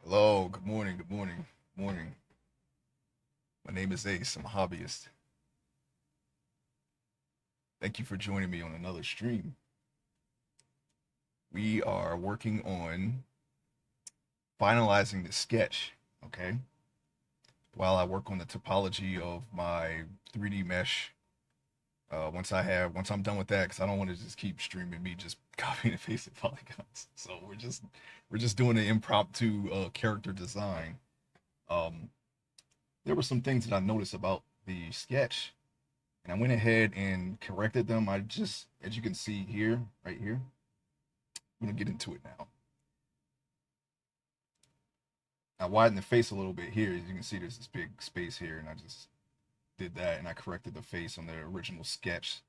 Hello, good morning. My name is Ace. I'm a hobbyist. Thank you for joining me on another stream. We are working on finalizing the sketch, okay? While I work on the topology of my 3D mesh. Once I'm done with that, because I don't want to just keep streaming me just copying and pasting polygons. So we're just doing an impromptu character design. Um, there were some things that I noticed about the sketch and I went ahead and corrected them. I just, as you can see here, right here, I'm gonna get into it now. I widened the face a little bit here. As you can see, there's this big space here, and I just did that, and I corrected the face on the original sketch.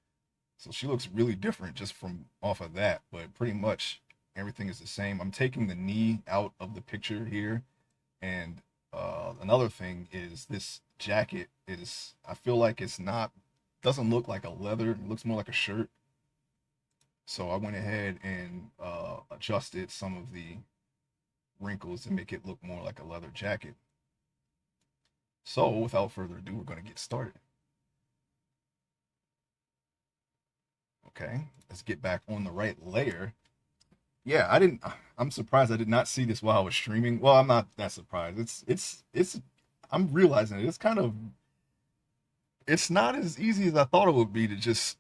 So she looks really different just from off of that, but pretty much everything is the same. I'm taking the knee out of the picture here, and another thing is this jacket is, I feel like it's not, doesn't look like a leather. It looks more like a shirt. So I went ahead and adjusted some of the wrinkles to make it look more like a leather jacket. So without further ado, we're going to get started. Okay, let's get back on the right layer. Yeah, I'm surprised I did not see this while I was streaming. Well, I'm not that surprised. I'm realizing it's kind of, it's not as easy as I thought it would be to just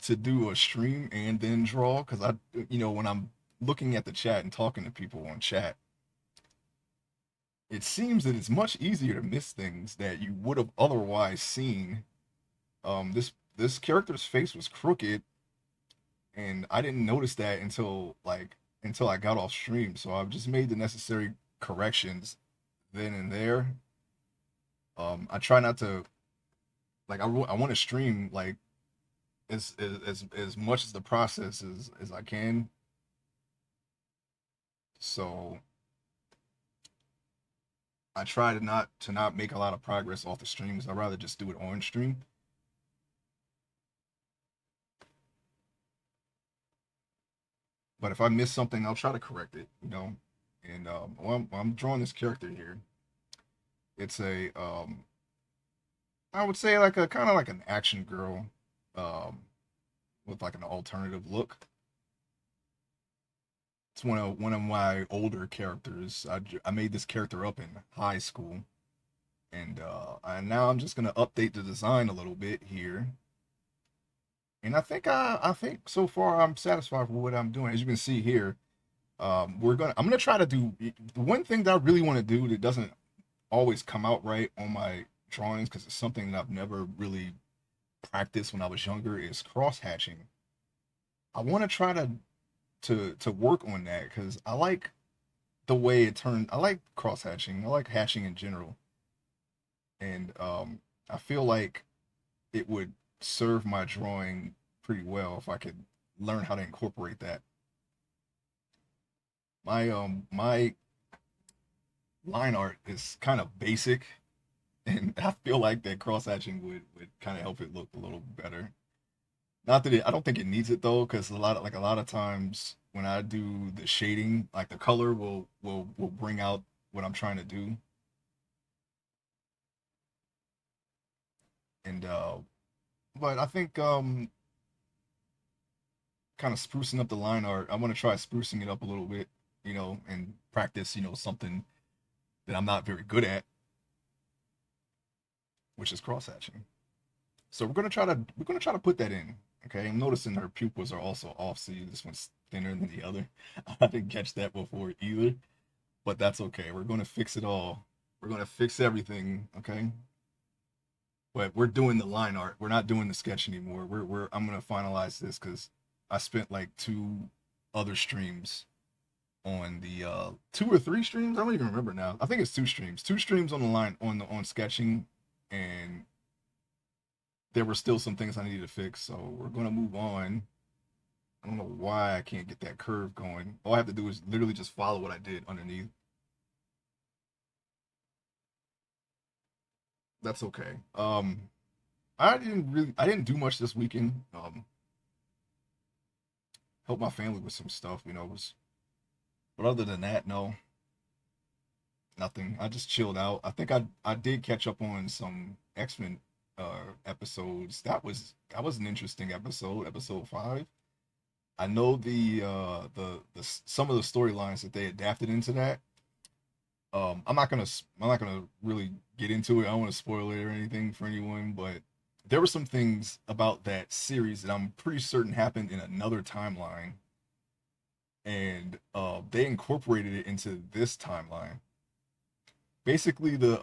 to do a stream and then draw. Because when I'm looking at the chat and talking to people on chat, it seems that it's much easier to miss things that you would have otherwise seen. This character's face was crooked, and I didn't notice that until I got off stream. So I've just made the necessary corrections then and there. I try not to, I want to stream like as much as the process as I can. So I try to not make a lot of progress off the streams. I'd rather just do it on stream. But if I miss something, I'll try to correct it. And while I'm drawing this character here, it's I would say like a kind of like an action girl, um, with like an alternative look. It's one of my older characters. I made this character up in high school, and now I'm just gonna update the design a little bit here. And I think so far I'm satisfied with what I'm doing. As you can see here, I'm gonna try to do the one thing that I really want to do that doesn't always come out right on my drawings because it's something that I've never really practiced when I was younger is cross hatching. I want to try to work on that because I like the way it turned. I like cross hatching. I like hatching in general, and I feel like it would serve my drawing pretty well if I could learn how to incorporate that. My line art is kind of basic, and I feel like that cross hatching would kind of help it look a little better. Not that I don't think it needs it though, because a lot of times when I do the shading, like the color will bring out what I'm trying to do, and but I think kind of sprucing up the line art. I want to try sprucing it up a little bit, and practice, something that I'm not very good at, which is cross hatching. So we're gonna try to put that in. Okay, I'm noticing her pupils are also off. See, this one's thinner than the other. I didn't catch that before either, but that's okay. We're gonna fix it all. We're gonna fix everything. Okay, but we're doing the line art. We're not doing the sketch anymore. I'm gonna finalize this because I spent like two other streams on the two or three streams. I don't even remember now. I think it's two streams. Two streams on the line on sketching, and there were still some things I needed to fix. So we're gonna move on. I don't know why I can't get that curve going. All I have to do is literally just follow what I did underneath. That's okay. I didn't do much this weekend. Help my family with some stuff, but other than that, no. Nothing. I just chilled out. I think I did catch up on some X-Men episodes. That was an interesting episode, episode 5. I know the some of the storylines that they adapted into that. I'm not gonna really get into it. I don't want to spoil it or anything for anyone, but there were some things about that series that I'm pretty certain happened in another timeline, and they incorporated it into this timeline. Basically, the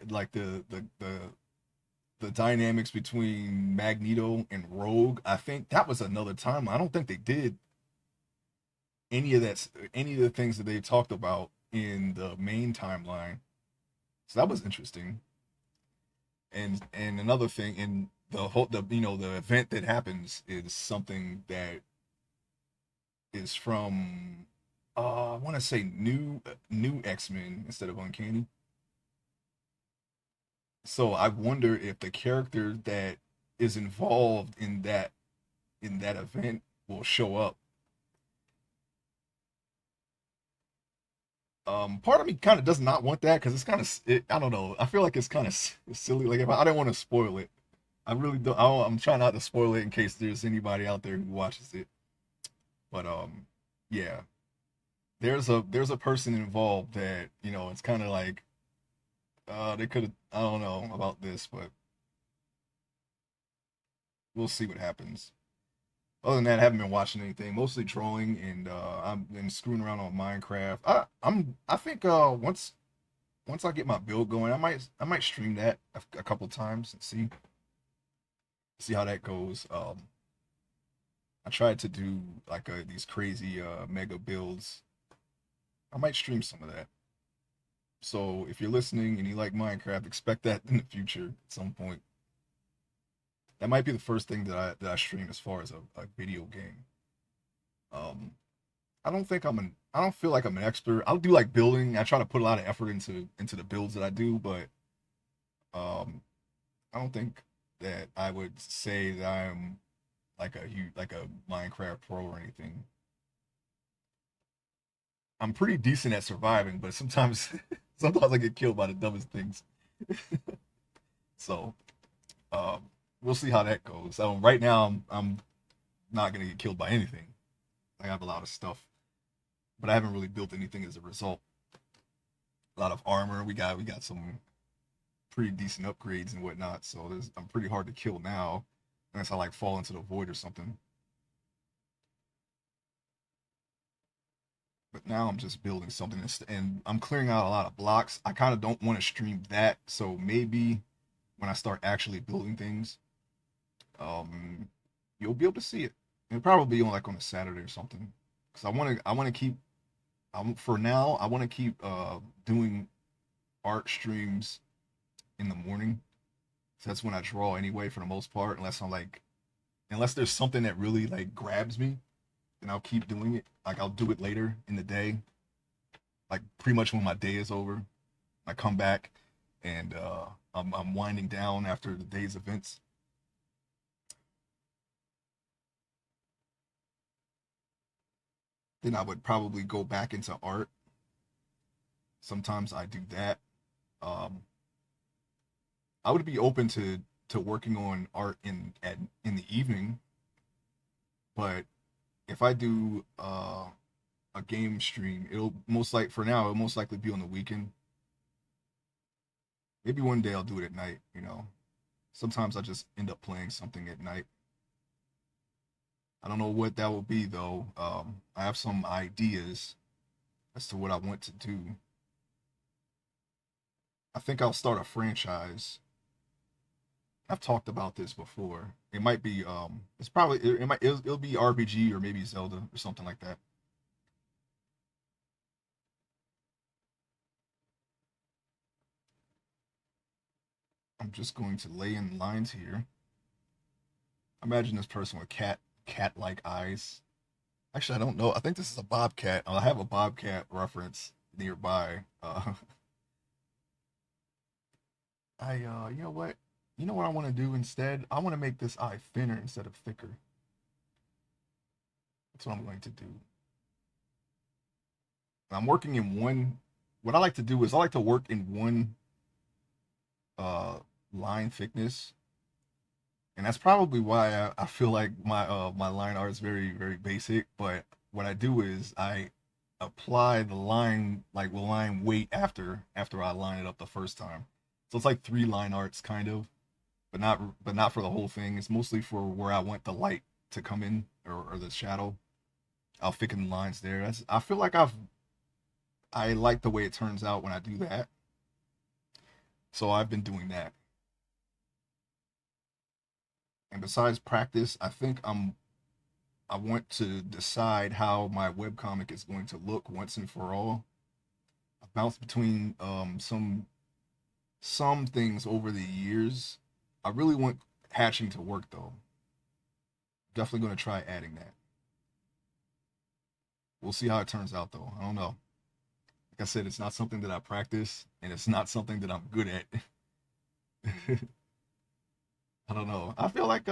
like the dynamics between Magneto and Rogue. I think that was another timeline. I don't think they did any of the things that they talked about in the main timeline. So that was interesting. And another thing in the the event that happens is something that is from I want to say new X-Men instead of Uncanny. So I wonder if the character that is involved in that event will show up. Part of me kind of does not want that because it's kind of I don't know. I feel like it's kind of silly. Like if I didn't want to spoil it, I really don't. I'm trying not to spoil it in case there's anybody out there who watches it. But yeah, there's a person involved that it's kind of like they could have. I don't know about this, but we'll see what happens. Other than that, I haven't been watching anything. Mostly trolling and I've been screwing around on Minecraft. I think once I get my build going, I might stream that a couple times and see how that goes. I tried to do like these crazy mega builds. I might stream some of that. So if you're listening and you like Minecraft, expect that in the future at some point. That might be the first thing that I stream as far as a video game. Um, I don't feel like I'm an expert. I'll do like building. I try to put a lot of effort into the builds that I do, but um, I don't think that I would say that I'm like a Minecraft pro or anything. I'm pretty decent at surviving, but sometimes sometimes I get killed by the dumbest things. So um, we'll see how that goes. Right now I'm not gonna get killed by anything. I have a lot of stuff, but I haven't really built anything as a result. A lot of armor. We got some pretty decent upgrades and whatnot. So I'm pretty hard to kill now, unless I like fall into the void or something. But now I'm just building something and I'm clearing out a lot of blocks. I kind of don't want to stream that, so maybe when I start actually building things, um, you'll be able to see it. It'll probably be on like on a Saturday or something. Because I want to keep. For now, I want to keep doing art streams in the morning. So that's when I draw anyway, for the most part. Unless there's something that really like grabs me, then I'll keep doing it. Like I'll do it later in the day, like pretty much when my day is over. I come back and I'm winding down after the day's events. Then I would probably go back into art. Sometimes I do that. Um, I would be open to working on art in the evening, but if I do a game stream, it'll most like for now it'll most likely be on the weekend. Maybe one day I'll do it at night. Sometimes I just end up playing something at night. I don't know what that will be though. I have some ideas as to what I want to do. I think I'll start a franchise. I've talked about this before. It might be it's probably it'll be RPG or maybe Zelda or something like that. I'm just going to lay in lines here. Imagine this person with cat-like eyes. Actually, I don't know. I think this is a bobcat. I have a bobcat reference nearby. You know what? You know what I want to do instead? I want to make this eye thinner instead of thicker. That's what I'm going to do. I'm working in one. what I like to do is I like to work in one uh line thickness, and that's probably why I feel like my line art is very basic. But what I do is I apply the line like line weight after I line it up the first time. So it's like three line arts kind of, but not for the whole thing. It's mostly for where I want the light to come in or the shadow. I'll thicken the lines there. I feel like I like the way it turns out when I do that. So I've been doing that. And besides practice, I want to decide how my webcomic is going to look once and for all. I bounced between some things over the years. I really want hatching to work though. Definitely going to try adding that. We'll see how it turns out though. I don't know. Like I said, it's not something that I practice, and it's not something that I'm good at. I don't know. I feel like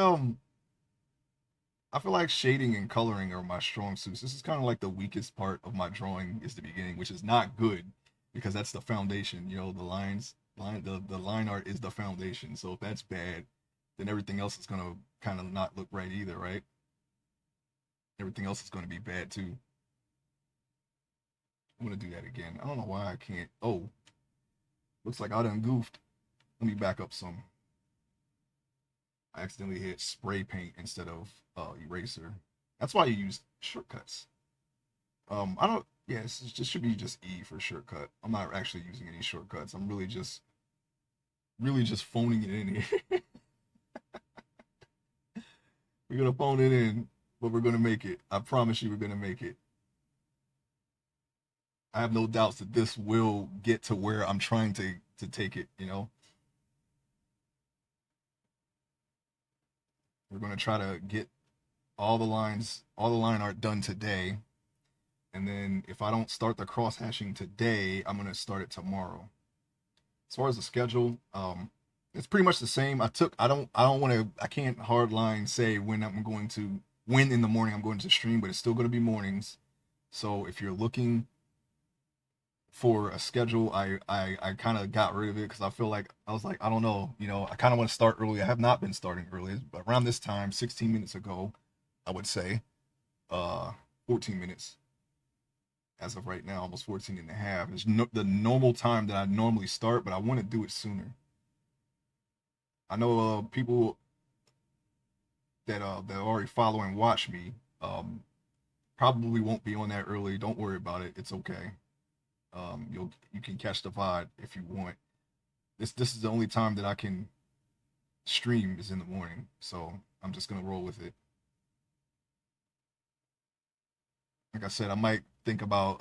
shading and coloring are my strong suits. This is kind of like the weakest part of my drawing is the beginning, which is not good because that's the foundation. You know, the line art is the foundation. So if that's bad, then everything else is gonna kind of not look right either, right? Everything else is gonna be bad too. I'm gonna do that again. I don't know why I can't. Oh, looks like I done goofed. Let me back up some. I accidentally hit spray paint instead of eraser. That's why you use shortcuts. I don't. Yeah, just should be just E for shortcut. I'm not actually using any shortcuts. I'm really just phoning it in here. We're gonna phone it in, but we're gonna make it. I promise you, we're gonna make it. I have no doubts that this will get to where I'm trying to take it. You know, we're gonna try to get all the line art done today, and then if I don't start the cross hashing today, I'm gonna start it tomorrow. As far as the schedule, it's pretty much the same. I don't want to I can't hard line say when in the morning I'm going to stream, but it's still going to be mornings. So if you're looking for a schedule, I kind of got rid of it because I feel like I was like I don't know, you know, I kind of want to start early. I have not been starting early, but around this time, 16 minutes ago, I would say, uh, 14 minutes as of right now, almost 14 and a half. It's the normal time that I normally start, but I want to do it sooner. I know people that already follow and watch me probably won't be on that early. Don't worry about it. It's okay. You can catch the vibe if you want. This is the only time that I can stream is in the morning, so I'm just gonna roll with it. Like I said, I might think about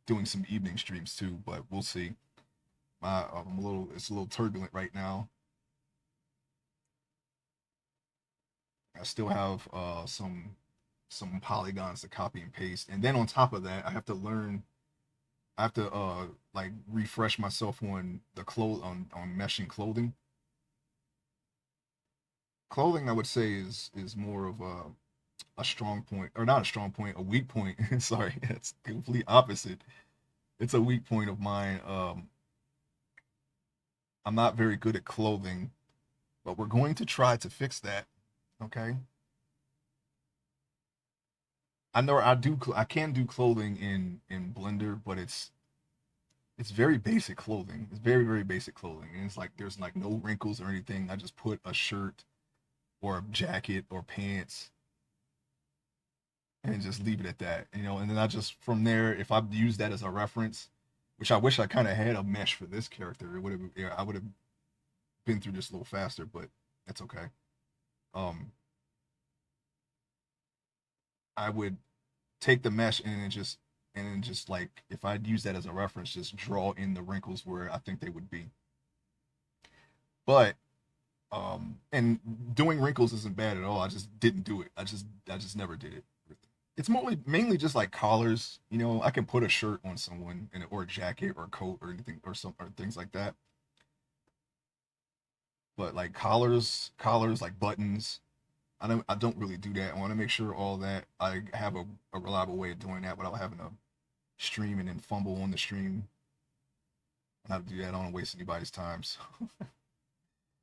doing some evening streams too, but we'll see. I'm a little it's a little turbulent right now. I still have some polygons to copy and paste, and then on top of that, I have to like refresh myself on the clothes on meshing clothing. Clothing, I would say, is more of a strong point, or not a strong point, a weak point. Sorry, it's the complete opposite. It's a weak point of mine. I'm not very good at clothing, but we're going to try to fix that. Okay. I know I can do clothing in Blender, but it's very basic clothing. It's very basic clothing, and it's like there's like no wrinkles or anything. I just put a shirt or a jacket or pants and just leave it at that, you know. And then I just from there, if I use that as a reference, which I wish I kind of had a mesh for this character, it would have yeah, I would have been through this a little faster, but that's okay. Um, I would take the mesh and then just like if I'd use that as a reference, just draw in the wrinkles where I think they would be. But and doing wrinkles isn't bad at all. I just didn't do it. I just never did it. It's mainly just like collars. You know, I can put a shirt on someone and or a jacket or a coat or anything or things like that. But like collars like buttons, I don't really do that. I want to make sure all that I have a reliable way of doing that without having to stream and then fumble on the stream. How to do that? I don't want to waste anybody's time. So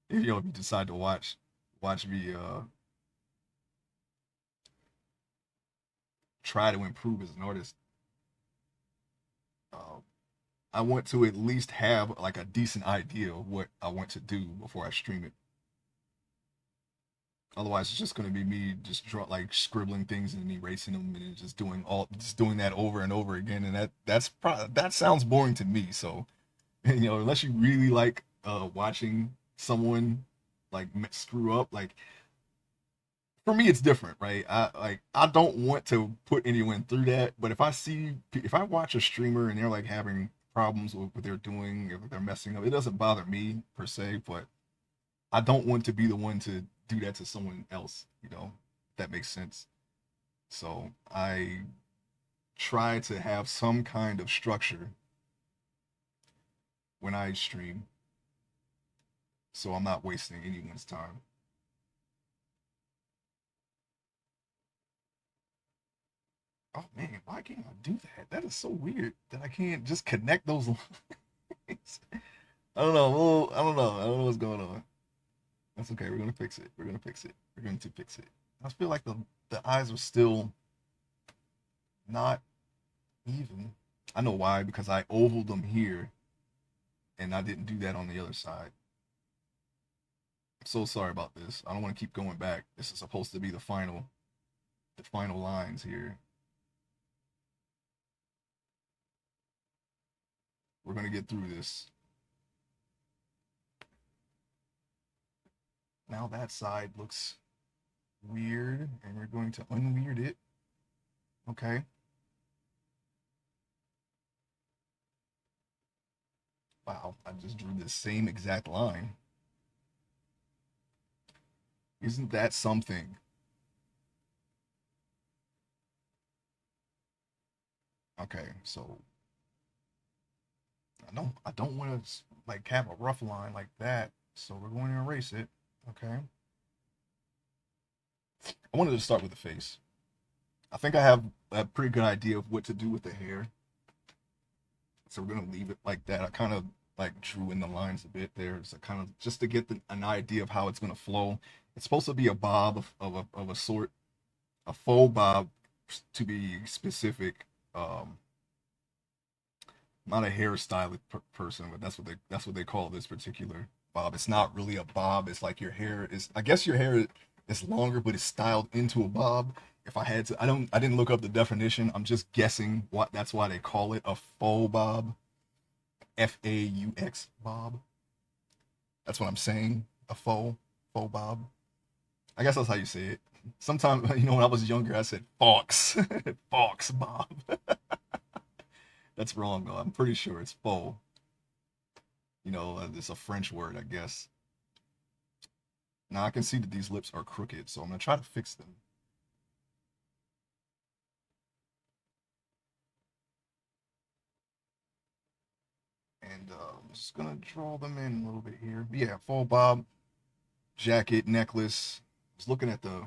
if you decide to watch me try to improve as an artist, uh, I want to at least have like a decent idea of what I want to do before I stream it. Otherwise, it's just going to be me just like scribbling things and erasing them and just doing that over and over again. And that sounds boring to me. So unless you really like watching someone like screw up, like for me it's different, right? I don't want to put anyone through that, but if I watch a streamer and they're like having problems with what they're doing, if they're messing up, it doesn't bother me per se, but I don't want to be the one to do that to someone else, if that makes sense. So I try to have some kind of structure when I stream, so I'm not wasting anyone's time. Oh man, why can't I do that? That is so weird that I can't just connect those lines. I don't know. Well, I don't know. I don't know what's going on. That's okay. We're gonna fix it. We're gonna fix it. We're going to fix it. I feel like the eyes are still not even. I know why, because I ovaled them here and I didn't do that on the other side. I'm so sorry about this. I don't want to keep going back. This is supposed to be the final lines here. We're gonna get through this. Now that side looks weird, and we're going to unweird it. Okay. Wow, I just drew the same exact line. Isn't that something? Okay, so I don't want to like have a rough line like that. So we're going to erase it. Okay. I wanted to start with the face. I think I have a pretty good idea of what to do with the hair. So we're gonna leave it like that. I kind of like drew in the lines a bit there, so kind of just to get an idea of how it's gonna flow. It's supposed to be a bob of a sort, a faux bob to be specific. Um, not a hairstylist person, but that's what they call this particular bob. It's not really a bob. It's like your hair is. I guess your hair is longer, but it's styled into a bob. If I had to, I didn't look up the definition. I'm just guessing what that's why they call it a faux bob. FAUX bob. That's what I'm saying. A faux bob. I guess that's how you say it. Sometimes, when I was younger, I said fox, fox bob. That's wrong though. I'm pretty sure it's faux. It's a French word, I guess. Now I can see that these lips are crooked, so I'm gonna try to fix them. And I'm just gonna draw them in a little bit here. Yeah, faux bob, jacket, necklace. I was looking at the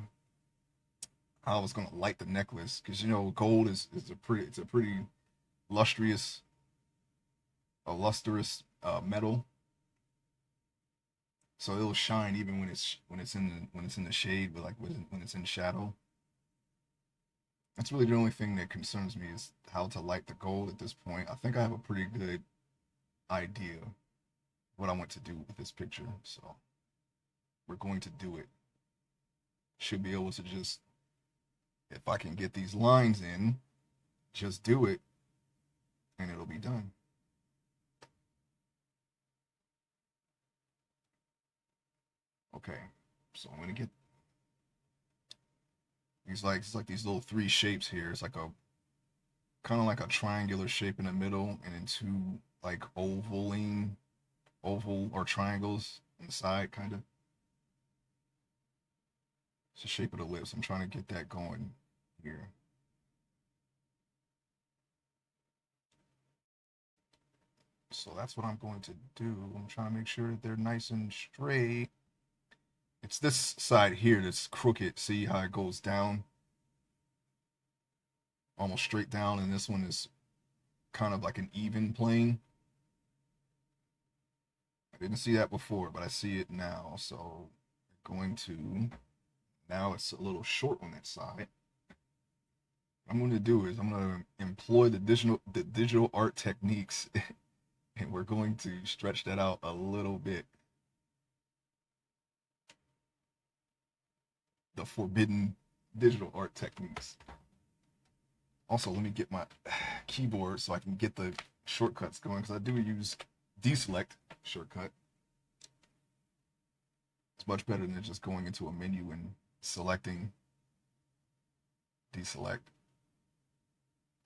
how I was gonna light the necklace because gold is a pretty lustrous metal, so it'll shine even when it's in the shade, but like when it's in shadow. That's really the only thing that concerns me is how to light the gold at this point. I think I have a pretty good idea what I want to do with this picture, so we're going to do it. Should be able to just, if I can get these lines in, just do it, and it'll be done. Okay, so I'm gonna get it's like these little three shapes here. It's like a kind of like a triangular shape in the middle, and then two like oval or triangles on the side, kind of. It's the shape of the lips. I'm trying to get that going here. So that's what I'm going to do. I'm trying to make sure that they're nice and straight. It's this side here that's crooked. See how it goes down? Almost straight down, and this one is kind of like an even plane. I didn't see that before, but I see it now. So going to, now it's a little short on that side. What I'm going to do is I'm going to employ the digital art techniques and we're going to stretch that out a little bit. The forbidden digital art techniques. Also, let me get my keyboard so I can get the shortcuts going, because I do use deselect shortcut. It's much better than just going into a menu and selecting deselect.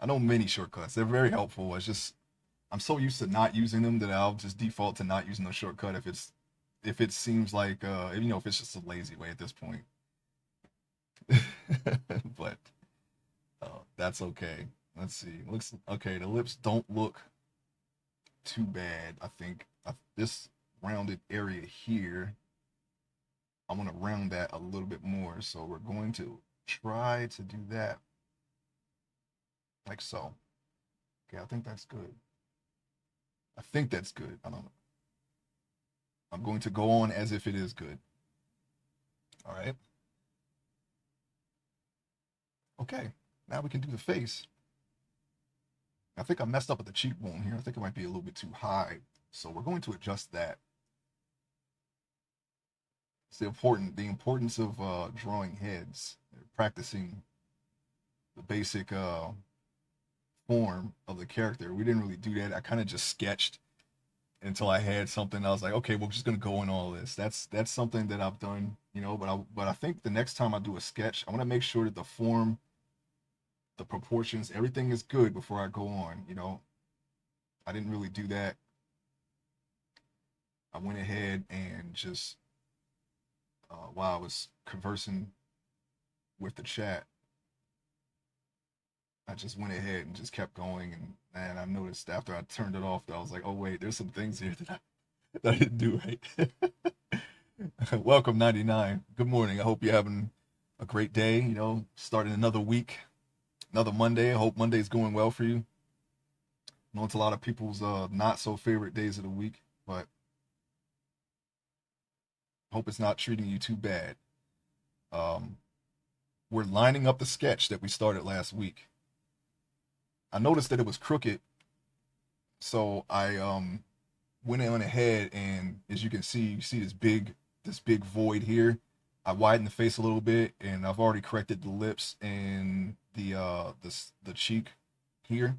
I know many shortcuts. They're very helpful. It's just I'm so used to not using them that I'll just default to not using the shortcut if it seems like if it's just a lazy way at this point. But that's okay. Let's see. Looks okay. The lips don't look too bad. I think this rounded area here, I'm gonna round that a little bit more. So we're going to try to do that like so. Okay, I think that's good. I think that's good. I don't know. I'm going to go on as if it is good. All right. Okay, now we can do the face. I think I messed up with the cheekbone here. I think it might be a little bit too high. So we're going to adjust that. It's the importance of drawing heads, practicing the basic form of the character. We didn't really do that. I kind of just sketched until I had something. I was like, okay, we're just gonna go in all this. That's something that I've done, but I think the next time I do a sketch, I want to make sure that the form, the proportions, everything is good before I go on. I didn't really do that. I went ahead and just while I was conversing with the chat, I just went ahead and just kept going, and I noticed after I turned it off that I was like, oh wait, there's some things here that I didn't do right. Welcome 99. Good morning. I hope you're having a great day. Starting another week, another Monday. I hope Monday's going well for you. I know it's a lot of people's not so favorite days of the week, but hope it's not treating you too bad. We're lining up the sketch that we started last week. I noticed that it was crooked, so I went on ahead, and as you can see, this big void here. I widened the face a little bit, and I've already corrected the lips and the cheek here.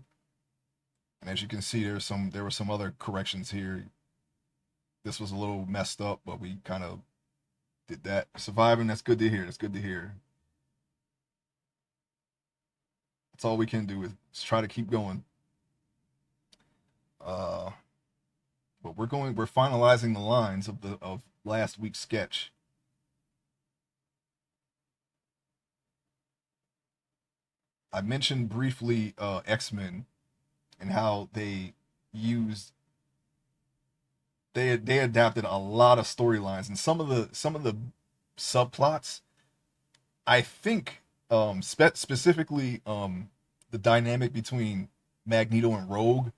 And as you can see, there were some other corrections here. This was a little messed up, but we kind of did that. Surviving, that's good to hear. That's good to hear. That's all we can do is try to keep going. But we're finalizing the lines of last week's sketch. I mentioned briefly X-Men and how they adapted a lot of storylines, and some of the subplots, I think, specifically the dynamic between Magneto and Rogue,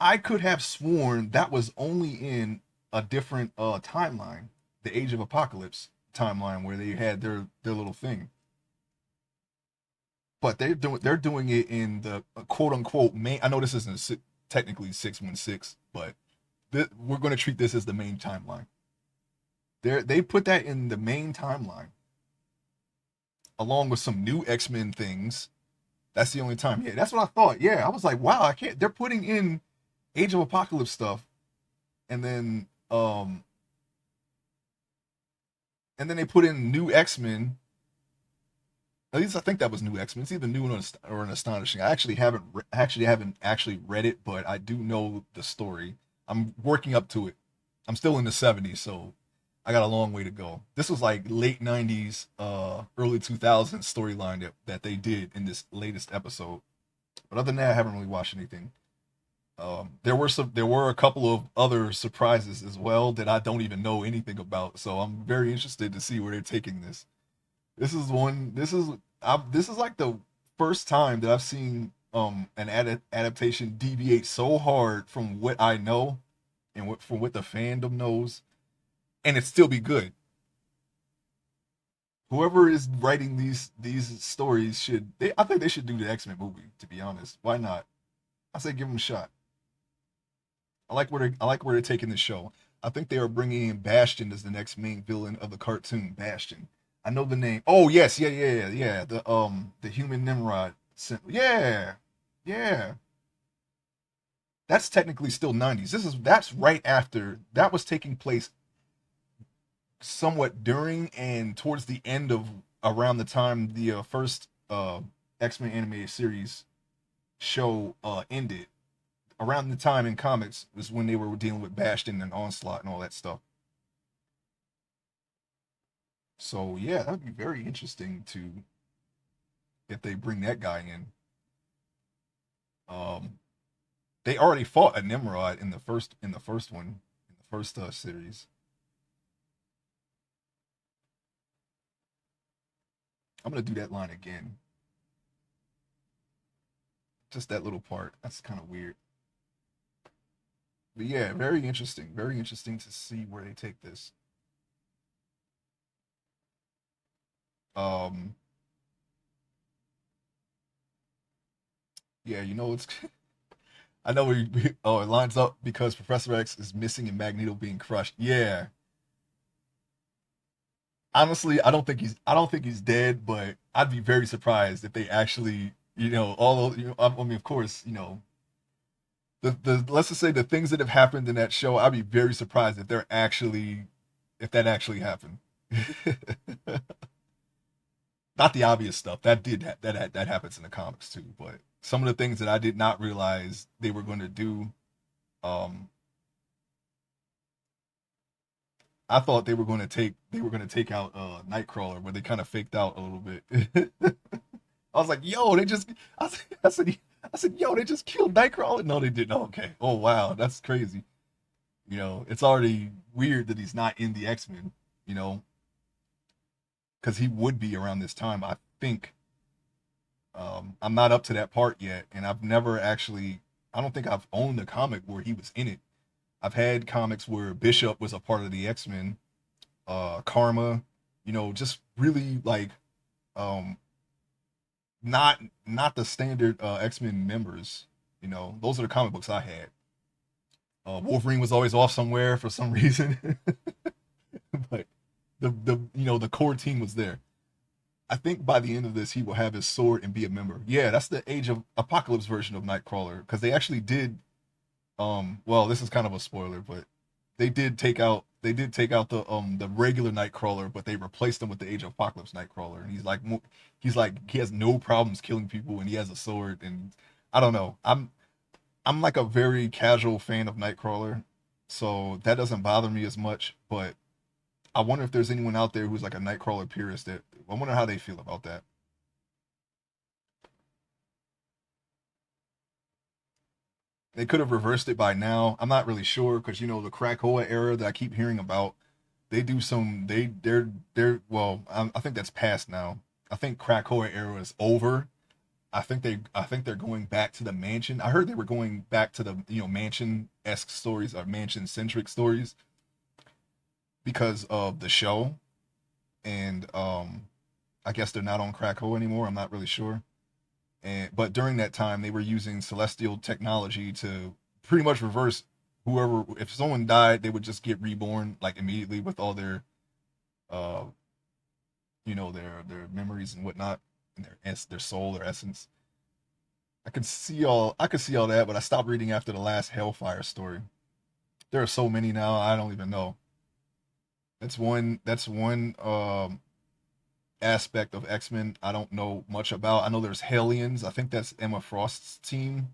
I could have sworn that was only in a different timeline, the Age of Apocalypse timeline, where they had their little thing. But they're doing it in the quote unquote main. I know this isn't technically 616, but we're going to treat this as the main timeline. They put that in the main timeline, along with some new X-Men things. That's the only time. Yeah, that's what I thought. Yeah, I was like, wow, I can't. They're putting in Age of Apocalypse stuff, and then they put in new X-Men. At least I think that was new X-Men. It's either new or an astonishing. I actually haven't read it, but I do know the story. I'm working up to it. I'm still in the 70s, so I got a long way to go. This was like late 90s, early 2000s storyline that they did in this latest episode. But other than that, I haven't really watched anything. There were a couple of other surprises as well that I don't even know anything about. So I'm very interested to see where they're taking this. This is like the first time that I've seen an adaptation deviate so hard from what I know and from what the fandom knows, and it still be good. Whoever is writing these stories should I think they should do the X-Men movie, to be honest. Why not? I say give them a shot. I like where they're taking the show. I think they are bringing in Bastion as the next main villain of the cartoon. Bastion. I know the name. Oh yes, yeah. The human Nimrod. Yeah, yeah. That's technically still 90s. That's right after that was taking place somewhat during and towards the end of around the time the first X-Men animated series show ended. Around the time in comics was when they were dealing with Bastion and Onslaught and all that stuff. So yeah, that would be very interesting to if they bring that guy in. Um, they already fought a Nimrod in the first one in the first series. I'm gonna do that line again. Just that little part. That's kind of weird. But yeah, very interesting. Very interesting to see where they take this. Um, yeah, it's. I know oh, it lines up because Professor X is missing and Magneto being crushed. Yeah, honestly, I don't think he's dead, but I'd be very surprised if they actually, all I mean, of course, the let's just say the things that have happened in that show, I'd be very surprised if that actually happened. Not the obvious stuff that happens in the comics too, but some of the things that I did not realize they were going to do. Um, I thought they were going to take out Nightcrawler, but they kind of faked out a little bit. I was like, yo, I said, I said, I said, yo, they just killed Nightcrawler. No, they didn't. Oh, okay. Oh, wow, that's crazy. It's already weird that he's not in the X-Men. You know, because he would be around this time. I think I'm not up to that part yet, and I've never actually. I don't think I've owned a comic where he was in it. I've had comics where Bishop was a part of the X-Men, Karma, just really like um not the standard X-Men members. Those are the comic books I had. Wolverine was always off somewhere for some reason, but the core team was there. I think by the end of this, he will have his sword and be a member. Yeah, that's the Age of Apocalypse version of Nightcrawler because they actually did. Well, this is kind of a spoiler, but they did take out the regular Nightcrawler, but they replaced him with the Age of Apocalypse Nightcrawler, and he's like he has no problems killing people, and he has a sword, and I don't know. I'm like a very casual fan of Nightcrawler, so that doesn't bother me as much. But I wonder if there's anyone out there who's like a Nightcrawler purist that I wonder how they feel about that. They could have reversed it by now. I'm not really sure because the Krakoa era that I keep hearing about, they do some they're well, I think that's past now. I think Krakoa era is over. I think they're going back to the mansion. I heard they were going back to the mansion esque stories or mansion centric stories because of the show, and I guess they're not on Krakoa anymore. I'm not really sure. But during that time, they were using celestial technology to pretty much reverse whoever. If someone died, they would just get reborn like immediately with all their, uh, their memories and whatnot, and their soul, their essence. I could see all that, but I stopped reading after the last Hellfire story. There are so many now, I don't even know. That's one aspect of X-Men I don't know much about. I know there's Hellions. I think that's Emma Frost's team.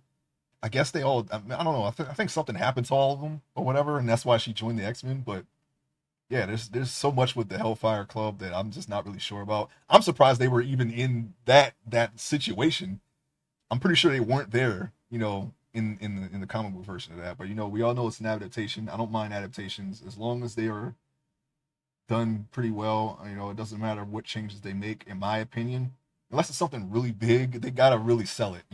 I guess they all. I don't know. I think something happened to all of them or whatever, and that's why she joined the X-Men. But yeah, there's so much with the Hellfire Club that I'm just not really sure about. I'm surprised they were even in that situation. I'm pretty sure they weren't there. In the comic book version of that. But we all know it's an adaptation. I don't mind adaptations as long as they are done pretty well. It doesn't matter what changes they make, in my opinion. Unless it's something really big, they gotta really sell it.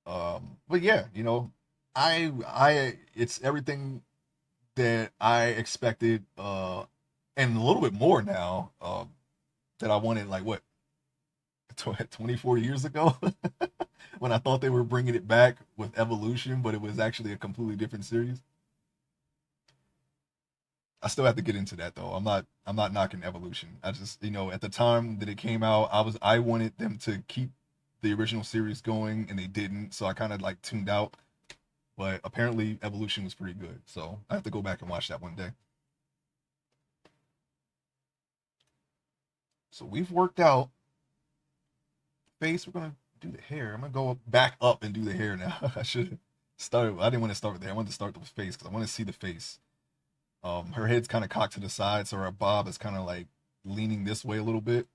But yeah, it's everything that I expected, and a little bit more now, that I wanted, like, what, 24 years ago, when I thought they were bringing it back with Evolution, but it was actually a completely different series. I still have to get into that though. I'm not knocking Evolution. I just, at the time that it came out, I wanted them to keep the original series going, and they didn't, so I kind of like tuned out. But apparently Evolution was pretty good, so I have to go back and watch that one day. So we've worked out face. We're gonna do the hair. I'm gonna go back up and do the hair now. I should start. I didn't want to start with there. I wanted to start with face because I want to see the face. Her head's kind of cocked to the side, so her bob is kind of like leaning this way a little bit.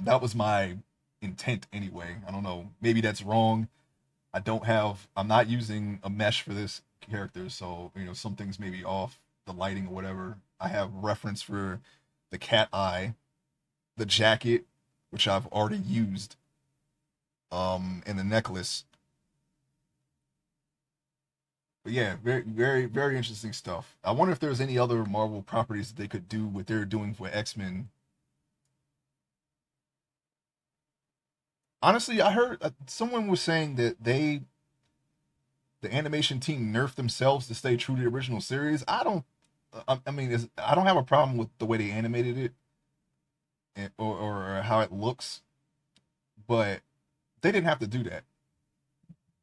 That was my intent anyway. I don't know. Maybe that's wrong. I'm not using a mesh for this character, so some things may be off, the lighting or whatever. I have reference for the cat eye, the jacket, which I've already used, and the necklace. But yeah, very, very, very interesting stuff. I wonder if there's any other Marvel properties that they could do what they're doing for X-Men. Honestly, I heard someone was saying that the animation team nerfed themselves to stay true to the original series. I mean, I don't have a problem with the way they animated it, or how it looks, but they didn't have to do that.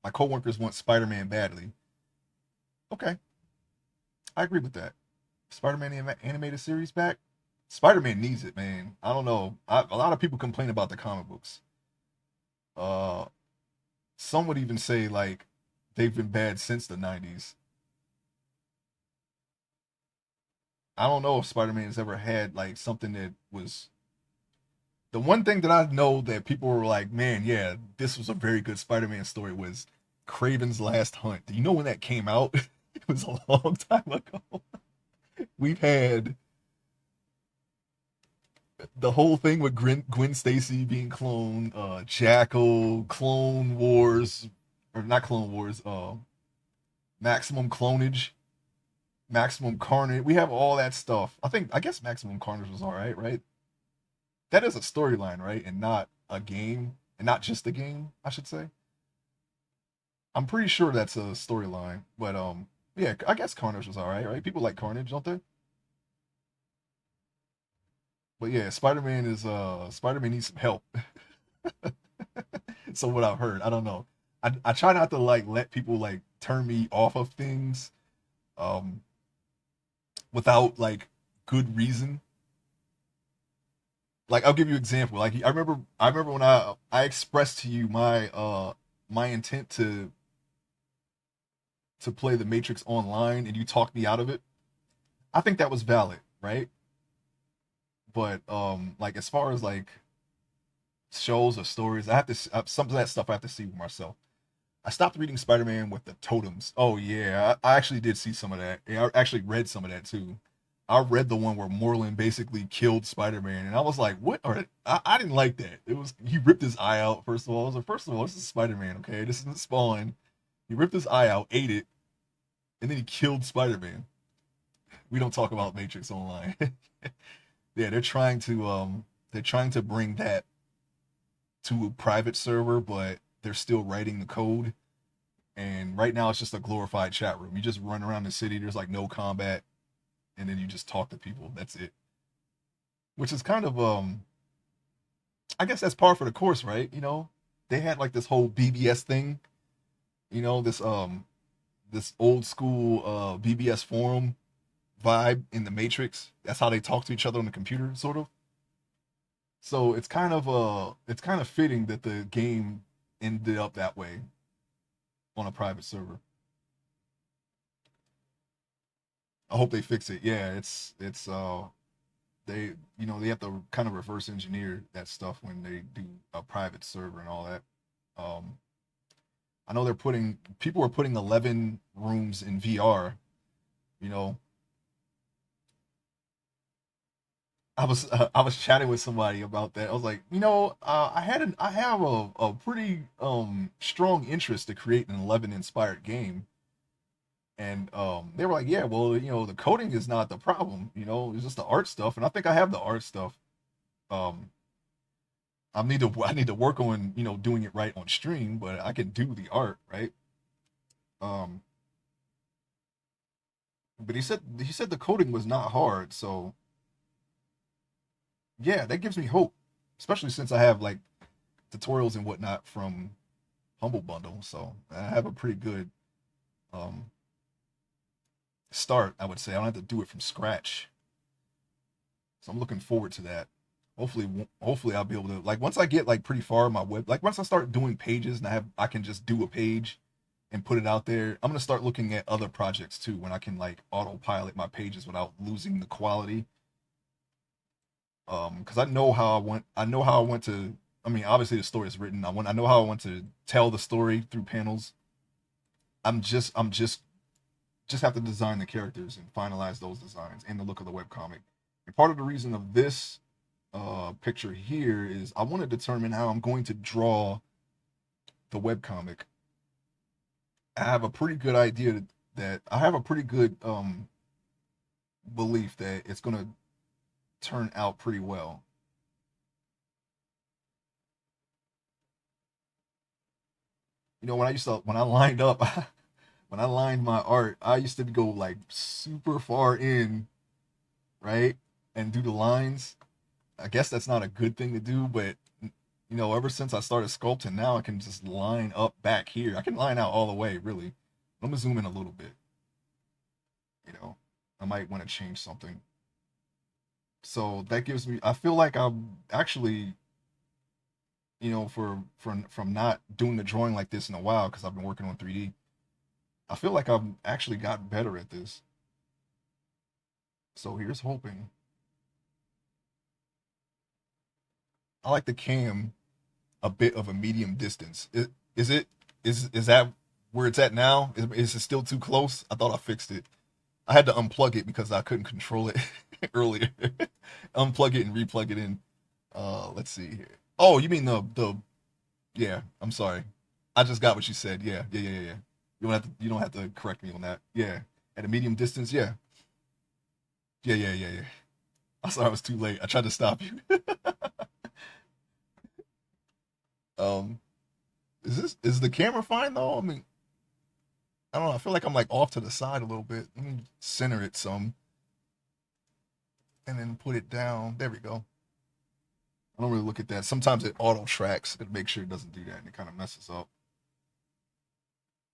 My coworkers want Spider-Man badly. Okay, I agree with that. Spider-Man animated series back. Spider-Man needs it, man. I don't know. A lot of people complain about the comic books. Uh, some would even say like they've been bad since the '90s. I don't know if Spider-Man has ever had like something that was the one thing that I know that people were like, man, yeah, this was a very good Spider-Man story was Craven's Last Hunt. Do you know when that came out? It was a long time ago. We've had the whole thing with Gwen Stacy being cloned, Jackal, Clone Wars, or not Clone Wars, Maximum Clonage, Maximum Carnage. We have all that stuff. I guess Maximum Carnage was all right, right? That is a storyline, right? And not a game, and not just a game, I should say. I'm pretty sure that's a storyline, but yeah, I guess Carnage was all right, right? People like Carnage, don't they? But yeah, Spider-Man needs some help. So what I've heard, I don't know. I try not to like let people like turn me off of things um without like good reason. Like I'll give you an example. Like I remember when I expressed to you my intent to play the Matrix online and you talked me out of it. I think that was valid, right? But like as far as like shows or stories, I have to some of that stuff I have to see for myself. I stopped reading Spider-Man with the totems. Oh yeah, I actually did see some of that. Yeah, I actually read some of that too. I read the one where Moreland basically killed Spider-Man, and I was like, "What?" I didn't like that. It was he ripped his eye out. First of all, I was like, "First of all, this is Spider-Man, okay? This isn't Spawn." He ripped his eye out, ate it, and then he killed Spider-Man. We don't talk about Matrix Online. Yeah, they're trying to bring that to a private server, but they're still writing the code. And right now it's just a glorified chat room. You just run around the city. There's like no combat, and then you just talk to people. That's it. Which is kind of I guess that's par for the course, right? They had like this whole BBS thing. This old school BBS forum vibe in the Matrix. That's how they talk to each other on the computer, sort of. So it's kind of fitting that the game ended up that way on a private server. I hope they fix it. Yeah, it's they have to kind of reverse engineer that stuff when they do a private server and all that. Um, I know people are putting 11 rooms in VR. You know, I was chatting with somebody about that. I was like, I have a pretty strong interest to create an 11 inspired game, and they were like, yeah, well, the coding is not the problem, it's just the art stuff, and I think I have the art stuff. Um, I need to work on doing it right on stream, but I can do the art right. Um, but he said the coding was not hard, so yeah, that gives me hope, especially since I have like tutorials and whatnot from Humble Bundle, so I have a pretty good um start. I would say I don't have to do it from scratch, so I'm looking forward to that. Hopefully I'll be able to, like, once I get like pretty far in my web, like once I start doing pages and I can just do a page and put it out there. I'm gonna start looking at other projects too when I can like autopilot my pages without losing the quality. Because I know how I want to. I mean, obviously the story is written. I know how I want to tell the story through panels. I'm just have to design the characters and finalize those designs and the look of the webcomic. And part of the reason of this picture here is I want to determine how I'm going to draw the webcomic. I have a pretty good idea that I have a pretty good belief that it's going to turn out pretty well. When I lined up when I lined my art, I used to go like super far in, right? And do the lines. I guess that's not a good thing to do, but ever since I started sculpting, now I can just line up back here. I can line out all the way, really. I'm gonna zoom in a little bit. You know, I might want to change something. So that gives me. I feel like I'm actually, from not doing the drawing like this in a while because I've been working on 3D. I feel like I've actually got better at this. So here's hoping. I like the cam a bit of a medium distance. Is it is that where it's at now? Is it still too close? I thought I fixed it. I had to unplug it because I couldn't control it earlier. Unplug it and replug it in. Let's see here. Oh, you mean the yeah, I'm sorry. I just got what you said. Yeah, yeah, yeah, yeah, yeah. You don't have to correct me on that. Yeah. At a medium distance, yeah. Yeah, yeah, yeah, yeah. I'm sorry I was too late. I tried to stop you. um is the camera fine though? I mean, I don't know. I feel like I'm like off to the side a little bit. Let me center it some and then put it down. There we go. I don't really look at that. Sometimes it auto tracks to make sure it doesn't do that and it kind of messes up.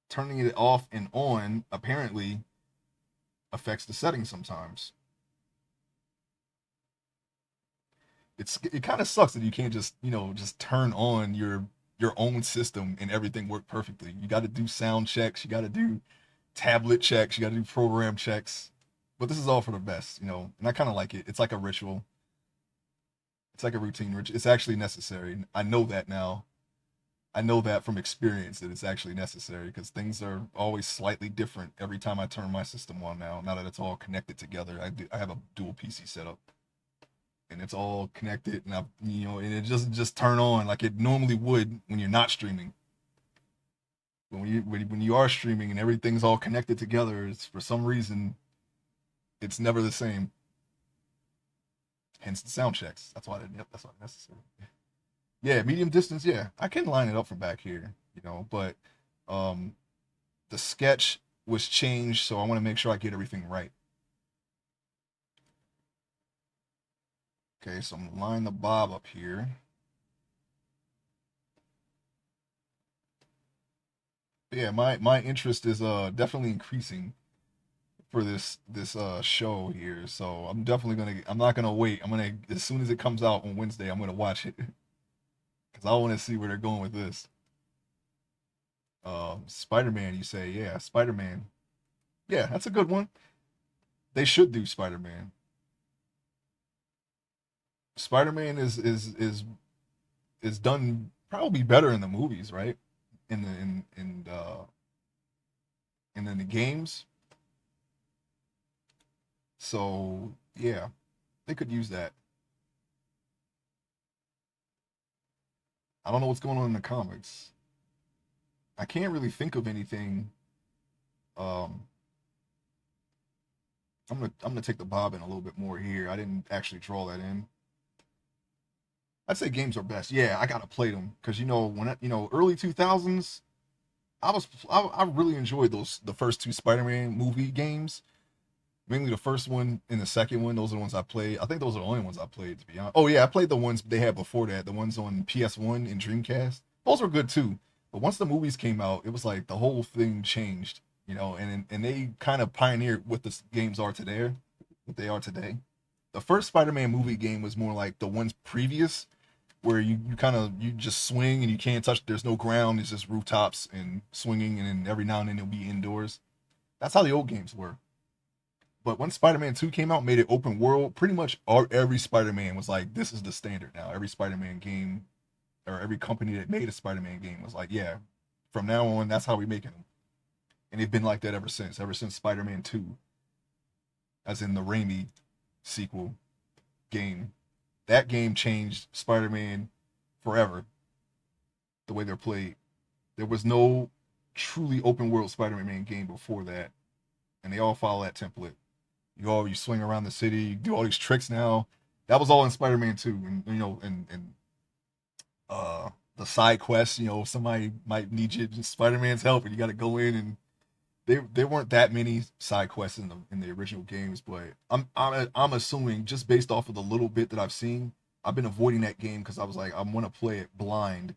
Turning it off and on apparently affects the settings sometimes. It kind of sucks that you can't just just turn on your own system and everything work perfectly. You got to do sound checks, you got to do tablet checks, you got to do program checks. But this is all for the best, and I kind of like it. It's like a ritual. It's like a routine. It's actually necessary. I know that now. I know that from experience that it's actually necessary because things are always slightly different every time I turn my system on now. Now that it's all connected together, I have a dual PC setup and it's all connected, and and it doesn't just turn on like it normally would when you're not streaming. But when you are streaming and everything's all connected together, it's for some reason it's never the same. Hence the sound checks. That's why. Yep, that's why necessary. Yeah, medium distance. Yeah, I can line it up from back here, but um, the sketch was changed, so I want to make sure I get everything right. Okay, so I'm gonna line the bob up here. Yeah, my interest is definitely increasing for this show here. So I'm not gonna wait. I'm gonna, as soon as it comes out on Wednesday, I'm gonna watch it because I want to see where they're going with this. Spider-Man, you say? Yeah, Spider-Man. Yeah, that's a good one. They should do Spider-Man. Spider-Man is done probably better in the movies, right? In the in the games. So yeah, they could use that. I don't know what's going on in the comics. I can't really think of anything. Um, I'm gonna take the bob in a little bit more here. I didn't actually draw that in. I'd say games are best. Yeah, I gotta play them because early 2000s. I really enjoyed the first two Spider-Man movie games. Mainly the first one and the second one. Those are the ones I played. I think those are the only ones I played, to be honest. Oh yeah, I played the ones they had before that. The ones on PS1 and Dreamcast. Those were good too. But once the movies came out, it was like the whole thing changed. And they kind of pioneered what the games are today. What they are today. The first Spider-Man movie game was more like the ones previous, where you kind of you just swing and you can't touch. There's no ground. It's just rooftops and swinging, and then every now and then it'll be indoors. That's how the old games were. But when Spider-Man 2 came out, made it open world, pretty much every Spider-Man was like, this is the standard now. Every Spider-Man game or every company that made a Spider-Man game was like, yeah, from now on, that's how we making them. And they've been like that ever since Spider-Man 2, as in the Raimi sequel game. That game changed Spider-Man forever, the way they're played. There was no truly open world Spider-Man game before that, and they all follow that template. You swing around the city, you do all these tricks now. That was all in Spider-Man 2, and the side quests. Somebody might need Spider-Man's help, and you got to go in and there weren't that many side quests in the original games, but I'm assuming just based off of the little bit that I've seen, I've been avoiding that game because I was like I want to play it blind,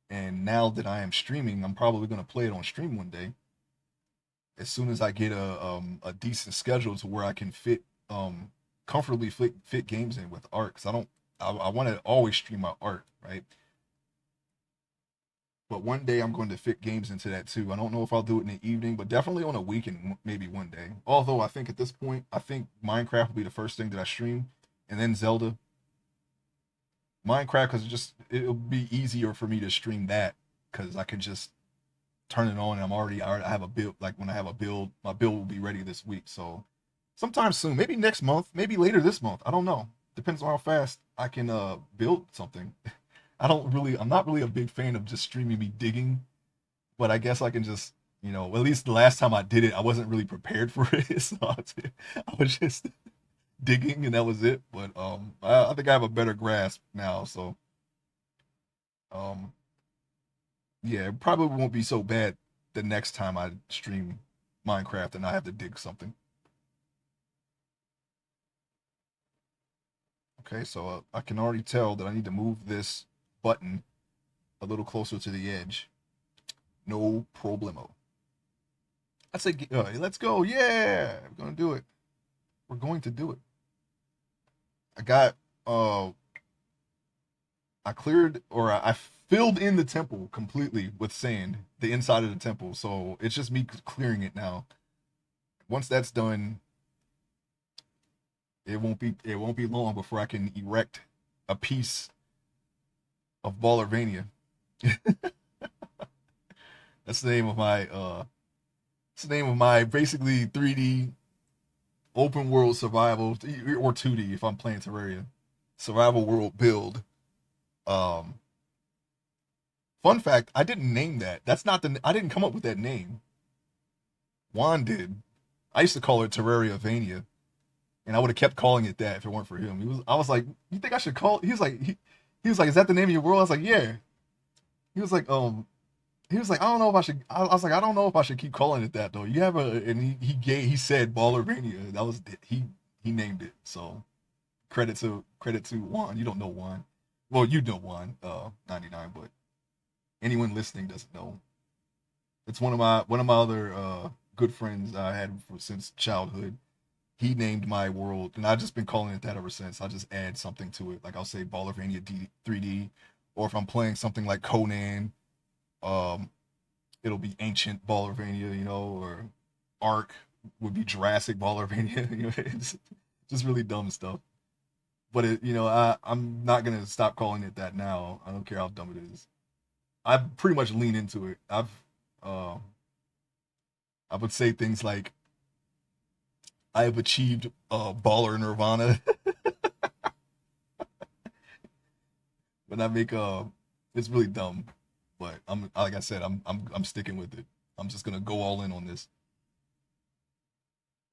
and now that I am streaming, I'm probably gonna play it on stream one day as soon as I get a decent schedule to where I can comfortably fit games in with art. Because I want to always stream my art, right? But one day I'm going to fit games into that too. I don't know if I'll do it in the evening, but definitely on a weekend, maybe one day. Although I think at this point, I think Minecraft will be the first thing that I stream, and then Zelda. Minecraft, because it'll be easier for me to stream that because I can just turn it on and I have a build. Like when I have a build, my build will be ready this week. So sometime soon, maybe next month, maybe later this month. I don't know. Depends on how fast I can build something. I'm not really a big fan of just streaming me digging, but I guess I can just, at least the last time I did it, I wasn't really prepared for it. So I was just digging and that was it. But I think I have a better grasp now. So um, yeah, it probably won't be so bad the next time I stream Minecraft and I have to dig something. Okay, so I can already tell that I need to move this button a little closer to the edge. No problemo. I say, let's go. Yeah, we're gonna do it. We're going to do it. I got, I cleared or I filled in the temple completely with sand, the inside of the temple. So it's just me clearing it now. Once that's done, it won't be long before I can erect a piece of Ballervania. That's the name of my it's the name of my basically 3D open world survival or 2D if I'm playing Terraria. Survival world build. Um Fun fact, I didn't name that. That's not the I didn't come up with that name. Juan did. I used to call it Terraria Vania, and I would have kept calling it that if it weren't for him. I was like, "You think I should call?" He was like, "Is that the name of your world?" I was like, "Yeah." He was like, he was like, "I don't know if I should." I was like, "I don't know if I should keep calling it that though." You have a, and he said Ballervania. That was he named it. So credit to Juan. You don't know Juan. Well, you know Juan, 99, but anyone listening doesn't know. It's one of my other good friends I had since childhood. He named my world, and I've just been calling it that ever since. I just add something to it, like I'll say Ballervania 3D, or if I'm playing something like Conan, um, it'll be Ancient Ballervania, or Ark would be Jurassic Ballervania. It's just really dumb stuff. But I'm not gonna stop calling it that now. I don't care how dumb it is. I pretty much lean into it. Uh, I would say things like I have achieved baller nirvana when I make It's really dumb, but I'm like I said, I'm sticking with it. I'm just gonna go all in on this.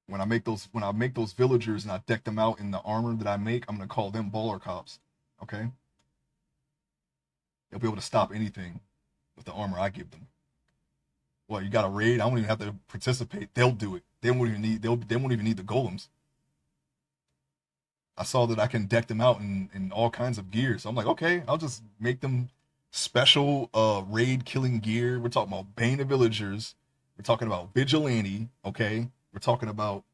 When I make those villagers and I deck them out in the armor that I make, I'm gonna call them baller cops. Okay, they'll be able to stop anything with the armor I give them. Well, you got a raid. I don't even have to participate. They'll do it. They won't even need the golems. I saw that I can deck them out in all kinds of gear. So I'm like, okay, I'll just make them special raid killing gear. We're talking about Bane of Villagers. We're talking about Vigilante. Okay, we're talking about.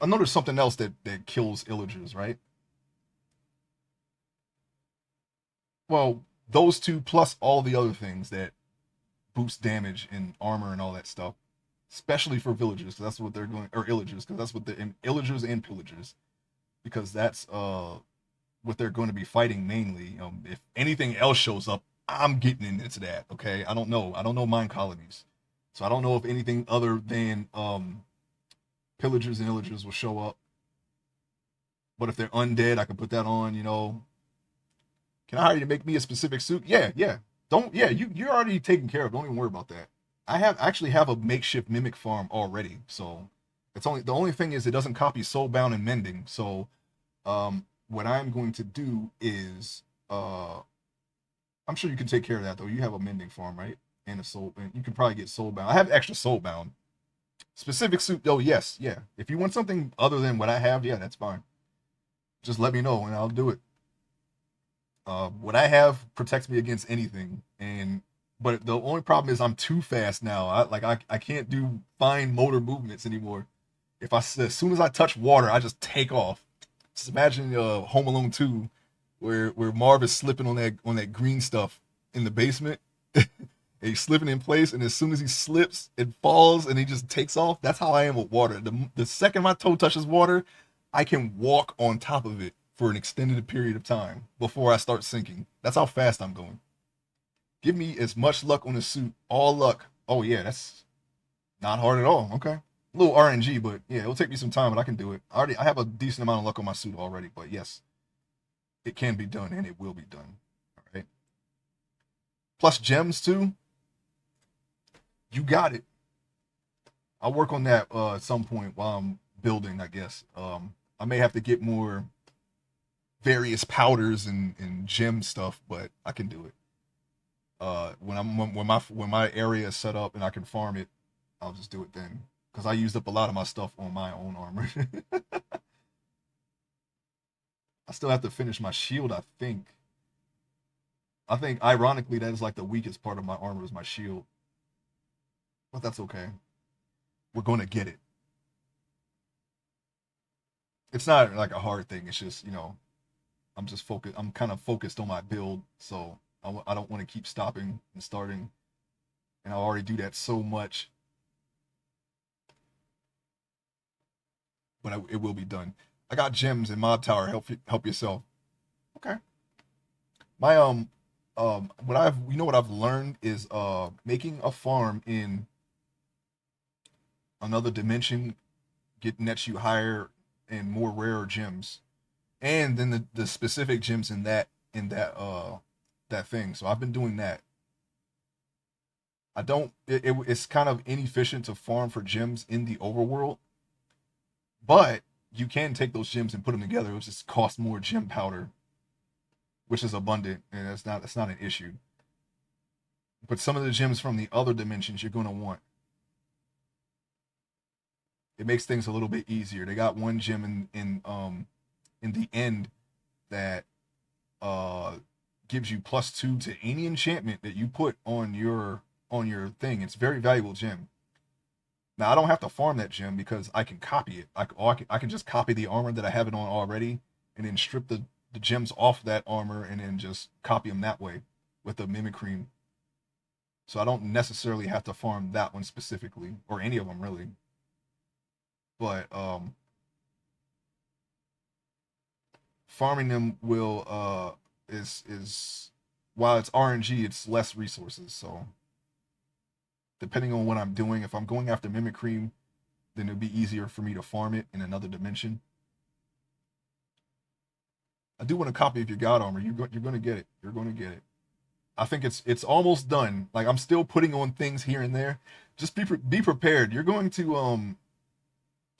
I know there's something else that kills Illagers, right? Well, those two plus all the other things that boost damage and armor and all that stuff, especially for villagers, because that's what they're going, or Illagers, because that's what the Illagers and Pillagers, because that's what they're going to be fighting mainly. If anything else shows up, I'm getting into that. Okay, I don't know. I don't know mine colonies, so I don't know if anything other than pillagers and illagers will show up. But if they're undead, I can put that on. Can I hire you to make me a specific suit? Yeah, yeah. Don't yeah. You're already taken care of. Don't even worry about that. I actually have a makeshift mimic farm already, so it's only the only thing is it doesn't copy soulbound and mending. So what I'm going to do is I'm sure you can take care of that though. You have a mending farm, right? And a soul, and you can probably get soulbound. I have extra soulbound. Specific suit. Oh yes, yeah. If you want something other than what I have, yeah, that's fine. Just let me know and I'll do it. What I have protects me against anything, and but the only problem is I'm too fast now. I can't do fine motor movements anymore. If I as soon as I touch water, I just take off. Just imagine Home Alone 2, where Marv is slipping on that green stuff in the basement. And he's slipping in place, and as soon as he slips, it falls, and he just takes off. That's how I am with water. The second my toe touches water, I can walk on top of it for an extended period of time before I start sinking. That's how fast I'm going. Give me as much luck on the suit, all luck. Oh yeah, that's not hard at all. Okay, a little RNG, but yeah, it'll take me some time, but I can do it. I have a decent amount of luck on my suit already, but yes, it can be done and it will be done. All right. Plus gems too. You got it. I'll work on that at some point while I'm building, I guess. I may have to get more various powders and gem stuff, but I can do it. When my area is set up and I can farm it, I'll just do it then. Because I used up a lot of my stuff on my own armor. I still have to finish my shield, I think. I think ironically that is like the weakest part of my armor is my shield. But that's okay. We're gonna get it. It's not like a hard thing. It's just, I'm just focused. I'm kind of focused on my build, so I don't want to keep stopping and starting. And I already do that so much, but it will be done. I got gems in Mob Tower. Help yourself. Okay. My what I've learned is making a farm in another dimension get nets you higher and more rarer gems, and then the specific gems in that thing. So I've been doing that. I don't. It's kind of inefficient to farm for gems in the overworld, but you can take those gems and put them together. It just costs more gem powder, which is abundant, and that's not an issue. But some of the gems from the other dimensions you're gonna want. It makes things a little bit easier. They got one gem in the end that uh gives you +2 to any enchantment that you put on your thing. It's a very valuable gem. Now I don't have to farm that gem because I can copy it. I can just copy the armor that I have it on already, and then strip the gems off that armor, and then just copy them that way with the mimicry. So I don't necessarily have to farm that one specifically, or any of them really. But farming them will is while it's RNG, it's less resources. So depending on what I'm doing, if I'm going after mimicry, then it'll be easier for me to farm it in another dimension. I do want a copy of your God Armor. You're going to get it. You're going to get it. I think it's almost done. Like I'm still putting on things here and there. Just be prepared. You're going to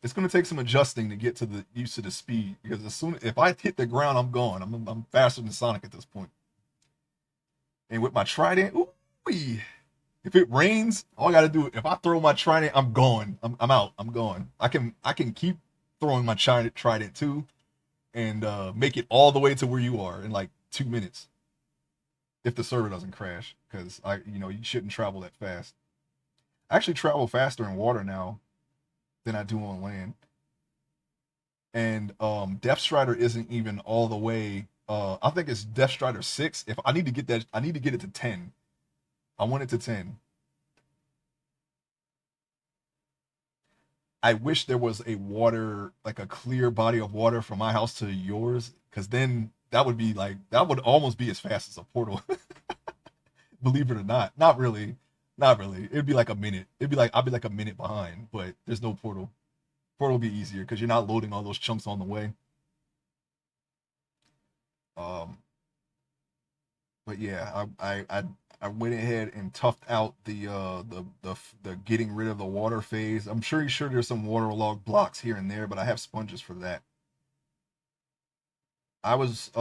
it's going to take some adjusting to get to the use to the speed because as soon if I hit the ground, I'm gone. I'm faster than Sonic at this point. And with my trident, ooh, if it rains, all I got to do if I throw my trident, I'm gone. I'm out. I'm gone. I can keep throwing my trident too, and make it all the way to where you are in like 2 minutes if the server doesn't crash. Because you shouldn't travel that fast. I actually travel faster in water now than I do on land. And Death Strider isn't even all the way. I think it's Death Strider 6. If I need to get that, I need to get it to 10. I want it to 10. I wish there was a water, like a clear body of water from my house to yours, because then that would almost be as fast as a portal. Believe it or not, not really, not really. It'd be like a minute. It'd be like I'd be like a minute behind, but there's no portal. Portal will be easier because you're not loading all those chunks on the way. Um, but yeah, I went ahead and toughed out the getting rid of the water phase. I'm sure there's some waterlogged blocks here and there, but I have sponges for that. I was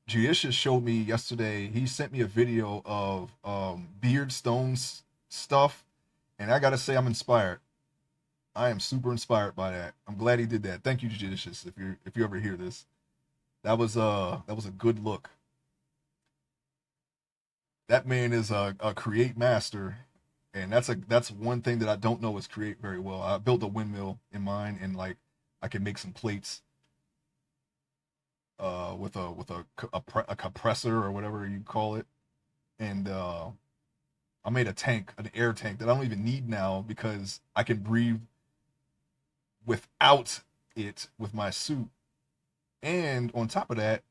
Judicious showed me yesterday. He sent me a video of Beard Stone's stuff, and I gotta say I'm inspired. I am super inspired by that. I'm glad he did that. Thank you, Judicious. If you ever hear this, that was a good look. That man is a create master, and that's one thing that I don't know is create very well. I built a windmill in mine, and like I can make some plates with a compressor or whatever you call it, and I made a tank, an air tank that I don't even need now because I can breathe without it with my suit, and on top of that,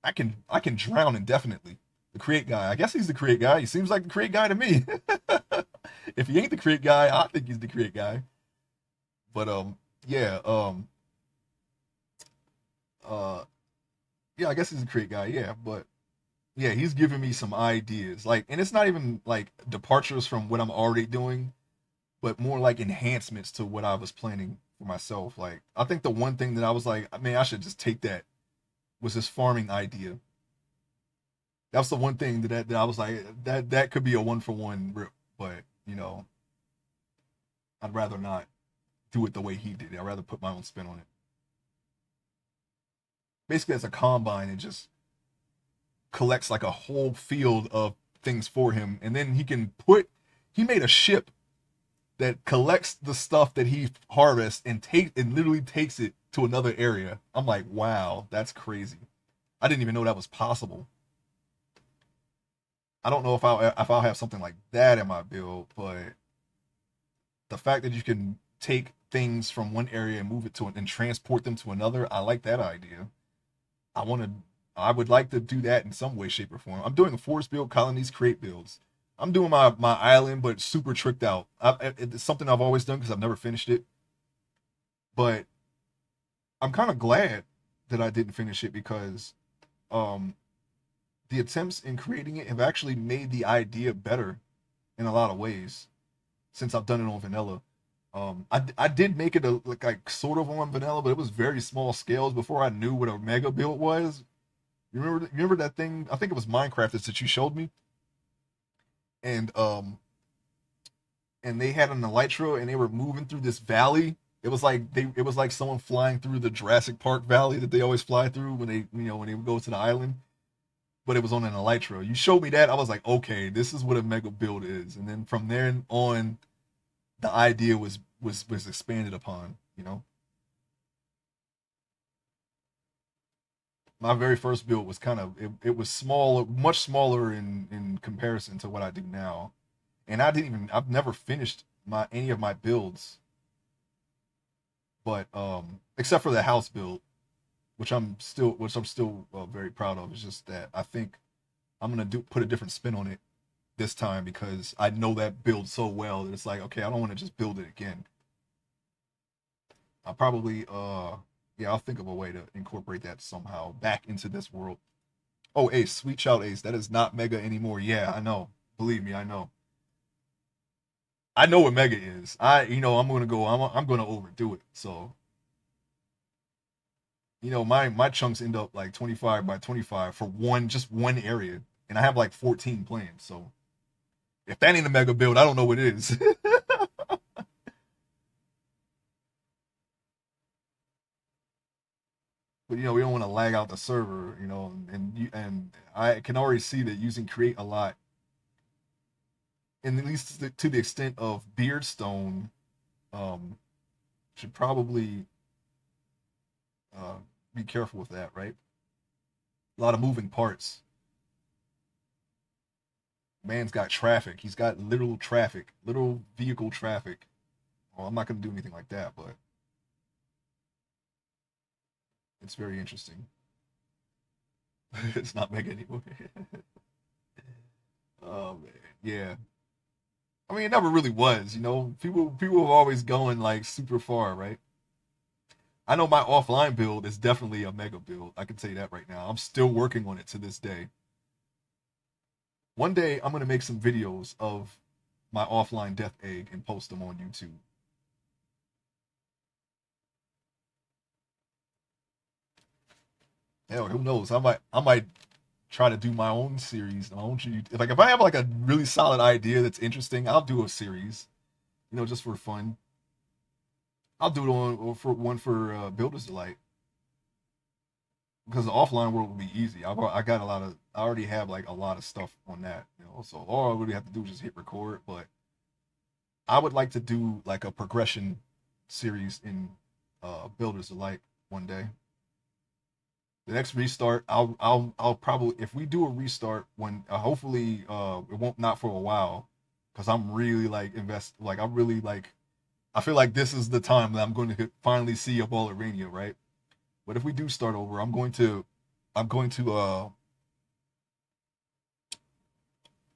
I can drown indefinitely. The create guy, I guess he's the create guy. He seems like the create guy to me. If he ain't the create guy, I think he's the create guy. But yeah, uh, yeah, I guess he's the create guy. Yeah, but yeah, he's giving me some ideas. Like, and it's not even like departures from what I'm already doing, but more like enhancements to what I was planning for myself. Like, I think the one thing that I was like, man, I should just take that was this farming idea. That's the one thing that I was like, that could be a one for one rip, but I'd rather not do it the way he did it. I'd rather put my own spin on it. Basically, as a combine, it just collects like a whole field of things for him, and then he can put. He made a ship that collects the stuff that he harvests and literally takes it to another area. I'm like, wow, that's crazy. I didn't even know that was possible. I don't know if I'll have something like that in my build, but the fact that you can take things from one area and move it to and transport them to another, I like that idea. I want to. I would like to do that in some way, shape, or form. I'm doing a forest build, colonies, create builds. I'm doing my island, but super tricked out. It's something I've always done because I've never finished it. But I'm kind of glad that I didn't finish it because um, the attempts in creating it have actually made the idea better in a lot of ways since I've done it on vanilla. I did make it like sort of on vanilla, but it was very small scales before I knew what a mega build was. You remember that thing? I think it was Minecraft that you showed me, and and they had an elytra and they were moving through this valley. It was like someone flying through the Jurassic Park valley that they always fly through when they go to the island. But it was on an elytra. You showed me that, I was like, okay, this is what a mega build is. And then from there on, the idea was expanded upon. My very first build was it was small, much smaller in comparison to what I do now. And I've never finished my any of my builds, but except for the house build, which I'm still very proud of. It's just that I think I'm gonna do put a different spin on it this time because I know that build so well that it's like, okay, I don't want to just build it again. I probably Yeah, I'll think of a way to incorporate that somehow back into this world. Oh, Ace, Sweet Child Ace. That is not Mega anymore. Yeah, I know. Believe me, I know. I know what Mega is. I'm gonna go. I'm gonna overdo it. So, my chunks end up like 25 by 25 for just one area, and I have like 14 plans. So, if that ain't a Mega build, I don't know what it is. But we don't want to lag out the server. And I can already see that using create a lot, and at least to the extent of Beardstone, um, should probably uh, be careful with that, right? A lot of moving parts. Man's got traffic. He's got literal traffic, literal vehicle traffic. Well, I'm not going to do anything like that, but it's very interesting. It's not Mega anymore. Oh man, yeah. I mean, it never really was. People were always going like super far, right? I know my offline build is definitely a Mega build. I can tell you that right now. I'm still working on it to this day. One day, I'm gonna make some videos of my offline Death Egg and post them on YouTube. Hell, who knows? I might try to do my own series, my own. Like if I have like a really solid idea that's interesting, I'll do a series. Just for fun. I'll do it for one for Builders Delight, because the offline world will be easy. I got a lot of. I already have like a lot of stuff on that. So all I really have to do is just hit record. But I would like to do like a progression series in Builders Delight one day. The next restart, I'll probably, if we do a restart when hopefully it won't, not for a while, because I'm really like I really like, I feel like this is the time that I'm going to finally see a Ballerania, right? But if we do start over, I'm going to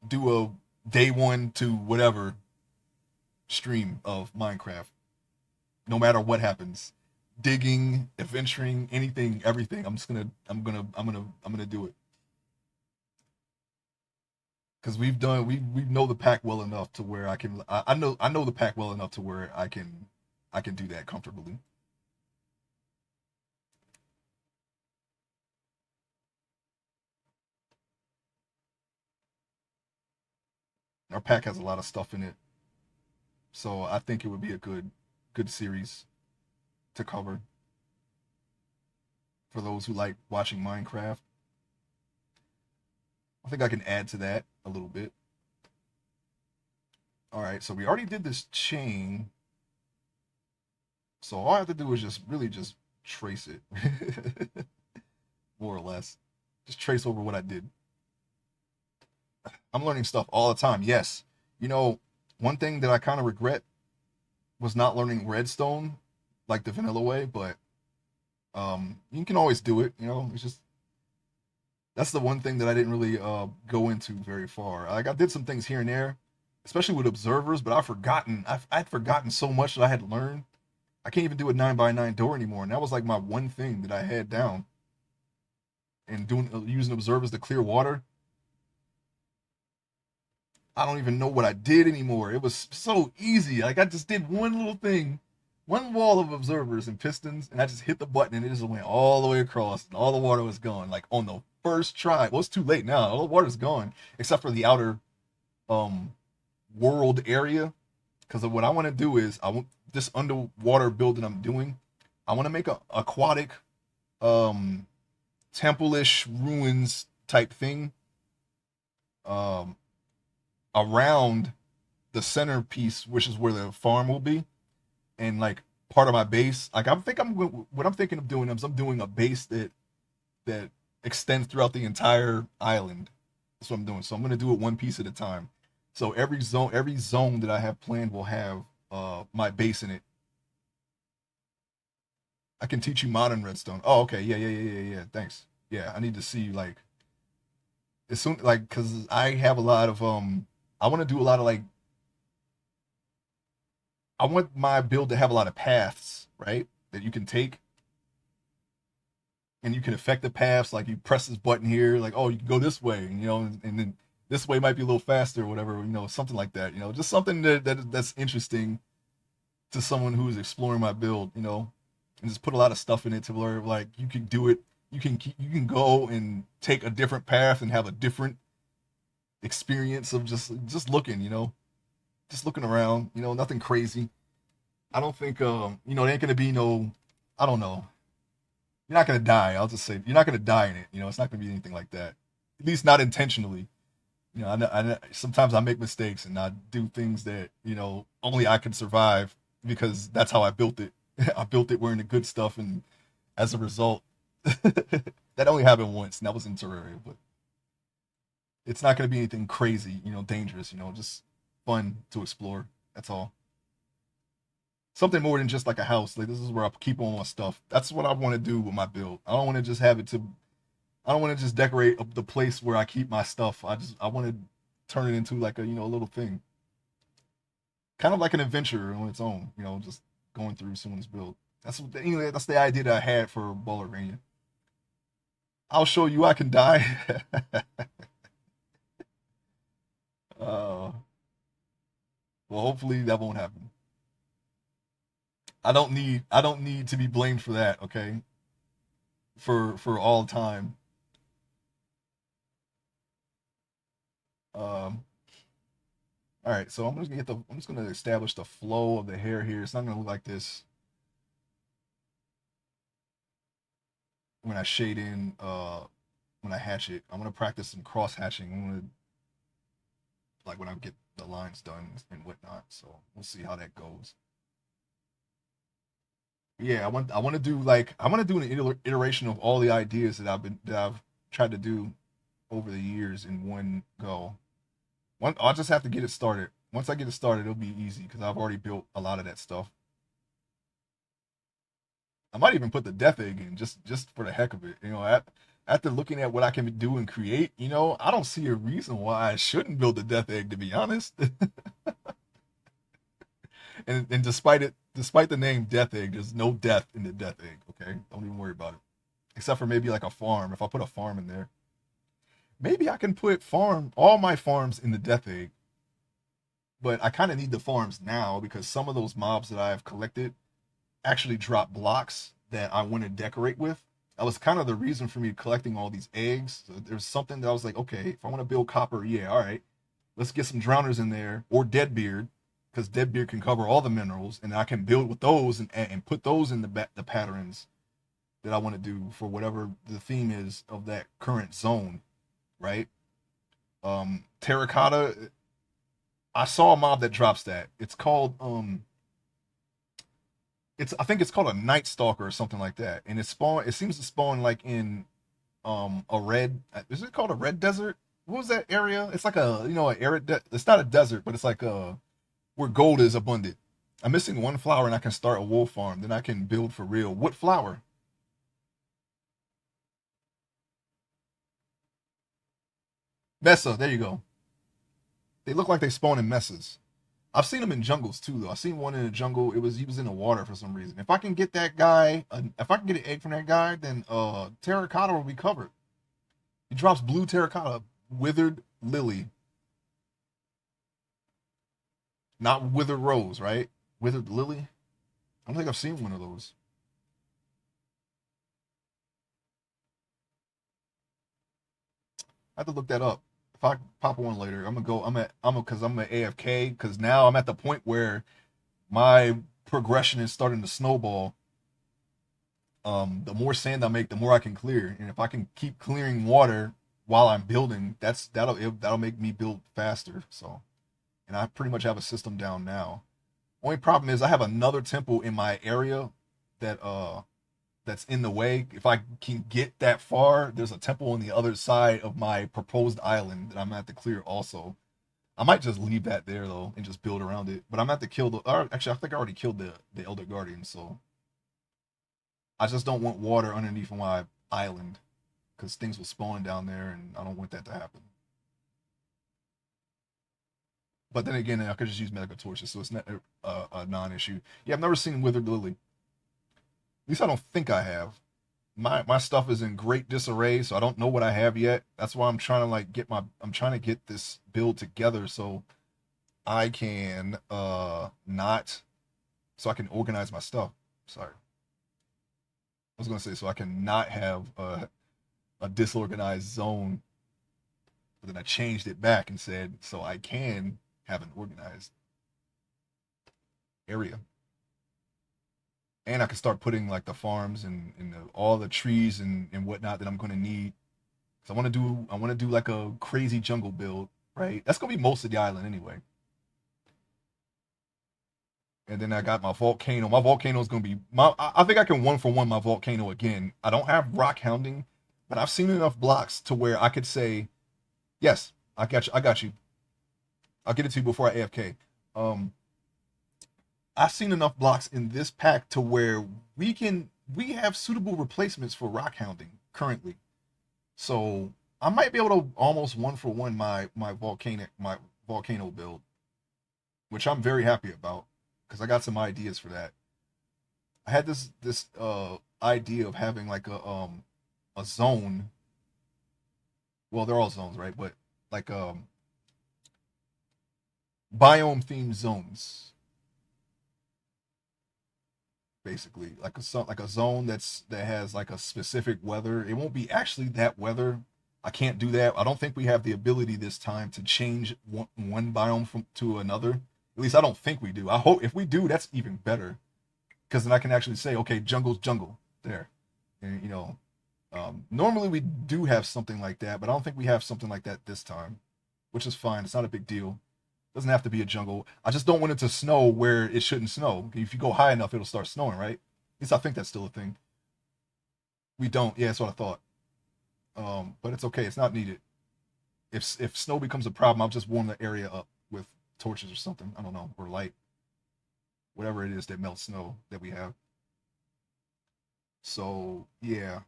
do a day one to whatever stream of Minecraft, no matter what happens, digging, adventuring, anything, everything. I'm gonna do it, because we know the pack well enough to where I know the pack well enough to where I can do that comfortably. Our pack has a lot of stuff in it, so I think it would be a good series to cover for those who like watching Minecraft. I think I can add to that a little bit. All right, so we already did this chain, so all I have to do is just really just trace it, more or less. Just trace over what I did. I'm learning stuff all the time. Yes. You know, one thing that I kind of regret was not learning redstone like the vanilla way, but you can always do it. It's just that's the one thing that I didn't really go into very far. Like I did some things here and there, especially with observers, but I'd forgotten so much that I had learned. I can't even do a 9x9 door anymore, and that was like my one thing that I had down. And doing using observers to clear water, I don't even know what I did anymore. It was so easy. Like I just did one little thing, one wall of observers and pistons, and I just hit the button and it just went all the way across, and all the water was gone. Like on the first try. Well, it's too late now. All the water's gone except for the outer um world area. Because of what I want to do is I want this underwater building I'm doing. I want to make a aquatic um temple-ish ruins type thing um around the centerpiece, which is where the farm will be, and like part of my base. Like what I'm thinking of doing is I'm doing a base that extends throughout the entire island. That's what I'm doing. So I'm gonna do it one piece at a time. So every zone that I have planned will have my base in it. I can teach you modern redstone. Oh, okay, yeah, yeah, yeah, yeah, yeah. Thanks. Yeah, I need to see like as soon like because I have a lot of I want to do a lot of like I want my build to have a lot of paths, right? That you can take. and you can affect the paths. Like you press this button here, like oh you can go this way, and, and then this way might be a little faster or whatever, something like that. Just something that's interesting to someone who is exploring my build, and just put a lot of stuff in it to where like you can do it. You can go and take a different path and have a different experience of just looking, just looking around, nothing crazy. I don't think there ain't gonna be no, I don't know. You're not gonna die. I'll just say you're not gonna die in it. It's not gonna be anything like that. At least not intentionally. Sometimes I make mistakes and I do things that only I can survive because that's how I built it. I built it wearing the good stuff, and as a result, that only happened once, and that was in Terraria. But it's not going to be anything crazy, dangerous. Just fun to explore. That's all. Something more than just like a house. Like this is where I keep all my stuff. That's what I want to do with my build. I don't want to just have it to. I don't want to just decorate the place where I keep my stuff. I want to turn it into like a a little thing, kind of like an adventure on its own. Just going through someone's build. That's the idea that I had for Ballerina. I'll show you I can die. uh, well, hopefully that won't happen. I don't need to be blamed for that. Okay, for all time. Um, all right, so I'm just gonna establish the flow of the hair here. It's not gonna look like this when I shade in when I hatch it. I'm gonna practice some cross hatching. I'm gonna like when I get the lines done and whatnot. So we'll see how that goes. Yeah, I want to do like I want to do an iteration of all the ideas that I've tried to do over the years in one go. I'll just have to get it started. Once I get it started, it'll be easy because I've already built a lot of that stuff. I might even put the death egg in just for the heck of it. After looking at what I can do and create, I don't see a reason why I shouldn't build the death egg. To be honest, and despite the name Death Egg, there's no death in the Death Egg. Okay, don't even worry about it. Except for maybe like a farm. If I put a farm in there, maybe I can put farm all my farms in the Death Egg. But I kind of need the farms now because some of those mobs that I have collected actually drop blocks that I want to decorate with. That was kind of the reason for me collecting all these eggs. So there's something that I was like, okay, if I want to build copper, yeah, all right, let's get some drowners in there or Deadbeard because Deadbeard can cover all the minerals, and I can build with those and put those in the patterns that I want to do for whatever the theme is of that current zone, right? Terracotta. I saw a mob that drops that. It's called it's I think it's called a Night Stalker or something like that, and it seems to spawn like in a red. Is it called a red desert? What was that area? It's like a an arid. It's not a desert, but it's like where gold is abundant. I'm missing one flower, and I can start a wool farm. Then I can build for real. What flower? Mesa. There you go. They look like they spawn in mesas. I've seen them in jungles too, though. I seen one in a jungle. He was in the water for some reason. If I can get that guy, if I can get an egg from that guy, then terracotta will be covered. He drops blue terracotta, withered lily, not withered rose, right? Withered lily. I don't think I've seen one of those. I have to look that up. If I pop one later, I'm gonna go. Because I'm at AFK. Because now I'm at the point where my progression is starting to snowball. The more sand I make, the more I can clear, and if I can keep clearing water while I'm building, that'll make me build faster. So, and I pretty much have a system down now. Only problem is I have another temple in my area that that's in the way. If I can get that far, there's a temple on the other side of my proposed island that I'm gonna have to clear also. I might just leave that there though and just build around it. But I'm gonna have to kill the. Or actually, I think I already killed the Elder Guardian, so I just don't want water underneath my island because things will spawn down there, and I don't want that to happen. But then again, I could just use medical torches, so it's not a non-issue. Yeah, I've never seen withered lily. At least I don't think I have. my stuff is in great disarray, so I don't know what I have yet. That's why I'm trying to like I'm trying to get this build together so I can not so I can organize my stuff. Sorry. I was gonna say so I can not have a disorganized zone, but then I changed it back and said so I can have an organized area. And I can start putting like the farms and all the trees and whatnot that I'm gonna need. So I want to do like a crazy jungle build, right? That's gonna be most of the island anyway. And then I got my volcano. My volcano is gonna be my. I think I can one for one my volcano again. I don't have rock hounding, but I've seen enough blocks to where I could say, yes, I got you. I got you. I'll get it to you before I AFK. Um, I've seen enough blocks in this pack to where we have suitable replacements for rock hounding currently. So I might be able to almost one for one my volcano build, which I'm very happy about because I got some ideas for that. I had this idea of having like a zone. Well, they're all zones, right? But like biome themed zones, basically like a zone that has like a specific weather. It won't be actually that weather. I can't do that. I don't think we have the ability this time to change one biome from to another. At least I don't think we do. I hope if we do, that's even better because then I can actually say, okay, jungle's jungle there, and normally we do have something like that, but I don't think we have something like that this time, which is fine. It's not a big deal. It doesn't have to be a jungle. I just don't want it to snow where it shouldn't snow. If you go high enough, it'll start snowing, right? At least I think that's still a thing. We don't. Yeah, that's what I thought. But it's okay. It's not needed. If snow becomes a problem, I'll just warm the area up with torches or something. I don't know, or light, whatever it is that melts snow that we have. So yeah,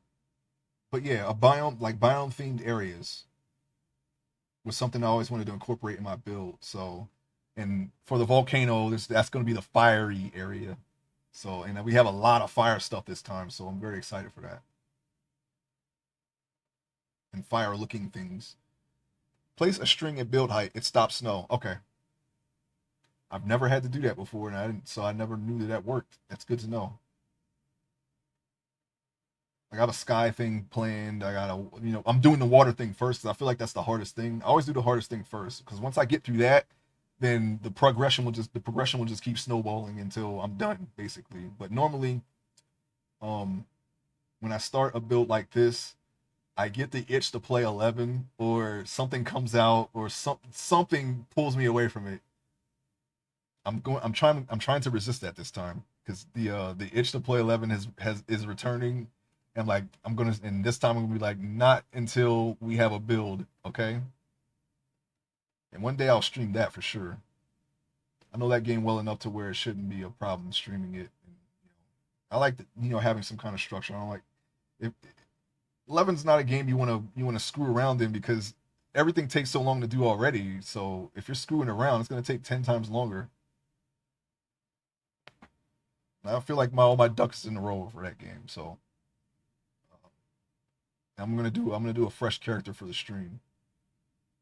but yeah, a biome like biome themed areas was something I always wanted to incorporate in my build. So, and for the volcano, that's going to be the fiery area. So, and we have a lot of fire stuff this time. So I'm very excited for that. And fire looking things. Place a string at build height. It stops snow. Okay. I've never had to do that before, and I didn't, so I never knew that worked. That's good to know. I got a sky thing planned. I got I'm doing the water thing first because I feel like that's the hardest thing. I always do the hardest thing first because once I get through that, then the progression will just keep snowballing until I'm done, basically. But normally, um, when I start a build like this, I get the itch to play 11, or something comes out, or something pulls me away from it. I'm trying to resist that this time because the itch to play 11 has is returning, and like and this time I'm gonna be like not until we have a build, okay? And one day I'll stream that for sure. I know that game well enough to where it shouldn't be a problem streaming it. And, I like having some kind of structure. I don't like if 11's not a game you want to screw around in because everything takes so long to do already. So if you're screwing around, it's gonna take 10 times longer. I feel like all my ducks in a row for that game. So I'm gonna do a fresh character for the stream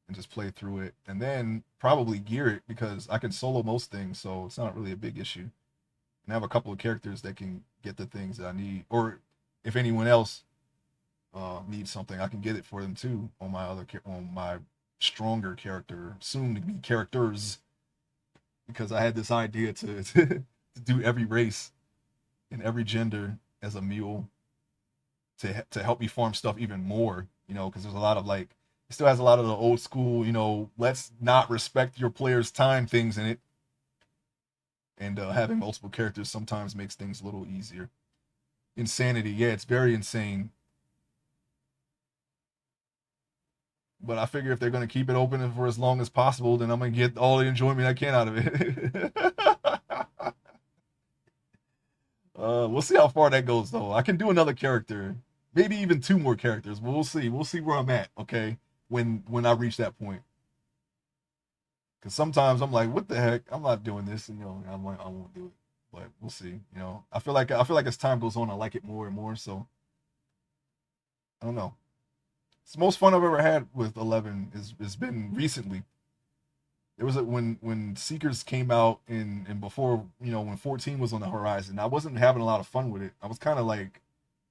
and just play through it, and then probably gear it because I can solo most things, so it's not really a big issue. And I have a couple of characters that can get the things that I need, or if anyone else needs something, I can get it for them too on my stronger character, soon to be characters, because I had this idea to do every race and every gender as a mule to help me farm stuff even more. Because there's a lot of like it still has a lot of the old school, let's not respect your player's time things in it. And having multiple characters sometimes makes things a little easier. Insanity, yeah, it's very insane. But I figure if they're gonna keep it open for as long as possible, then I'm gonna get all the enjoyment I can out of it. We'll see how far that goes, though. I can do another character, maybe even two more characters, but we'll see. We'll see where I'm at. Okay, when I reach that point, because sometimes I'm like, what the heck? I'm not doing this, and I'm like, I won't do it. But we'll see. I feel like as time goes on, I like it more and more. So I don't know. It's the most fun I've ever had with 11 is been recently. There was when Seekers came out and before, when 14 was on the horizon. I wasn't having a lot of fun with it. I was kind of like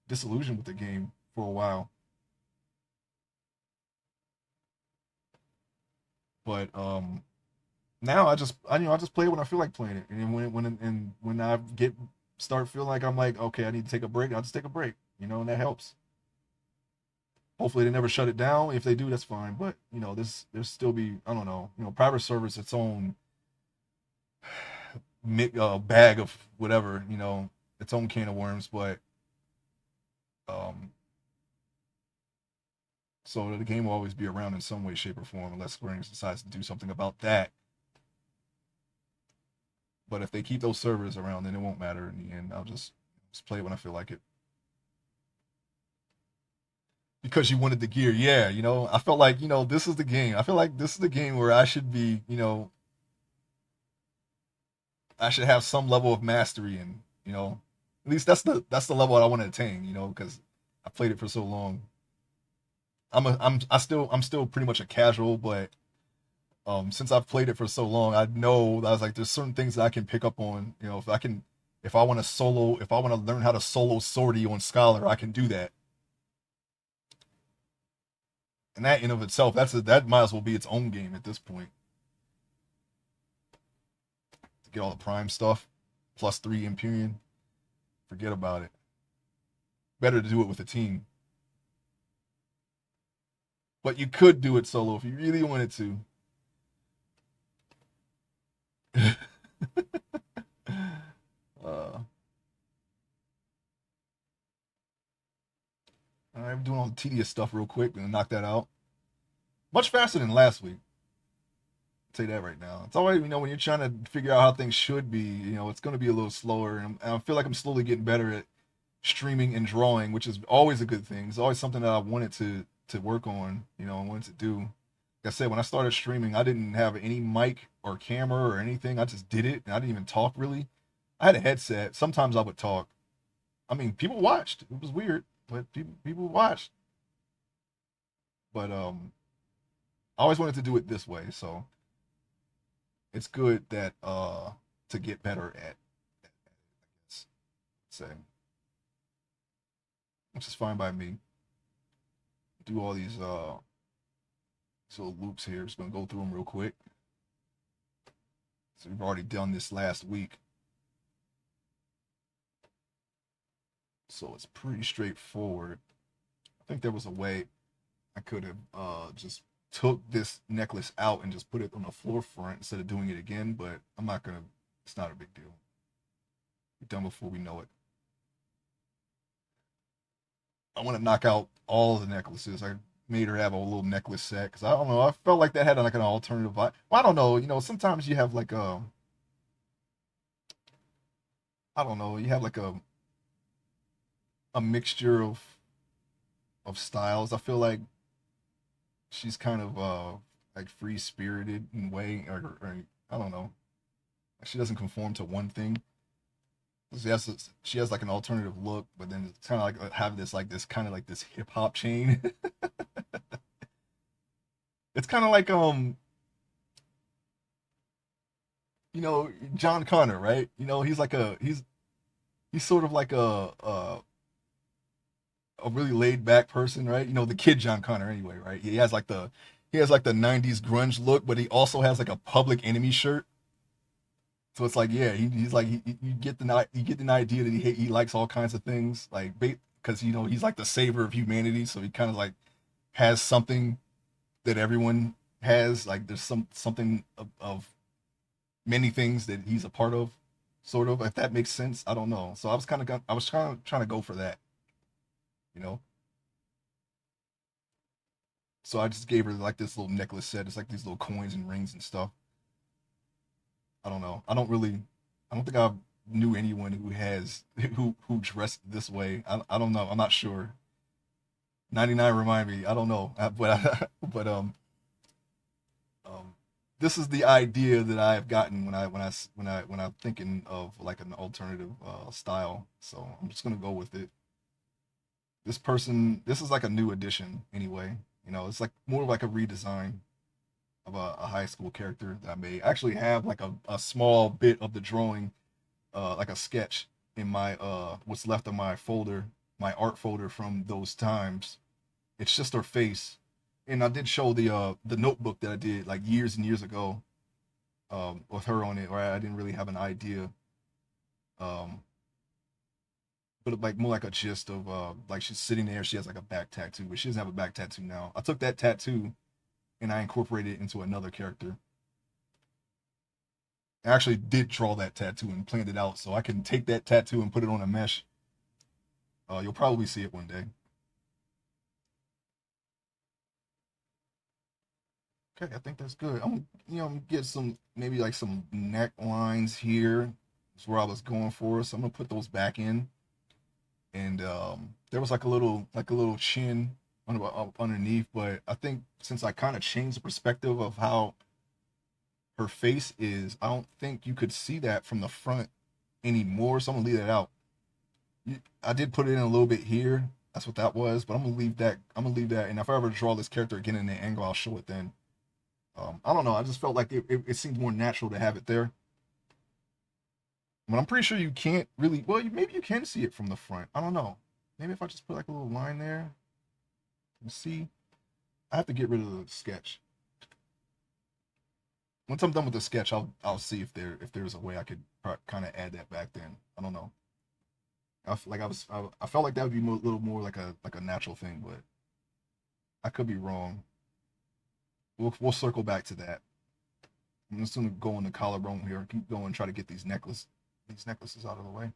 disillusioned with the game for a while. But now I just play it when I feel like playing it, and when I get start feeling like I'm like, okay, I need to take a break, I'll just take a break, and that helps. Hopefully they never shut it down. If they do, that's fine. But there's still be, I don't know, private server's its own bag of whatever, its own can of worms. But um, so the game will always be around in some way, shape, or form, unless Square Enix decides to do something about that. But if they keep those servers around, then it won't matter in the end. I'll just play it when I feel like it. Because you wanted the gear, yeah. I felt like this is the game. I feel like this is the game where I should be. I should have some level of mastery in. At least that's the level I want to attain. Because I played it for so long. I'm still pretty much a casual, but since I've played it for so long, I know I was like, there's certain things that I can pick up on. If I want to solo, if I want to learn how to solo sortie on Scholar, I can do that. And that in of itself, that might as well be its own game at this point. To get all the prime stuff, +3 Empyrean, forget about it. Better to do it with a team. But you could do it solo if you really wanted to. uh, I'm doing all the tedious stuff real quick and knock that out. Much faster than last week. I'll tell you that right now. It's always, when you're trying to figure out how things should be, it's going to be a little slower. And I feel like I'm slowly getting better at streaming and drawing, which is always a good thing. It's always something that I wanted to work on, and wanted to do. Like I said, when I started streaming, I didn't have any mic or camera or anything. I just did it, and I didn't even talk really. I had a headset. Sometimes I would talk. I mean, people watched. It was weird, but people watched. But I always wanted to do it this way, so it's good that to get better at let's say, which is fine by me. Do all these little loops here. Just gonna go through them real quick. So we've already done this last week, so it's pretty straightforward. I think there was a way I could have just took this necklace out and just put it on the floor front instead of doing it again, but I'm not gonna. It's not a big deal. We're done before we know it. I want to knock out all the necklaces. I made her have a little necklace set because I don't know. I felt like that had like an alternative vibe. Well, I don't know. Sometimes you have like I don't know. You have like a mixture of styles. I feel like she's kind of like free spirited in a way, or I don't know. She doesn't conform to one thing. She has like an alternative look, but then it's kind of like have this kind of like this hip hop chain. It's kind of like John Connor, right? He's like he's sort of like a really laid back person, right? The kid John Connor anyway, right? He has like the 90s grunge look, but he also has like a Public Enemy shirt. So it's like, yeah, he's like you get the idea that he likes all kinds of things, like because he's like the savior of humanity, so he kind of like has something that everyone has. Like there's something of many things that he's a part of, sort of. If that makes sense, I don't know. So I was trying to go for that, you know. So I just gave her like this little necklace set. It's like these little coins and rings and stuff. I don't know. I don't think I knew anyone who has who dressed this way. I don't know. I'm not sure. 99 remind me. I don't know. Um, this is the idea that I've gotten when I'm thinking of like an alternative style. So I'm just gonna go with it. This person, this is like a new addition anyway. It's like more like a redesign of a high school character that I made. I actually have like a small bit of the drawing, like a sketch in my what's left of my folder, my art folder from those times. It's just her face. And I did show the notebook that I did like years and years ago, with her on it, where I didn't really have an idea. Um, but like more like a gist of like she's sitting there, she has like a back tattoo, but she doesn't have a back tattoo now. I took that tattoo and I incorporated it into another character. I actually did draw that tattoo and planned it out, so I can take that tattoo and put it on a mesh. You'll probably see it one day. Okay, I think that's good. I'm get some maybe like some neck lines here. That's where I was going for. So I'm gonna put those back in. And there was like a little chin underneath, but I think since I kind of changed the perspective of how her face is, I don't think you could see that from the front anymore. So I'm gonna leave that out. I did put it in a little bit here. That's what that was, but I'm gonna leave that. I'm gonna leave that. And if I ever draw this character again in the angle, I'll show it then. I don't know. I just felt like it seemed more natural to have it there. But I'm pretty sure you can't really. Well, maybe you can see it from the front. I don't know. Maybe if I just put like a little line there, you see. I have to get rid of the sketch. Once I'm done with the sketch, I'll see if there's a way I could kind of add that back. Then I don't know. I felt like that would be a little more like a natural thing, but I could be wrong. We'll circle back to that. I'm just gonna go on the collarbone here and keep going, try to get these necklaces out of the way.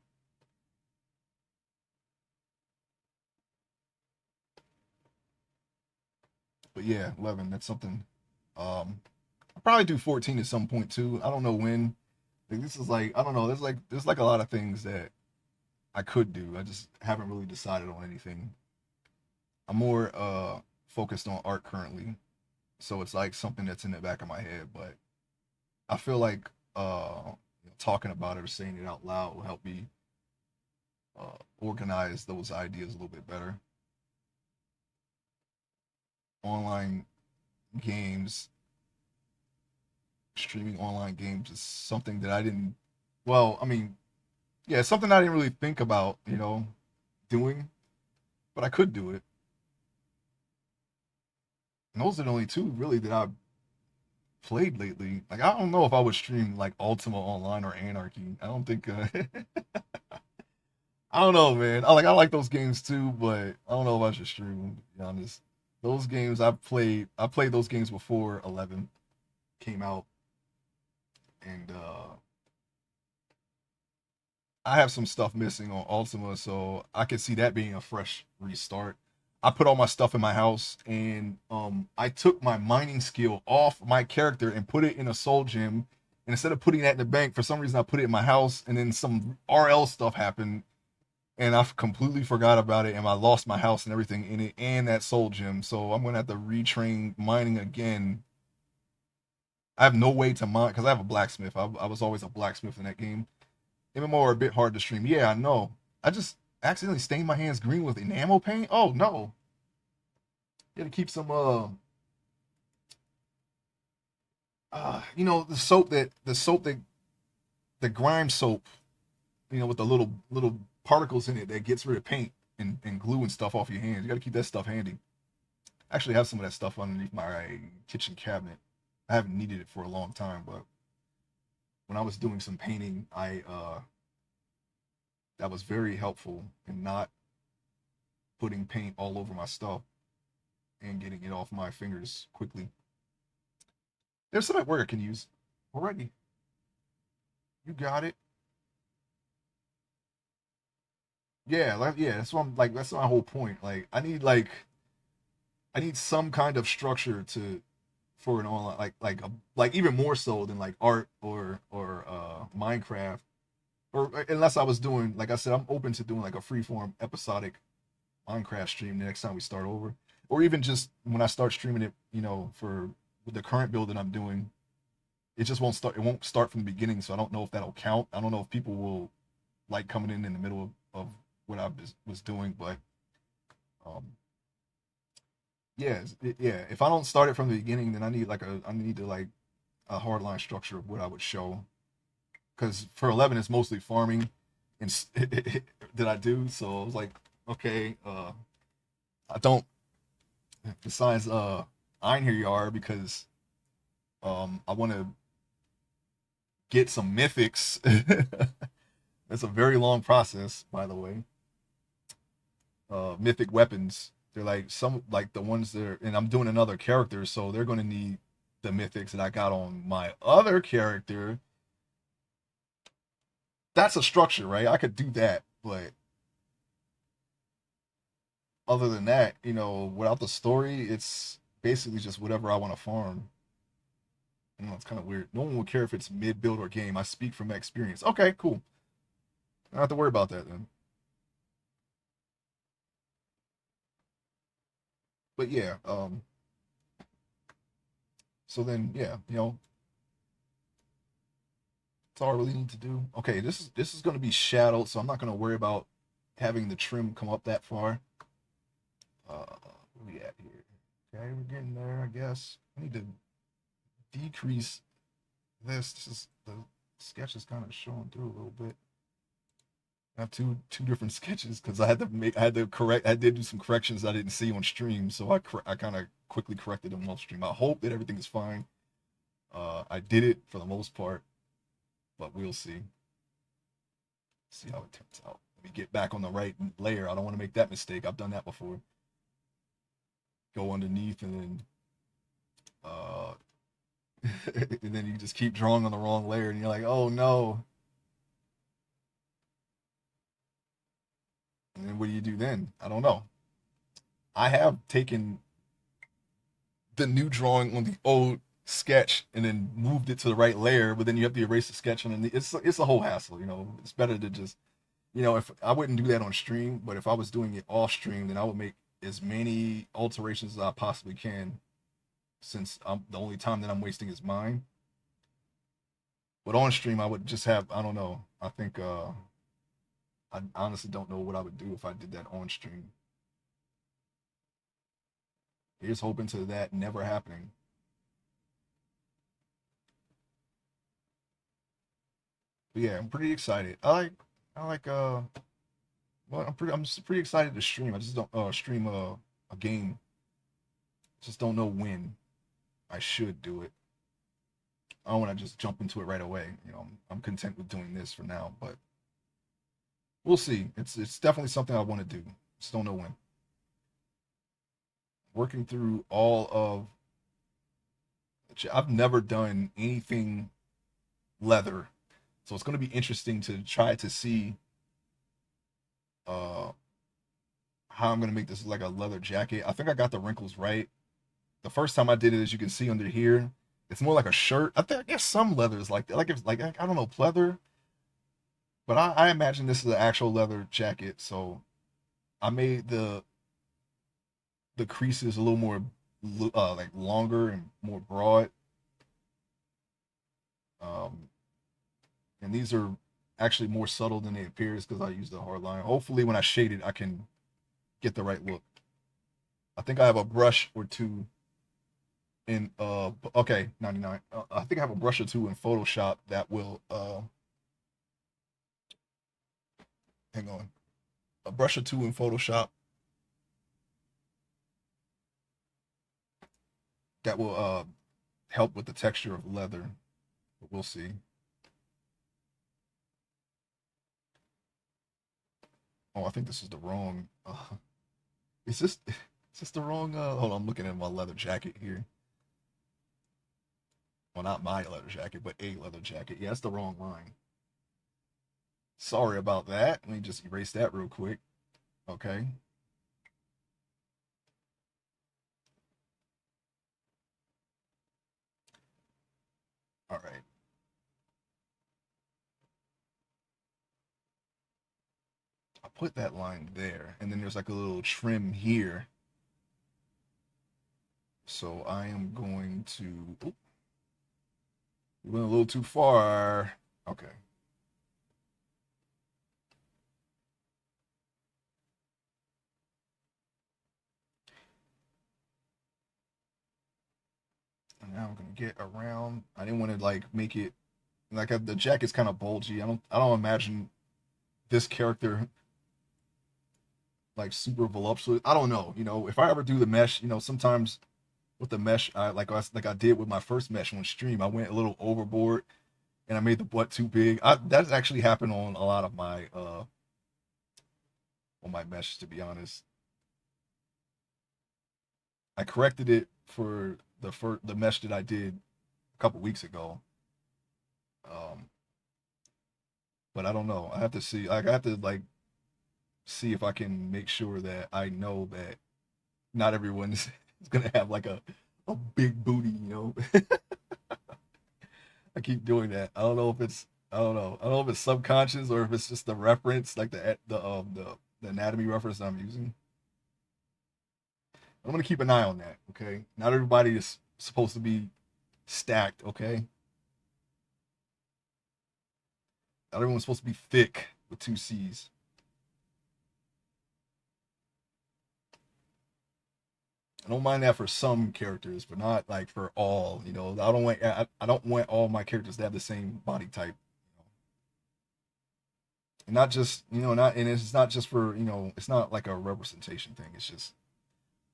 But yeah, 11. That's something. I'll probably do 14 at some point too. I don't know when. Like, this is like I don't know. There's like a lot of things that I could do. I just haven't really decided on anything. I'm more focused on art currently, so it's like something that's in the back of my head. But I feel like talking about it or saying it out loud will help me organize those ideas a little bit better. Online games, streaming online games is something that I didn't. Well, I mean, yeah, it's something I didn't really think about, doing, but I could do it. And those are the only two really that I've played lately. Like, I don't know if I would stream like Ultima Online or Anarchy. I don't think. I don't know, man. I like those games too, but I don't know if I should stream them. To be honest, those games I've played. I played those games before 11 came out, and I have some stuff missing on Ultima, so I could see that being a fresh restart. I put all my stuff in my house, and I took my mining skill off my character and put it in a soul gem. And instead of putting that in the bank, for some reason I put it in my house, and then some RL stuff happened, and I completely forgot about it, and I lost my house and everything in it, and that soul gem. So I'm gonna have to retrain mining again. I have no way to mine because I have a blacksmith. I was always a blacksmith in that game. MMO are a bit hard to stream. Yeah, I know. I just accidentally stained my hands green with enamel paint. Oh no! You gotta keep some the soap that the grime soap, with the little particles in it that gets rid of paint and glue and stuff off your hands. You gotta keep that stuff handy. I actually have some of that stuff underneath my kitchen cabinet. I haven't needed it for a long time, but when I was doing some painting, I that was very helpful in not putting paint all over my stuff and getting it off my fingers quickly. There's some at work I can use. Alrighty, you got it. Yeah, yeah. That's what I'm like. That's my whole point. Like, I need some kind of structure to for an online like even more so than like art or Minecraft or unless I was doing like I said I'm open to doing like a freeform episodic Minecraft stream the next time we start over, or even just when I start streaming it, for with the current build that I'm doing, it just won't start. It won't start from the beginning, so I don't know if that'll count. I don't know if people will like coming in the middle of what I was doing, but Um, yeah, yeah. If I don't start it from the beginning, then I need to like a hard line structure of what I would show. Because for 11, it's mostly farming and that I do. So I was like, okay, I don't. Besides, Einherjar because I want to get some mythics. It's a very long process, by the way. Mythic weapons. They're like some like the ones that are, and I'm doing another character, so they're going to need the mythics that I got on my other character. That's a structure, right? I could do that, but other than that, without the story, it's basically just whatever I want to farm. It's kind of weird. No one will care if it's mid build or game. I speak from experience. Okay, cool. I don't have to worry about that then. But yeah, so then yeah, that's all I really need to do. Okay, this is gonna be shadowed, so I'm not gonna worry about having the trim come up that far. Where we at here? Okay, we're getting there, I guess. I need to decrease this. This is the sketch is kind of showing through a little bit. I have two different sketches because I had to correct, I did do some corrections I didn't see on stream, so I kind of quickly corrected them on stream. I hope that everything is fine. I did it for the most part, but we'll see. See how it turns out. Let me get back on the right layer. I don't want to make that mistake. I've done that before. Go underneath and then uh and then you just keep drawing on the wrong layer and you're like, oh no. And then what do you do then? I don't know. I have taken the new drawing on the old sketch and then moved it to the right layer, but then you have to erase the sketch and it's a whole hassle, It's better to just if I wouldn't do that on stream, but if I was doing it off stream, then I would make as many alterations as I possibly can since the only time that I'm wasting is mine. But on stream I would just have I don't know. I think I honestly don't know what I would do if I did that on stream. Here's hoping to that never happening. But yeah, I'm pretty excited. I like well I'm just pretty excited to stream. I just don't stream a game. Just don't know when I should do it. I don't want to just jump into it right away. I'm content with doing this for now, but we'll see. It's definitely something I want to do. Just don't know when. Working through all of I've never done anything leather, so it's going to be interesting to try to see uh how I'm going to make this like a leather jacket. I think I got the wrinkles right. The first time I did it, as you can see under here, it's more like a shirt. I guess some leather is like that. Like it's like I don't know pleather, but I imagine this is an actual leather jacket. So I made the creases a little more like longer and more broad. Um, and these are actually more subtle than they appears because I use the hard line. Hopefully, when I shade it, I can get the right look. I think I have a brush or two in okay 99. I think I have a brush or two in Photoshop that will hang on, a brush or two in Photoshop that will help with the texture of leather. But we'll see. Oh, I think this is the wrong. Is this is this the wrong? Hold on, I'm looking at my leather jacket here. Well, not my leather jacket, but a leather jacket. Yeah, that's the wrong line. Sorry about that. Let me just erase that real quick. Okay. All right. I put that line there, and then there's like a little trim here. So I am going to. Oop, we went a little too far. Okay. I'm gonna get around. I didn't want to like make it like the jacket's kind of bulgy. I don't imagine this character like super voluptuous. I don't know. If I ever do the mesh, sometimes with the mesh, like I did with my first mesh on stream, I went a little overboard and I made the butt too big. That's actually happened on a lot of my on my mesh, to be honest. I corrected it for the mesh that I did a couple weeks ago. Um, but I don't know. I have to see. Like, I have to like see if I can make sure that I know that not everyone is gonna have like a big booty. I keep doing that. I don't know if it's I don't know. I don't know if it's subconscious or if it's just the reference, like the anatomy reference that I'm using. I'm gonna keep an eye on that. Okay, not everybody is supposed to be stacked. Okay, not everyone's supposed to be thick with two C's. I don't mind that for some characters, but not like for all. I don't want all my characters to have the same body type. And not just not and it's not just for it's not like a representation thing. It's just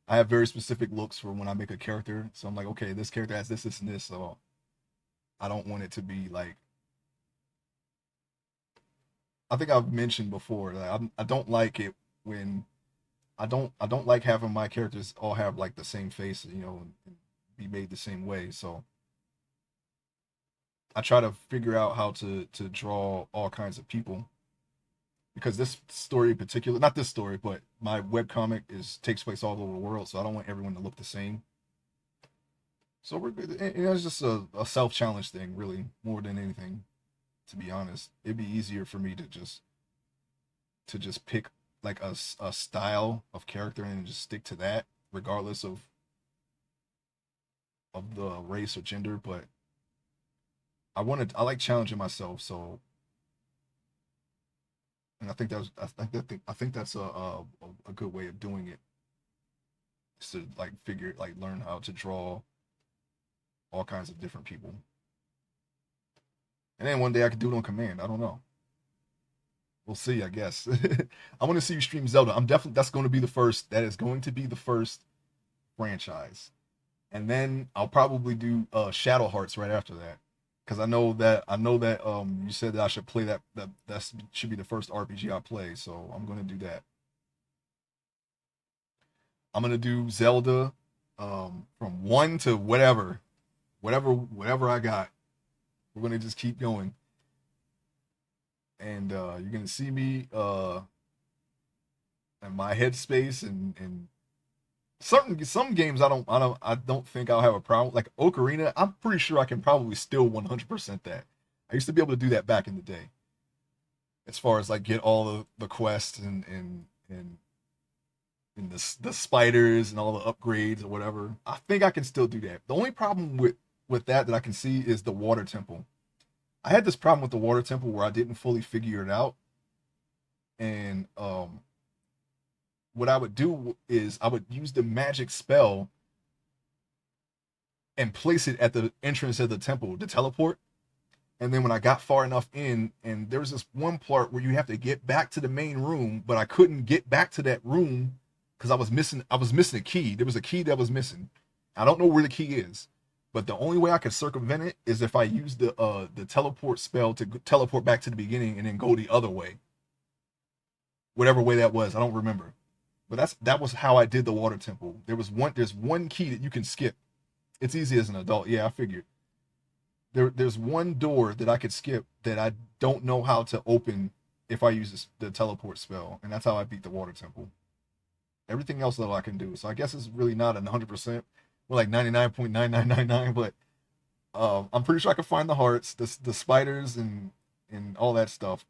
I have very specific looks for when I make a character. So I'm like, okay, this character has this, and this. So I don't want it to be like. I think I've mentioned before that I don't like it when I don't like having my characters all have like the same face, and be made the same way. So I try to figure out how to draw all kinds of people because this story in particular, not this story, but my webcomic takes place all over the world, so I don't want everyone to look the same. So it's just a self challenge thing, really, more than anything. To be honest, it'd be easier for me to just pick like a style of character and just stick to that, regardless of the race or gender. But I like challenging myself, so and I think that's a good way of doing it. Is to like learn how to draw all kinds of different people, and then one day I could do it on command. I don't know. We'll see. I guess I want to see you stream Zelda. I'm definitely that's going to be the first. That is going to be the first franchise, and then I'll probably do Shadow Hearts right after that. Because I know that you said that I should play that should be the first RPG I play, so I'm gonna do that. I'm gonna do Zelda from one to whatever I got. We're gonna just keep going, and you're gonna see me in my headspace and some games I don't think I'll have a problem. Like Ocarina, I'm pretty sure I can probably still 100% that. I used to be able to do that back in the day. As far as like get all the quests and the spiders and all the upgrades or whatever. I think I can still do that. The only problem with that I can see is the water temple. I had this problem with the water temple where I didn't fully figure it out, and what I would do is I would use the magic spell and place it at the entrance of the temple to teleport. And then when I got far enough in, and there was this one part where you have to get back to the main room, but I couldn't get back to that room because I was missing a key. There was a key that was missing. I don't know where the key is, but the only way I could circumvent it is if I use the teleport spell to teleport back to the beginning and then go the other way, whatever way that was. I don't remember, but that was how I did the water temple. There's one key that you can skip. It's easy as an adult. Yeah, I figured. There's one door that I could skip that I don't know how to open if I use the teleport spell, and that's how I beat the water temple. Everything else though I can do. So I guess it's really not 100%. We're like 99.9999, but I'm pretty sure I can find the hearts, the spiders, and all that stuff.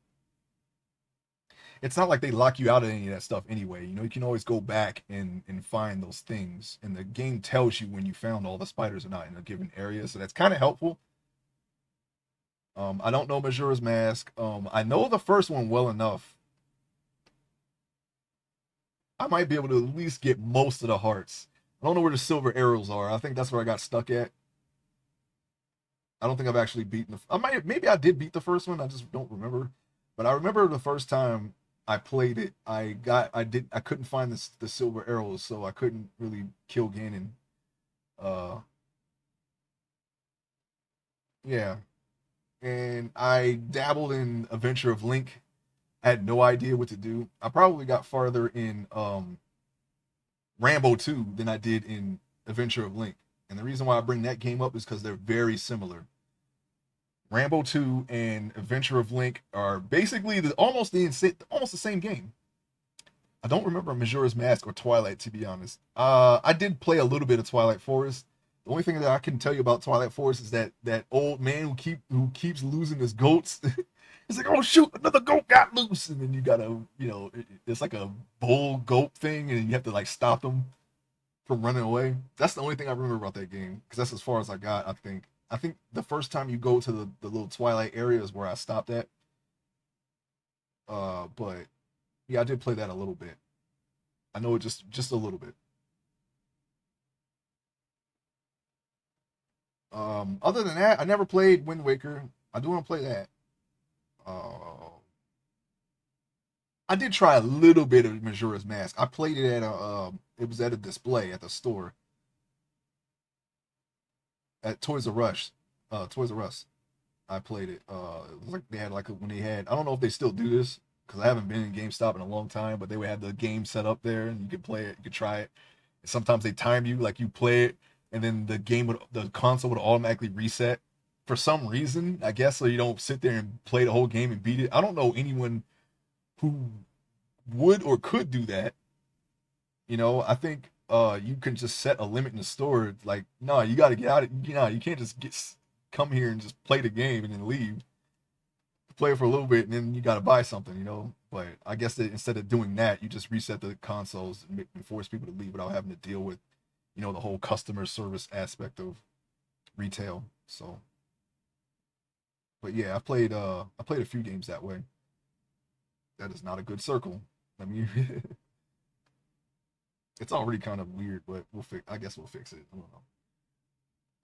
It's not like they lock you out of any of that stuff anyway. You can always go back and find those things, and the game tells you when you found all the spiders or not in a given area. So that's kind of helpful. I don't know Majora's Mask. I know the first one well enough. I might be able to at least get most of the hearts. I don't know where the silver arrows are. I think that's where I got stuck at. I don't think I've actually beaten the. I might have, maybe I did beat the first one. I just don't remember. But I remember the first time I played it, I couldn't find the silver arrows, so I couldn't really kill Ganon. Uh, yeah, and I dabbled in Adventure of Link. I had no idea what to do. I probably got farther in Rambo 2 than I did in Adventure of Link. And the reason why I bring that game up is because they're very similar. Rambo 2 and Adventure of Link are basically almost the same game. I don't remember Majora's Mask or Twilight, to be honest. I did play a little bit of Twilight Forest. The only thing that I can tell you about Twilight Forest is that old man who keeps losing his goats. It's like, oh shoot, another goat got loose, and then you gotta, it's like a bull goat thing, and you have to like stop them from running away. That's the only thing I remember about that game, because that's as far as I got. I think the first time you go to the little Twilight area is where I stopped at. But yeah, I did play that a little bit. I know it just a little bit. Other than that, I never played Wind Waker. I do want to play that. Uh, I did try a little bit of Majora's Mask. I played it at it was at a display at the store at Toys R Us. I played it. It was like they had when they had. I don't know if they still do this because I haven't been in GameStop in a long time, but they would have the game set up there and you could play it, you could try it. And sometimes they time you, like you play it, and then the console would automatically reset for some reason, I guess, so you don't sit there and play the whole game and beat it. I don't know anyone who would or could do that. I think you can just set a limit in the store. Like, no, you got to get out of. You can't just come here and just play the game and then leave. Play it for a little bit and then you got to buy something. But I guess that instead of doing that, you just reset the consoles and force people to leave without having to deal with, the whole customer service aspect of retail. So, but yeah, I played a few games that way. That is not a good circle. I mean, it's already kind of weird, but I guess we'll fix it. I don't know.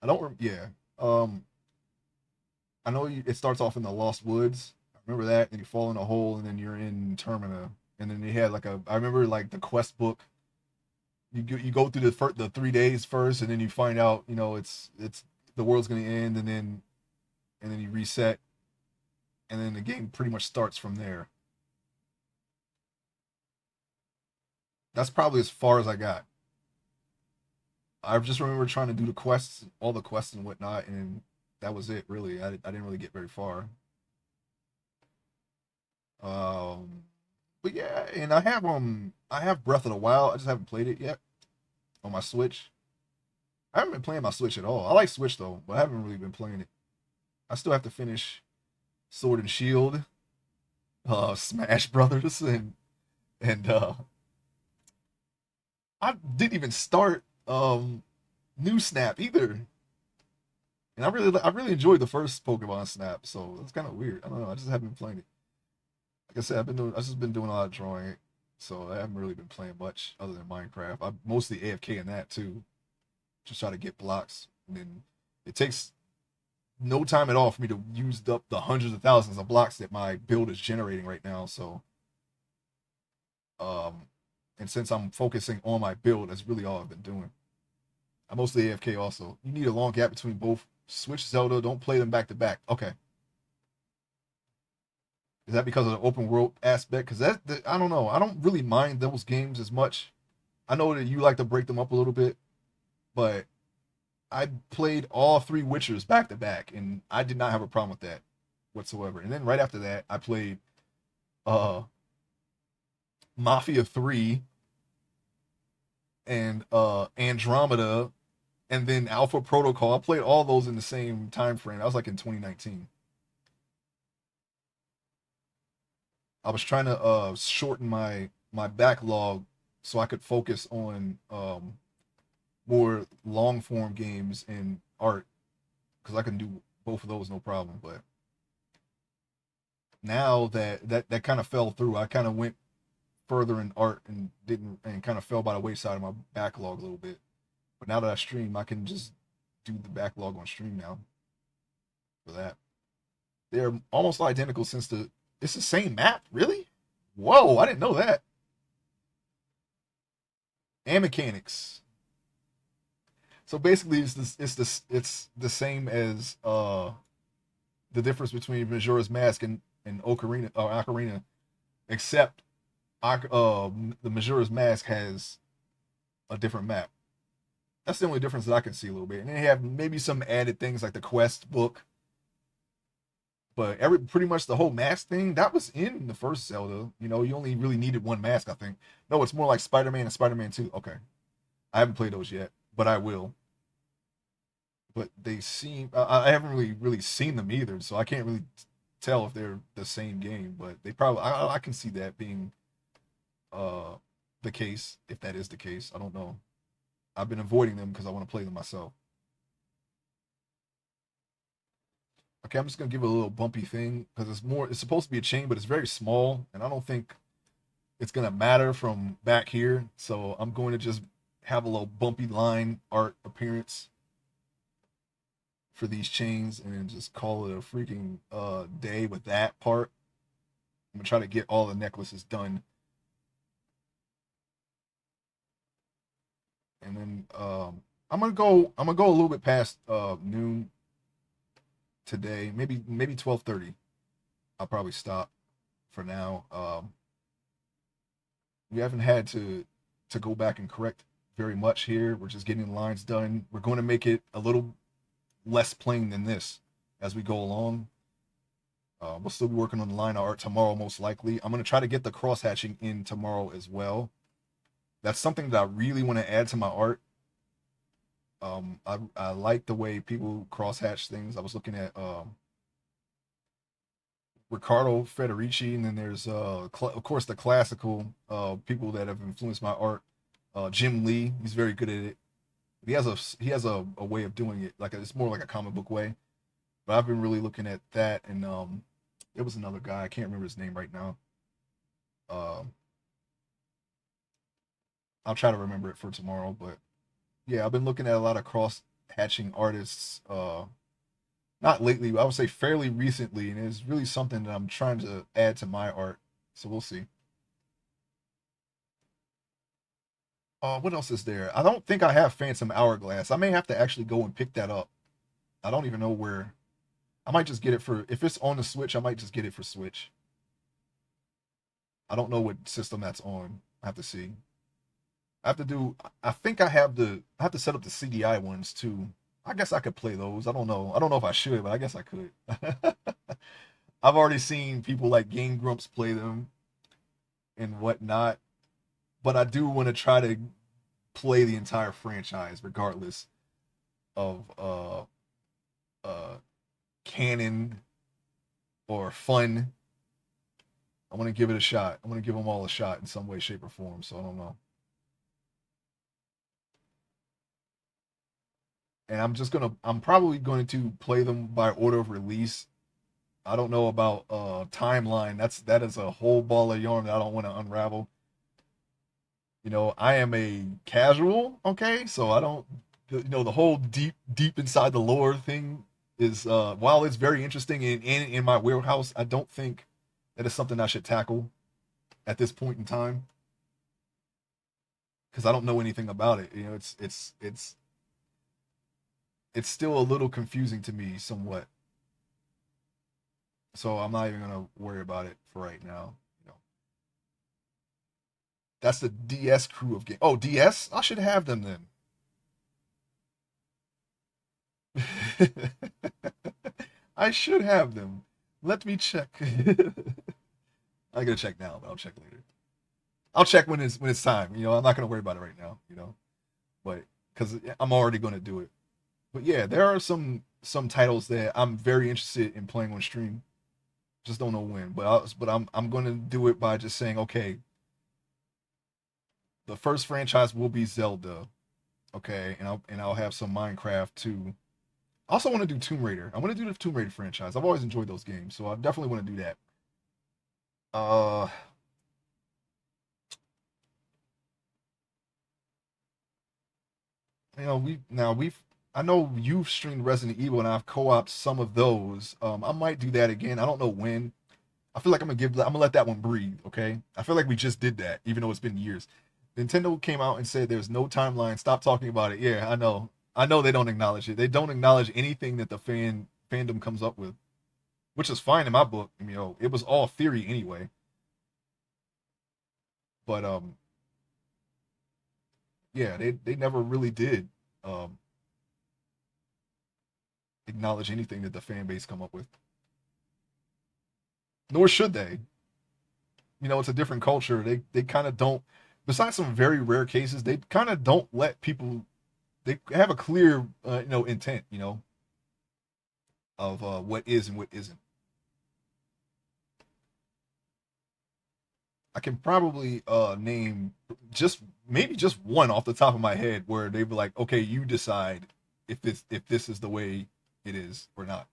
I don't. Yeah. Um. I know it starts off in the Lost Woods. I remember that. And you fall in a hole, and then you're in Termina. And then they had like a. I remember like the quest book. You go through the 3 days first, and then you find out it's the world's gonna end, and then you reset, and then the game pretty much starts from there. That's probably as far as I got. I just remember trying to do the quests, all the quests and whatnot, and that was it. Really, I didn't really get very far. Um, but yeah, and I have Breath of the Wild. I just haven't played it yet on my Switch. I haven't been playing my Switch at all. I like Switch though, but I haven't really been playing it. I still have to finish Sword and Shield, Smash Brothers, and I didn't even start New Snap either. And I really enjoyed the first Pokemon Snap, so it's kind of weird. I don't know. I just haven't been playing it. Like I said, I've just been doing a lot of drawing, so I haven't really been playing much other than Minecraft. I'm mostly AFK in that too, just try to get blocks, and then it takes no time at all for me to use up the hundreds of thousands of blocks that my build is generating right now. So, um, and since I'm focusing on my build, that's really all I've been doing. I'm mostly AFK also. You need a long gap between both. Switch Zelda, don't play them back to back. Okay. Is that because of the open world aspect? Because I don't know. I don't really mind those games as much. I know that you like to break them up a little bit, but I played all three Witchers back to back, and I did not have a problem with that whatsoever. And then right after that, I played uh Mafia 3 and Andromeda and then Alpha Protocol. I played all those in the same time frame. I was like in 2019. I was trying to shorten my backlog so I could focus on more long form games and art because I can do both of those no problem. But now that kind of fell through, I kind of went further in art and didn't and kind of fell by the wayside of my backlog a little bit. But now that I stream, I can just do the backlog on stream now. for that. They're almost identical since it's the same map, really? Whoa, I didn't know that. And mechanics. So basically, it's the same as the difference between Majora's Mask and Ocarina, except the Majora's Mask has a different map. That's the only difference that I can see a little bit. And they have maybe some added things like the quest book, but pretty much the whole mask thing that was in the first Zelda. You know, you only really needed one mask, I think. No, it's more like Spider-Man and Spider-Man 2. Okay, I haven't played those yet, but I will. But they seem I haven't really seen them either, so I can't really tell if they're the same game. But they probably I can see that being uh the case if that is the case. I don't know. I've been avoiding them because I want to play them myself. Okay, I'm just gonna give it a little bumpy thing because it's supposed to be a chain, but it's very small, and I don't think it's gonna matter from back here. So I'm going to just have a little bumpy line art appearance for these chains and then just call it a freaking day with that part. I'm gonna try to get all the necklaces done. And then I'm gonna go a little bit past noon today. Maybe 12:30. I'll probably stop for now. We haven't had to go back and correct very much here. We're just getting the lines done. We're going to make it a little less plain than this as we go along. We'll still be working on the line art tomorrow, most likely. I'm going to try to get the cross hatching in tomorrow as well. That's something that I really want to add to my art. I like the way people cross hatch things. I was looking at Riccardo Federici, and then there's of course the classical people that have influenced my art. Jim Lee, he's very good at it. He has a way of doing it like it's more like a comic book way. But I've been really looking at that, and there was another guy I can't remember his name right now. Um, I'll try to remember it for tomorrow. But yeah, I've been looking at a lot of cross hatching artists. Not lately, but I would say fairly recently, and it's really something that I'm trying to add to my art. So we'll see. What else is there? I don't think I have Phantom Hourglass. I may have to actually go and pick that up. I don't even know where. I might just get it for if it's on the Switch. I might just get it for Switch. I don't know what system that's on. I have to see. I have to do. I think I have the. I have to set up the CDI ones too. I guess I could play those. I don't know. I don't know if I should, but I guess I could. I've already seen people like Game Grumps play them and whatnot, but I do want to try to play the entire franchise regardless of uh canon or fun. I want to give it a shot. I want to give them all a shot in some way, shape, or form. So I don't know. And I'm probably going to play them by order of release. I don't know about timeline. That is a whole ball of yarn that I don't want to unravel. You know, I am a casual, okay? So I don't the whole deep inside the lore thing is while it's very interesting in my wheelhouse, I don't think that is something I should tackle at this point in time because I don't know anything about it. You know, it's still a little confusing to me somewhat. So I'm not even gonna worry about it for right now. You know, that's the DS crew of game. Oh, DS? I should have them then. I should have them. Let me check. I gotta check now, but I'll check later. I'll check when it's time. You know, I'm not gonna worry about it right now. You know, but because I'm already gonna do it. But yeah, there are some titles that I'm very interested in playing on stream. Just don't know when. But I'm gonna do it by just saying, okay, the first franchise will be Zelda. Okay, and I'll have some Minecraft too. I also want to do Tomb Raider. I want to do the Tomb Raider franchise. I've always enjoyed those games, so I definitely want to do that. Uh, you know, we've I know you've streamed Resident Evil, and I've co-opted some of those. I might do that again. I don't know when. I feel like I'm gonna let that one breathe. Okay. I feel like we just did that, even though it's been years. Nintendo came out and said there's no timeline. Stop talking about it. Yeah, I know. I know they don't acknowledge it. They don't acknowledge anything that the fandom comes up with, which is fine in my book. You know, it was all theory anyway. But yeah, they never really did um acknowledge anything that the fan base come up with. Nor should they. You know, it's a different culture. They kind of don't. Besides some very rare cases, they kind of don't let people. They have a clear, intent. Of what is and what isn't. I can probably name just maybe just one off the top of my head where they were like, okay, you decide if this is the way it is or not.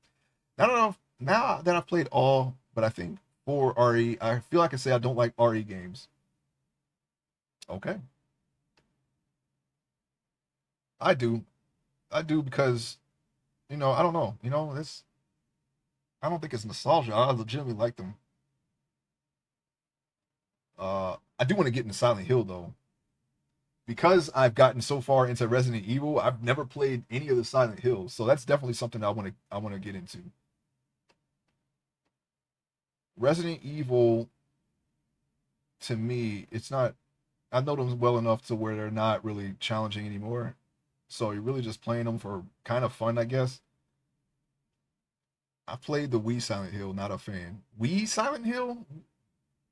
I don't know. Now that I've played all, but I think for RE, I feel like I can say I don't like RE games. Okay, I do. I do because I don't know. This I don't think it's nostalgia. I legitimately like them. I do want to get into Silent Hill though, because I've gotten so far into Resident Evil. I've never played any of the Silent Hills, so that's definitely something I want to get into. Resident Evil, to me, it's not. I know them well enough to where they're not really challenging anymore. So you're really just playing them for kind of fun, I guess. I played the Wii Silent Hill, not a fan. Wii Silent Hill?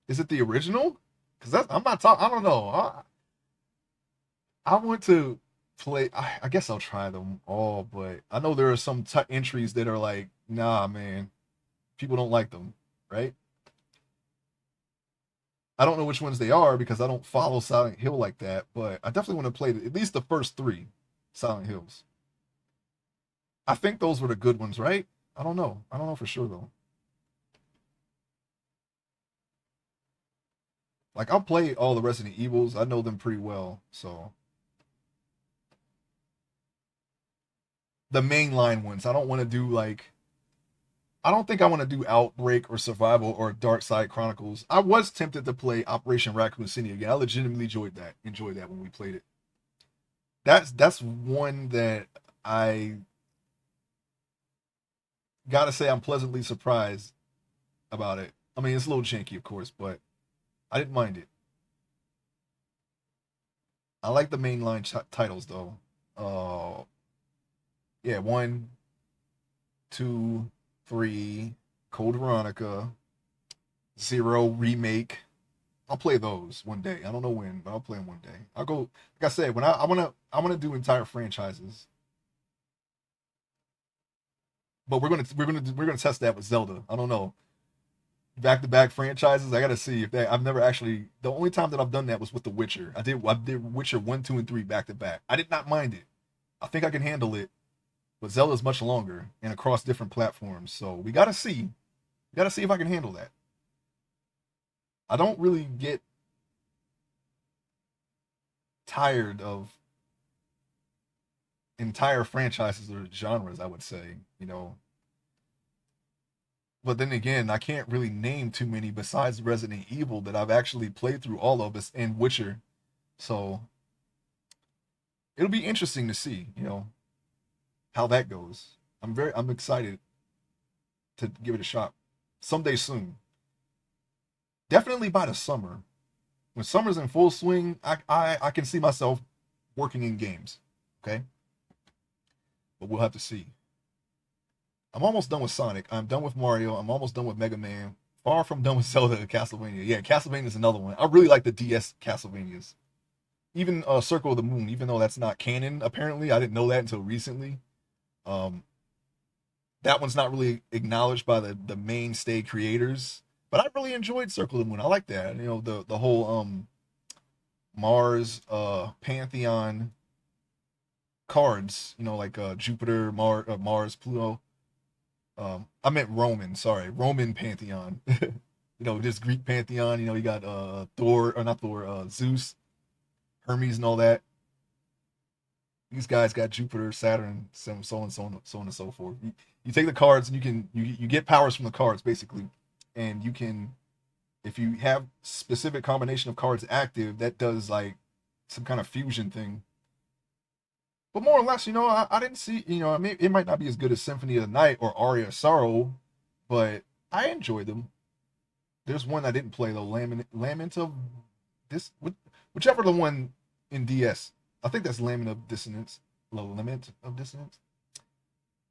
Is it the original? Because I'm not talking. I don't know. I want to play. I guess I'll try them all, but I know there are some entries that are like, nah, man, people don't like them, right? I don't know which ones they are because I don't follow Silent Hill like that, but I definitely want to play at least the first three Silent Hills. I think those were the good ones, right? I don't know. I don't know for sure though. Like I'll play all the Resident Evils. I know them pretty well. So the mainline ones. I don't want to do like I don't think I want to do Outbreak or Survival or Dark Side Chronicles. I was tempted to play Operation Raccoon City again. I legitimately enjoyed that when we played it. That's one that I gotta say I'm pleasantly surprised about it. I mean, it's a little janky, of course, but I didn't mind it. I like the mainline titles though. Yeah, one, two, three, Code Veronica, Zero remake. I'll play those one day. I don't know when, but I'll play them one day. I'll go. Like I said, when I wanna do entire franchises, but we're gonna test that with Zelda. I don't know, back to back franchises. I gotta see if that. I've never actually. The only time that I've done that was with The Witcher. I did Witcher 1, 2, and 3 back to back. I did not mind it. I think I can handle it. But Zelda's much longer and across different platforms. So we gotta see. We gotta see if I can handle that. I don't really get tired of entire franchises or genres, I would say, But then again, I can't really name too many besides Resident Evil that I've actually played through all of us and Witcher. So it'll be interesting to see, how that goes. I'm excited to give it a shot someday soon. Definitely by the summer. When summer's in full swing, I can see myself working in games. Okay, but we'll have to see. I'm almost done with Sonic. I'm done with Mario. I'm almost done with Mega Man. Far from done with Zelda and Castlevania. Yeah, Castlevania is another one. I really like the DS Castlevanias. Even Circle of the Moon, even though that's not canon, apparently. I didn't know that until recently. Um, that one's not really acknowledged by the mainstay creators. But I really enjoyed Circle of the Moon. I like that. The whole Mars Pantheon cards, like Jupiter, Mars, Pluto. I meant Roman, sorry, Roman pantheon. Just Greek pantheon. You got Thor or not Thor, Zeus, Hermes, and all that. These guys got Jupiter, Saturn, so on and so forth. You take the cards and you get powers from the cards basically, and you can, if you have specific combination of cards active, that does like some kind of fusion thing. But more or less, I didn't see, it might not be as good as Symphony of the Night or Aria of Sorrow, but I enjoyed them. There's one I didn't play though, Lament of this, whichever the one in DS. I think that's Lament of Dissonance. Lament of Dissonance.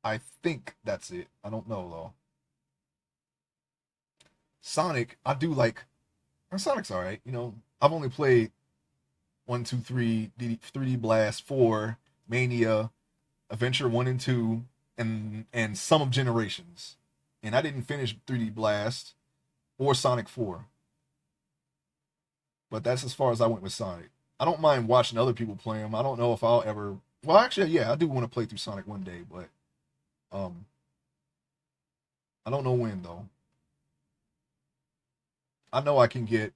I think that's it. I don't know though. Sonic, I do like. Sonic's all right. I've only played 1, 2, 3, 3D Blast, 4, Mania, Adventure 1 and 2, and some of Generations. And I didn't finish 3D Blast or Sonic 4. But that's as far as I went with Sonic. I don't mind watching other people play them. I don't know if I'll ever. Well, actually, yeah, I do want to play through Sonic one day, but um, I don't know when though. I know I can get.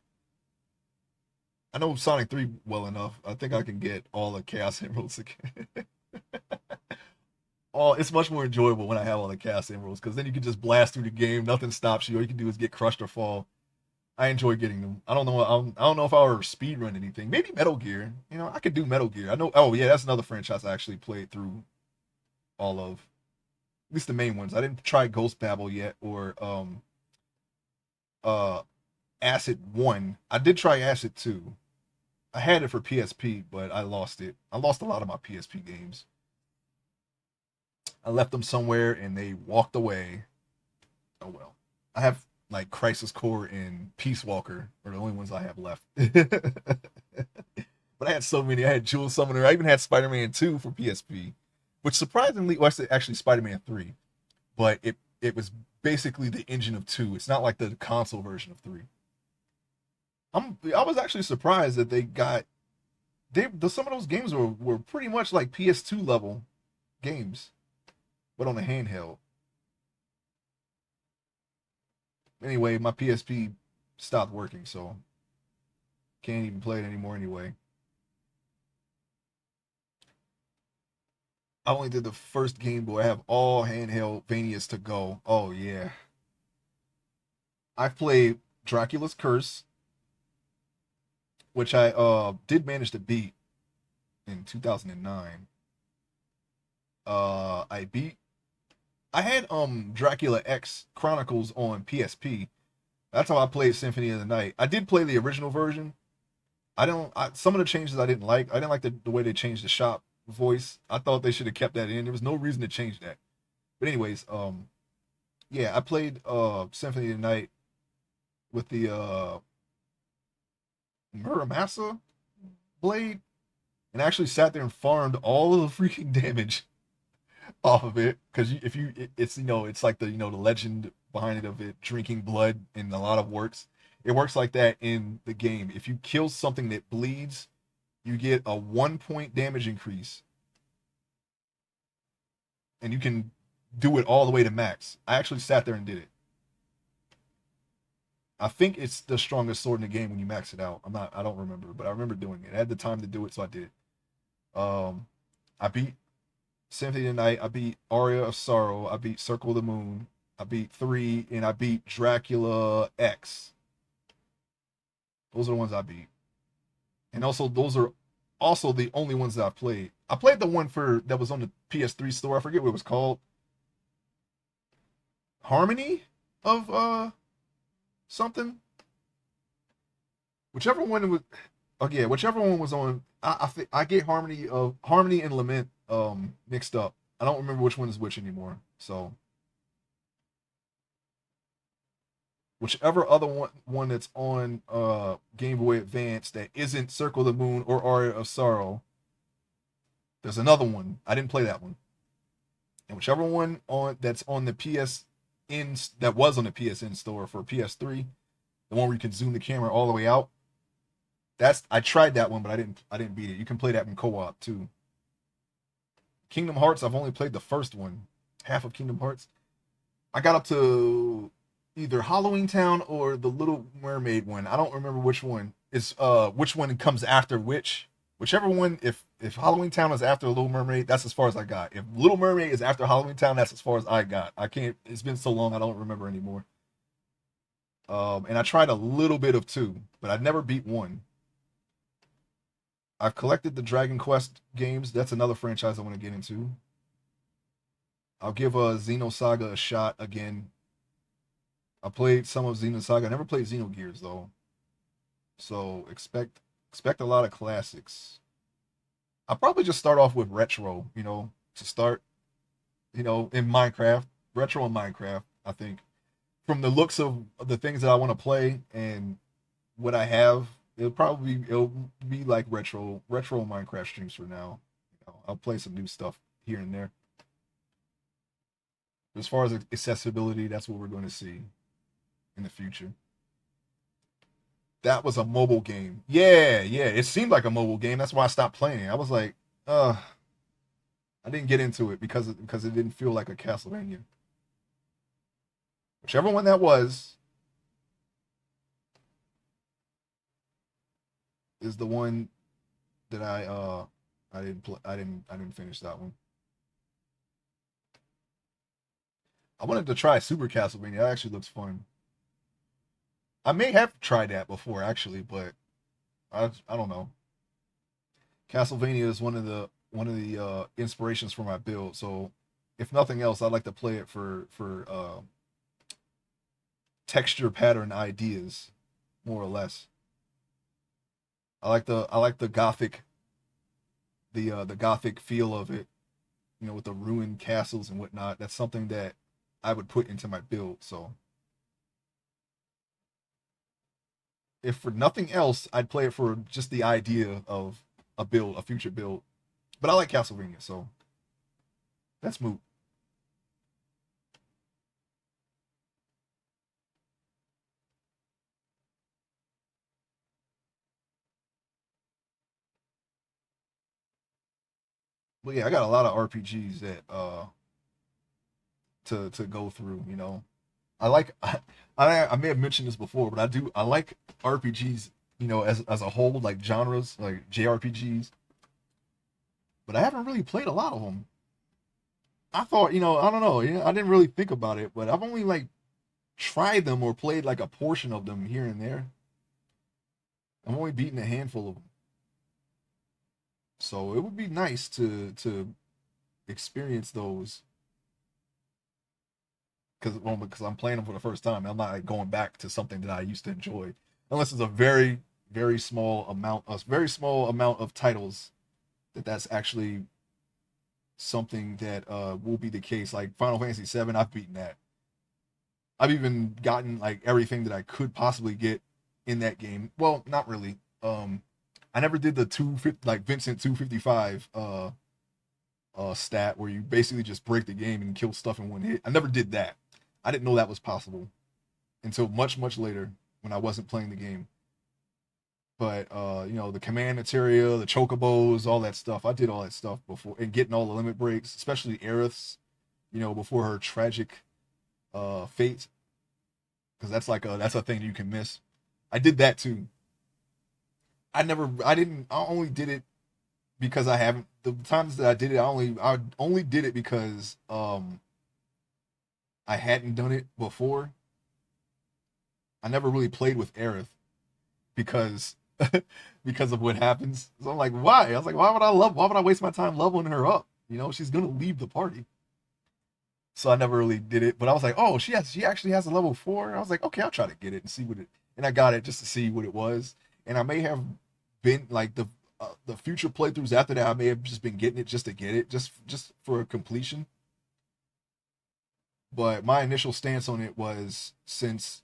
I know Sonic 3 well enough. I think I can get all the Chaos Emeralds again. It's much more enjoyable when I have all the Chaos Emeralds because then you can just blast through the game. Nothing stops you. All you can do is get crushed or fall. I enjoy getting them. I don't know. I don't know if I ever speed run anything. Maybe Metal Gear. I could do Metal Gear. I know. Oh yeah, that's another franchise I actually played through all of. At least the main ones. I didn't try Ghost Babel yet or uh Acid 1. I did try Acid 2. I had it for PSP, but I lost it. I lost a lot of my PSP games. I left them somewhere and they walked away. Oh well. I have like Crisis Core and Peace Walker are the only ones I have left. But I had so many. I had Jewel Summoner. I even had Spider-Man 2 for PSP, which surprisingly, well, actually Spider-Man 3, but it was basically the engine of 2. It's not like the console version of 3. I was actually surprised that some of those games were pretty much like PS2 level games, but on a handheld. Anyway, my PSP stopped working, so can't even play it anymore anyway. I only did the first Game Boy. I have all handheld Vanias to go. Oh yeah. I've played Dracula's Curse, which I did manage to beat in 2009. I had Dracula X Chronicles on PSP. That's how I played Symphony of the Night. I did play the original version. Some of the changes I didn't like. I didn't like the way they changed the shop voice. I thought they should have kept that in. There was no reason to change that. But anyways, yeah, I played Symphony of the Night with the Muramasa blade and actually sat there and farmed all of the freaking damage off of it because if you it's it's like the legend behind it of it drinking blood in a lot of works. It works like that in the game. If you kill something that bleeds, you get a 1 point damage increase, and you can do it all the way to max. I actually sat there and did it. I think it's the strongest sword in the game when you max it out. I don't remember, but I remember doing it. I had the time to do it, so I did it. I beat Symphony of the Night. I beat Aria of Sorrow. I beat Circle of the Moon. I beat 3, and I beat Dracula X. Those are the ones I beat. And also, those are also the only ones that I played. I played the one that was on the PS3 store. I forget what it was called. Harmony of something. Whichever one was. Oh yeah, whichever one was on. I think I get Harmony and Lament mixed up. I don't remember which one is which anymore. So whichever other one that's on Game Boy Advance that isn't Circle of the Moon or Aria of Sorrow, there's another one. I didn't play that one. And whichever one that's on the PSN that was on the PSN store for PS3, the one where you can zoom the camera all the way out. I tried that one, but I didn't beat it. You can play that in co-op too. Kingdom Hearts, I've only played the first one, half of Kingdom Hearts. I got up to either Halloween Town or the Little Mermaid one. I don't remember which one is which one comes after which. Whichever one, if Halloween Town is after Little Mermaid, that's as far as I got. If Little Mermaid is after Halloween Town, that's as far as I got. I can't. It's been so long, I don't remember anymore. And I tried a little bit of two, but I never beat one. I've collected the Dragon Quest games. That's another franchise I want to get into. I'll give a Xenosaga a shot again. I played some of Xenosaga. I never played Xenogears though, so expect a lot of classics. I'll probably just start off with retro, to start, in Minecraft, retro and Minecraft. I think from the looks of the things that I want to play and what I have, it'll be like retro Minecraft streams for now. I'll play some new stuff here and there. As far as accessibility, that's what we're going to see in the future. That was a mobile game. Yeah, yeah. It seemed like a mobile game. That's why I stopped playing. I was like, I didn't get into it because it didn't feel like a Castlevania. Whichever one that was is the one that I didn't finish that one. I wanted to try Super Castlevania. That actually looks fun. I may have tried that before actually, but I don't know. Castlevania is one of the inspirations for my build. So if nothing else, I'd like to play it for texture pattern ideas, more or less. I like the the gothic feel of it, with the ruined castles and whatnot. That's something that I would put into my build. So if for nothing else, I'd play it for just the idea of a future build. But I like Castlevania, so that's moot. But yeah, I got a lot of RPGs that to go through. I like I may have mentioned this before, but I like RPGs. As a whole, like genres, like JRPGs. But I haven't really played a lot of them. I thought, I don't know, I didn't really think about it, but I've only like tried them or played like a portion of them here and there. I'm only beaten a handful of them, so it would be nice to experience those because I'm playing them for the first time. I'm not like going back to something that I used to enjoy, unless it's a very small amount of titles that's actually something that will be the case. Like Final Fantasy VII, I've beaten that. I've even gotten like everything that I could possibly get in that game. Well, not really. I never did the 250 like Vincent 255 stat where you basically just break the game and kill stuff in one hit. I never did that. I didn't know that was possible until much later when I wasn't playing the game. But the command materia, the chocobos, all that stuff. I did all that stuff before and getting all the limit breaks, especially Aerith's, before her tragic fate, because that's a thing you can miss. I did that too. I only did it because I haven't the times that I did it. I only did it because I hadn't done it before. I never really played with Aerith because because of what happens. So I'm like, why? I was like, why would I waste my time leveling her up? She's gonna leave the party. So I never really did it. But I was like, oh, she actually has a level 4. I was like, okay, I'll try to get it and see what it. And I got it just to see what it was. And I may have been like the future playthroughs after that. I may have just been getting it just to get it, just for completion. But my initial stance on it was since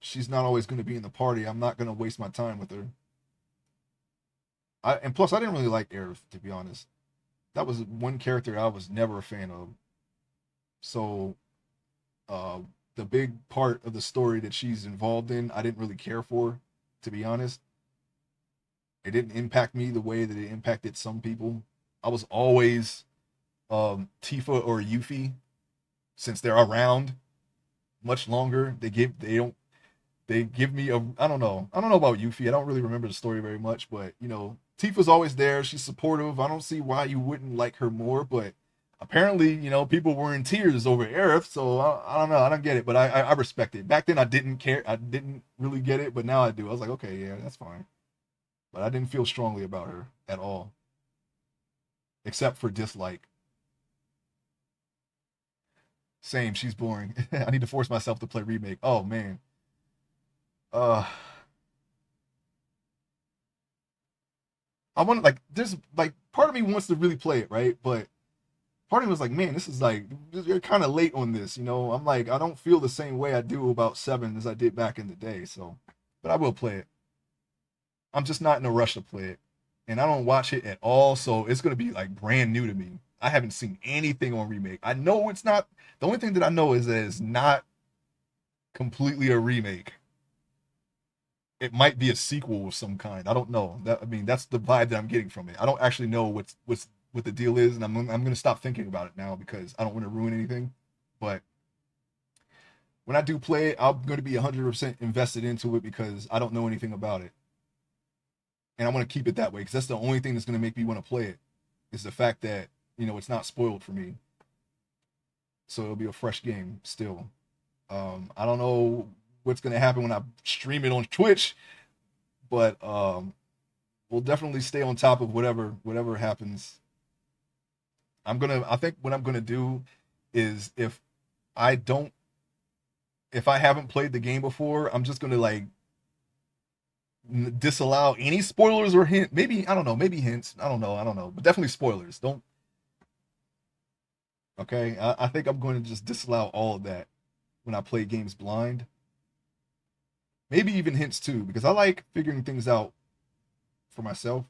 she's not always going to be in the party, I'm not going to waste my time with her. And plus, I didn't really like Aerith, to be honest. That was one character I was never a fan of. So uh, the big part of the story that she's involved in, I didn't really care for, to be honest. It didn't impact me the way that it impacted some people. I was always Tifa or Yuffie since they're around much longer. They don't. They give me a I don't know about Yuffie. I don't really remember the story very much, but you know, Tifa's always there. She's supportive. I don't see why you wouldn't like her more, but apparently, you know, people were in tears over Aerith, so I don't know. I don't get it, but I respect it. Back then, I didn't care. I didn't really get it, but now I do. I was like, okay, yeah, that's fine. But I didn't feel strongly about her at all, except for dislike. Same, she's boring. I need to force myself to play remake. Oh man. Uh I want like there's like part of me wants to really play it, right? But part of me was like, man, this is like you're kind of late on this, you know. I'm like I don't feel the same way I do about 7 as I did back in the day, so but I will play it. I'm just not in a rush to play it. And I don't watch it at all, so it's going to be like brand new to me. I haven't seen anything on remake. I know it's not the only thing that I know is that it's not completely a remake. It might be a sequel of some kind. I don't know. That I mean, that's the vibe that I'm getting from it. I don't actually know what the deal is, and I'm gonna stop thinking about it now because I don't want to ruin anything. But when I do play it, I'm gonna be 100% invested into it because I don't know anything about it, and I want to keep it that way because that's the only thing that's gonna make me want to play it. Is the fact that you know it's not spoiled for me, so it'll be a fresh game still. I don't know what's gonna happen when I stream it on Twitch, but we'll definitely stay on top of whatever happens. I think what I'm gonna do is I don't if I haven't played the game before, I'm just gonna like disallow any spoilers or hint. Maybe I don't know, maybe hints. I don't know, but definitely spoilers. Don't okay. I think I'm going to just disallow all of that when I play games blind. Maybe even hints too, because I like figuring things out for myself.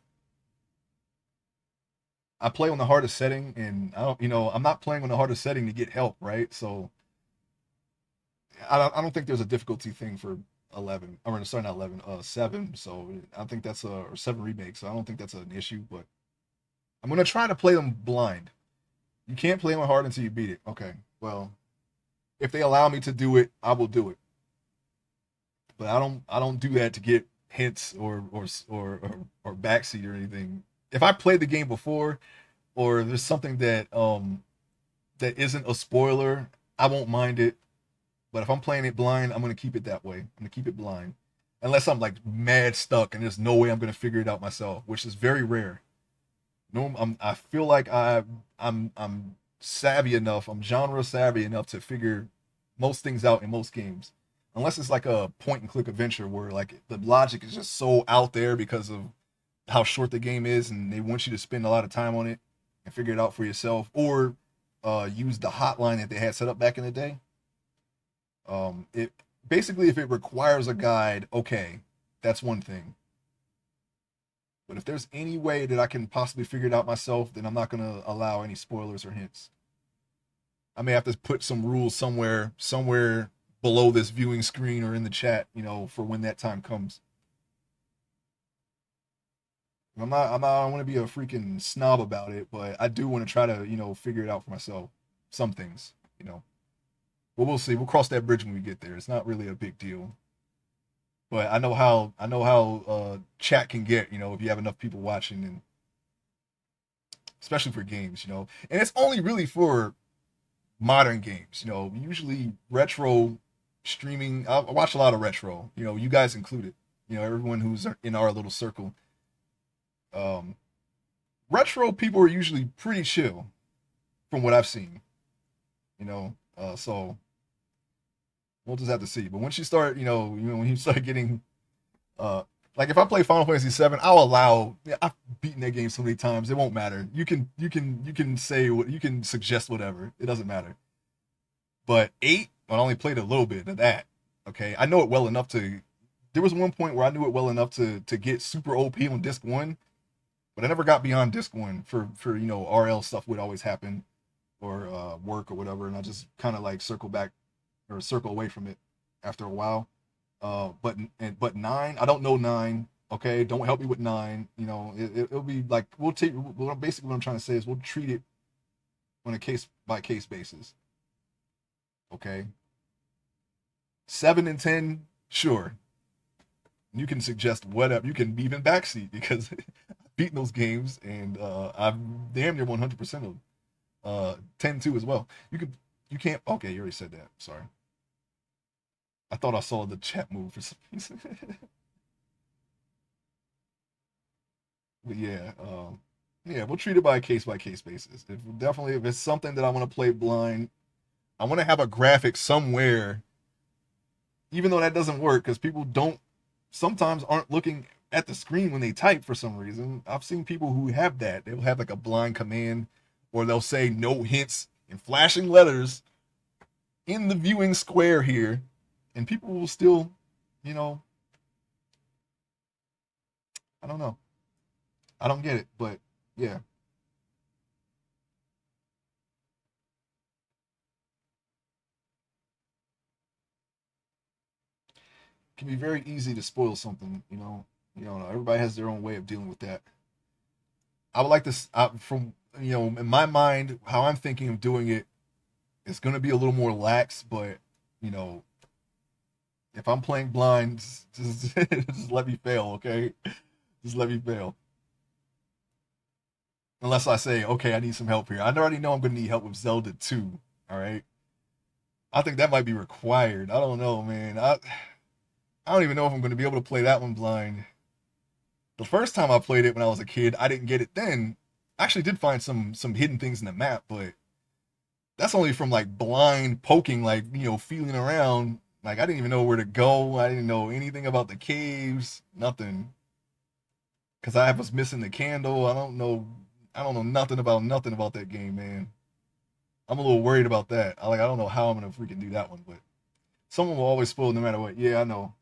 I play on the hardest setting, and I don't, you know, I'm not playing on the hardest setting to get help, right? So I don't think there's a difficulty thing for 11. I'm sorry, not 11, 7. So I think that's a or 7 remake. So I don't think that's an issue, but I'm gonna try to play them blind. You can't play them hard until you beat it. Okay, well, if they allow me to do it, I will do it. But I don't do that to get hints or backseat or anything. If I played the game before, or there's something that isn't a spoiler, I won't mind it. But if I'm playing it blind, I'm gonna keep it that way. I'm gonna keep it blind, unless I'm like mad stuck and there's no way I'm gonna figure it out myself, which is very rare. No, I feel like I'm savvy enough. I'm genre savvy enough to figure most things out in most games, unless it's like a point and click adventure where like the logic is just so out there because of how short the game is, and they want you to spend a lot of time on it and figure it out for yourself, or use the hotline that they had set up back in the day. It basically if it requires a guide, okay, that's one thing. But if there's any way that I can possibly figure it out myself, then I'm not gonna allow any spoilers or hints. I may have to put some rules somewhere below this viewing screen or in the chat, you know, for when that time comes. I don't want to be a freaking snob about it, but I do want to try to, you know, figure it out for myself. Some things, you know. But we'll see. We'll cross that bridge when we get there. It's not really a big deal. But I know how chat can get, you know, if you have enough people watching, and especially for games, you know. And it's only really for modern games, you know. Usually retro streaming. I watch a lot of retro, you know, you guys included. You know, everyone who's in our little circle. Um, Retro people are usually pretty chill from what I've seen, you know. So we'll just have to see. But once you start, you know, when you start getting uh like if I play Final Fantasy 7, I'll allow. Yeah, I've beaten that game so many times, it won't matter. You can say what you can suggest whatever. It doesn't matter. But 8, I only played a little bit of that. Okay, I know it well enough to. There was one point where I knew it well enough to get super OP on disc one, but I never got beyond disc one for you know RL stuff would always happen or work or whatever, and I just kind of like circle back or circle away from it after a while. But 9, I don't know 9. Okay, don't help me with 9. You know, it'll be like we'll take. Well, basically, what I'm trying to say is we'll treat it on a case by case basis. Okay, 7 and 10. Sure, you can suggest whatever. You can even backseat because I've beaten those games and I've damn near 100% of 10-2 as well. You can't. Okay, you already said that. Sorry. I thought I saw the chat move for some reason. But yeah, yeah, we'll treat it by case basis. If it's something that I want to play blind, I want to have a graphic somewhere, even though that doesn't work because people don't sometimes aren't looking at the screen when they type for some reason. I've seen people who have that. They'll have like a blind command, or they'll say no hints in flashing letters in the viewing square here, and people will still, you know, I don't know. I don't get it, but yeah, it can be very easy to spoil something. Everybody has their own way of dealing with that. I would like this from in my mind how I'm thinking of doing it. It's going to be a little more lax, but you know if I'm playing blind, just let me fail, okay? Just let me fail. Unless I say, okay, I need some help here. I already know I'm going to need help with Zelda 2. All right. I think that might be required. I don't know, man. I don't even know if I'm going to be able to play that one blind. The first time I played it when I was a kid, I didn't get it then. I actually did find some hidden things in the map, but that's only from like blind poking, like feeling around. Like I didn't even know where to go. I didn't know anything about the caves, nothing. Cause I was missing the candle. I don't know nothing about that game, man. I'm a little worried about that. I don't know how I'm gonna freaking do that one, but someone will always spoil no matter what. Yeah, I know.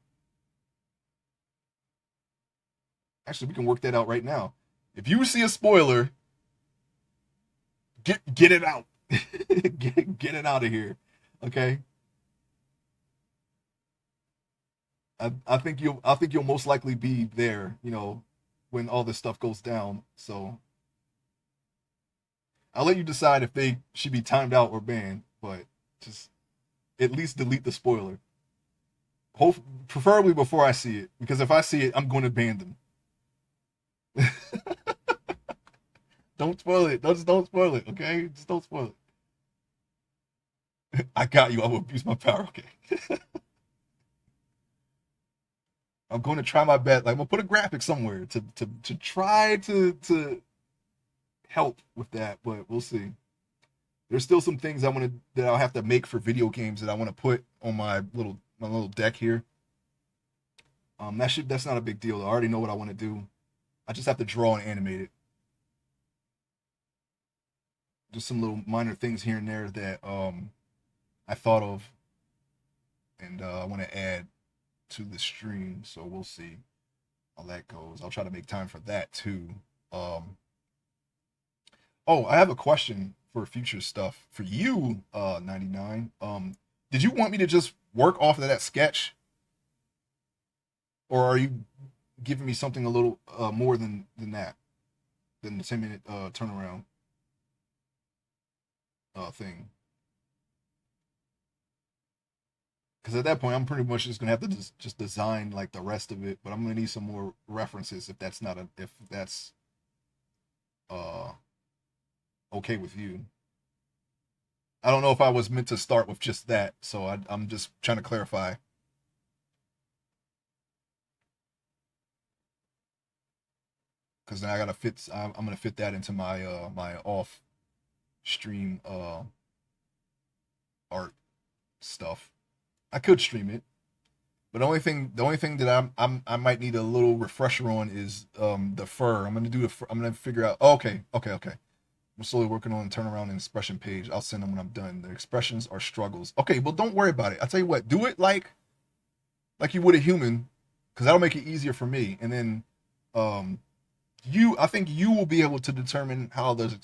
Actually, we can work that out right now. If you see a spoiler, get it out. Get it out of here. Okay. I think you'll most likely be there, when all this stuff goes down. So I'll let you decide if they should be timed out or banned, but just at least delete the spoiler. Hope, preferably before I see it, because if I see it, I'm going to ban them. Don't spoil it. Don't spoil it. Okay, just don't spoil it. I got you. I will abuse my power. Okay. I'm going to try my best. Like I'm gonna put a graphic somewhere to try to help with that, but we'll see. There's still some things that I'll have to make for video games that I want to put on my little deck here. That's not a big deal. I already know what I want to do. I just have to draw and animate it. Just some little minor things here and there that I thought of, and I want to add to the stream. So we'll see how that goes. I'll try to make time for that too. Um, oh, I have a question for future stuff for you, 99. Did you want me to just work off of that sketch, or are you giving me something a little more than that, than the 10-minute turnaround thing? Because at that point, I'm pretty much just gonna have to just design like the rest of it, but I'm gonna need some more references if that's uh okay with you. I don't know if I was meant to start with just that, so I'm just trying to clarify. Because then I gotta fit. I'm gonna fit that into my off stream art stuff. I could stream it, but the only thing that I might need a little refresher on is the fur. I'm gonna figure out. Oh, okay. I'm slowly working on the turnaround and expression page. I'll send them when I'm done. The expressions are struggles. Okay, well don't worry about it. I'll tell you what. Do it like you would a human, because that'll make it easier for me. And then um I think you will be able to determine how the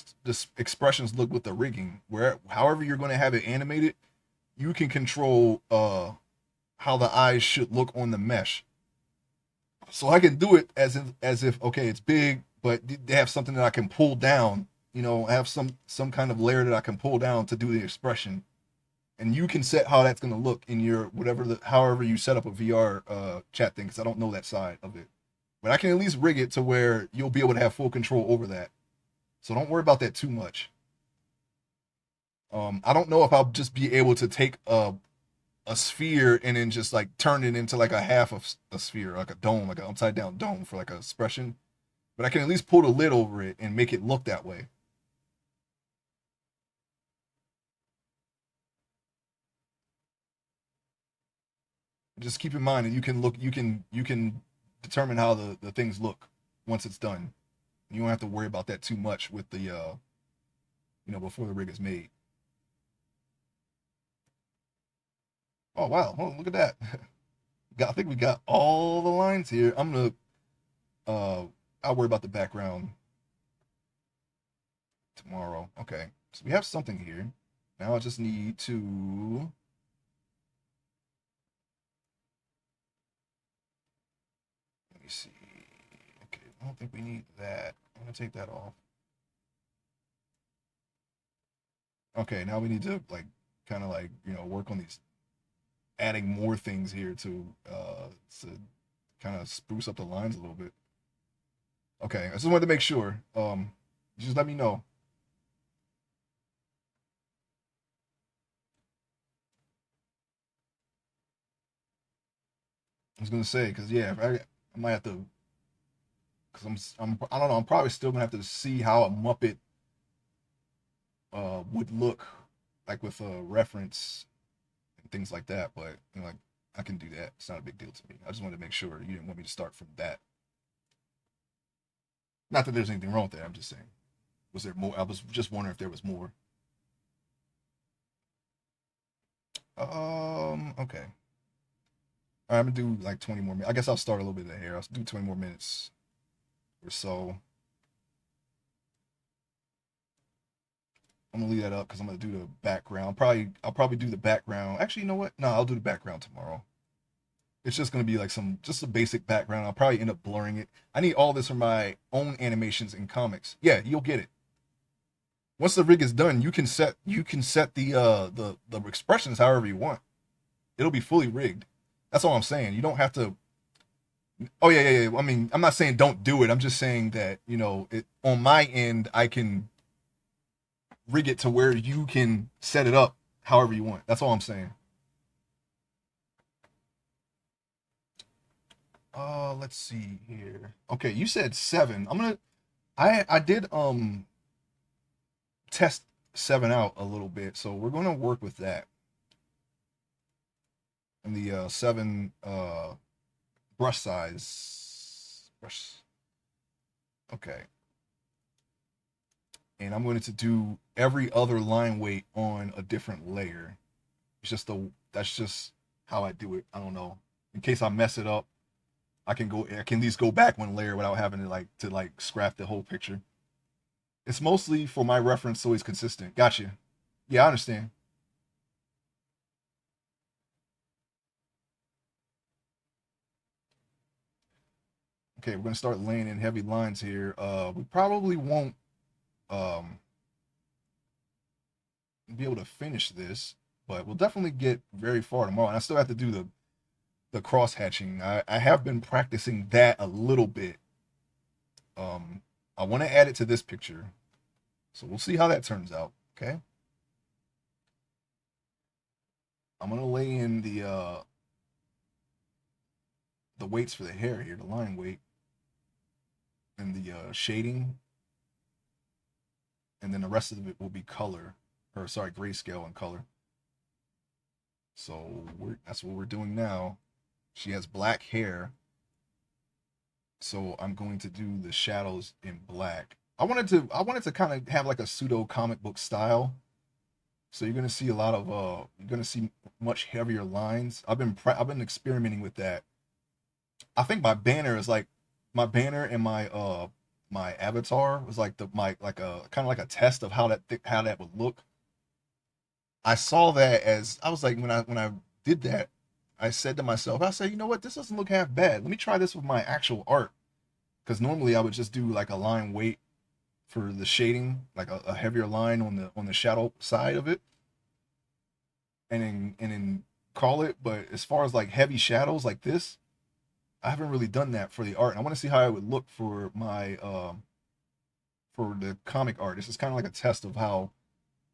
expressions look with the rigging. Where however you're going to have it animated, you can control how the eyes should look on the mesh. So I can do it as if okay, it's big, but they have something that I can pull down. I have some kind of layer that I can pull down to do the expression, and you can set how that's gonna look in your whatever however you set up a VR chat thing, because I don't know that side of it, but I can at least rig it to where you'll be able to have full control over that. So don't worry about that too much. I don't know if I'll just be able to take a sphere and then just like turn it into like a half of a sphere, like a dome, like an upside down dome for like a expression. But I can at least pull the lid over it and make it look that way. Just keep in mind that you can determine how the things look once it's done. You don't have to worry about that too much with the before the rig is made. Oh wow, oh, look at that. I think we got all the lines here. I'm gonna uh I'll worry about the background tomorrow. Okay. So we have something here. Now I just need to let me see. Okay, I don't think we need that. I'm gonna take that off. Okay, now we need to like kind of like, work on these adding more things here to kind of spruce up the lines a little bit. Okay, I just wanted to make sure. Just let me know. I was gonna say because yeah, I might have to because I don't know, I'm probably still gonna have to see how a Muppet would look like with a reference and things like that. But like I can do that. It's not a big deal to me. I just wanted to make sure you didn't want me to start from that. Not that there's anything wrong with that. I'm just saying. Was there more? I was just wondering if there was more. Okay. All right, I'm gonna do like 20 more minutes. I guess I'll start a little bit of hair. I'll do 20 more minutes or so. I'm gonna leave that up because I'm gonna do the background. I'll probably do the background. Actually, you know what? No, I'll do the background tomorrow. It's just gonna be like just a basic background. I'll probably end up blurring it. I need all this for my own animations and comics. Yeah, you'll get it. Once the rig is done, you can set the expressions however you want. It'll be fully rigged. That's all I'm saying. You don't have to. Oh yeah, yeah, yeah. I mean, I'm not saying don't do it. I'm just saying that on my end, I can rig it to where you can set it up however you want. That's all I'm saying. Let's see here. Okay, you said 7. I did test 7 out a little bit, so we're gonna work with that. And the 7 brush size brush. Okay. And I'm going to do every other line weight on a different layer. That's just how I do it. I don't know. In case I mess it up, I can at least go back one layer without having to scrap the whole picture. It's mostly for my reference so it's consistent. Gotcha. Yeah, I understand. Okay, we're gonna start laying in heavy lines here. We probably won't um be able to finish this, but we'll definitely get very far tomorrow. And I still have to do the cross hatching. I have been practicing that a little bit. Um, I want to add it to this picture, so we'll see how that turns out. Okay, I'm gonna lay in the weights for the hair here, the line weight, and the shading, and then the rest of it will be color, or sorry, grayscale and color. So that's what we're doing now. She has black hair, so I'm going to do the shadows in black. I wanted to kind of have like a pseudo comic book style. So you're gonna see much heavier lines. I've been experimenting with that. I think my banner and my avatar was like the my like a kind of like a test of how that would look. I saw that as I was like when I did that, I said to myself, I said, you know what, this doesn't look half bad. Let me try this with my actual art. Because normally I would just do like a line weight for the shading, like a heavier line on the shadow side of it. and then call it. But as far as like heavy shadows like this, I haven't really done that for the art. And I want to see how it would look for my for the comic art. This is kind of like a test of how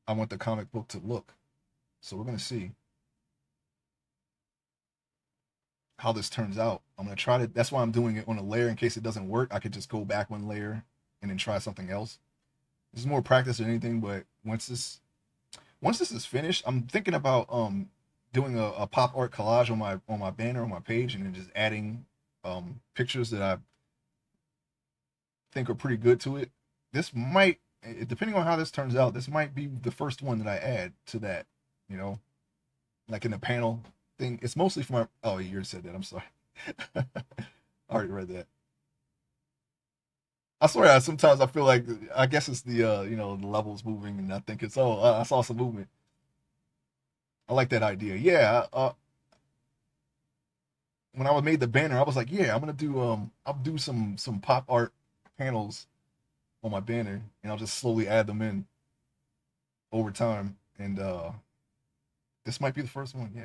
I want the comic book to look. So we're gonna see how this turns out. I'm gonna try to. That's why I'm doing it on a layer in case it doesn't work. I could just go back one layer and then try something else. This is more practice than anything. But once this is finished, I'm thinking about doing a pop art collage on my banner on my page, and then just adding pictures that I think are pretty good to it. This might, depending on how this turns out, this might be the first one that I add to that. You know, like in the panel thing. It's mostly for my. Oh, you already said that. I'm sorry. I already read that. I swear, sometimes I feel like I guess it's the the levels moving, and I think it's I saw some movement. I like that idea. Yeah. When I made the banner, I was like, yeah, I'll do some pop art panels on my banner, and I'll just slowly add them in over time. And this might be the first one. Yeah.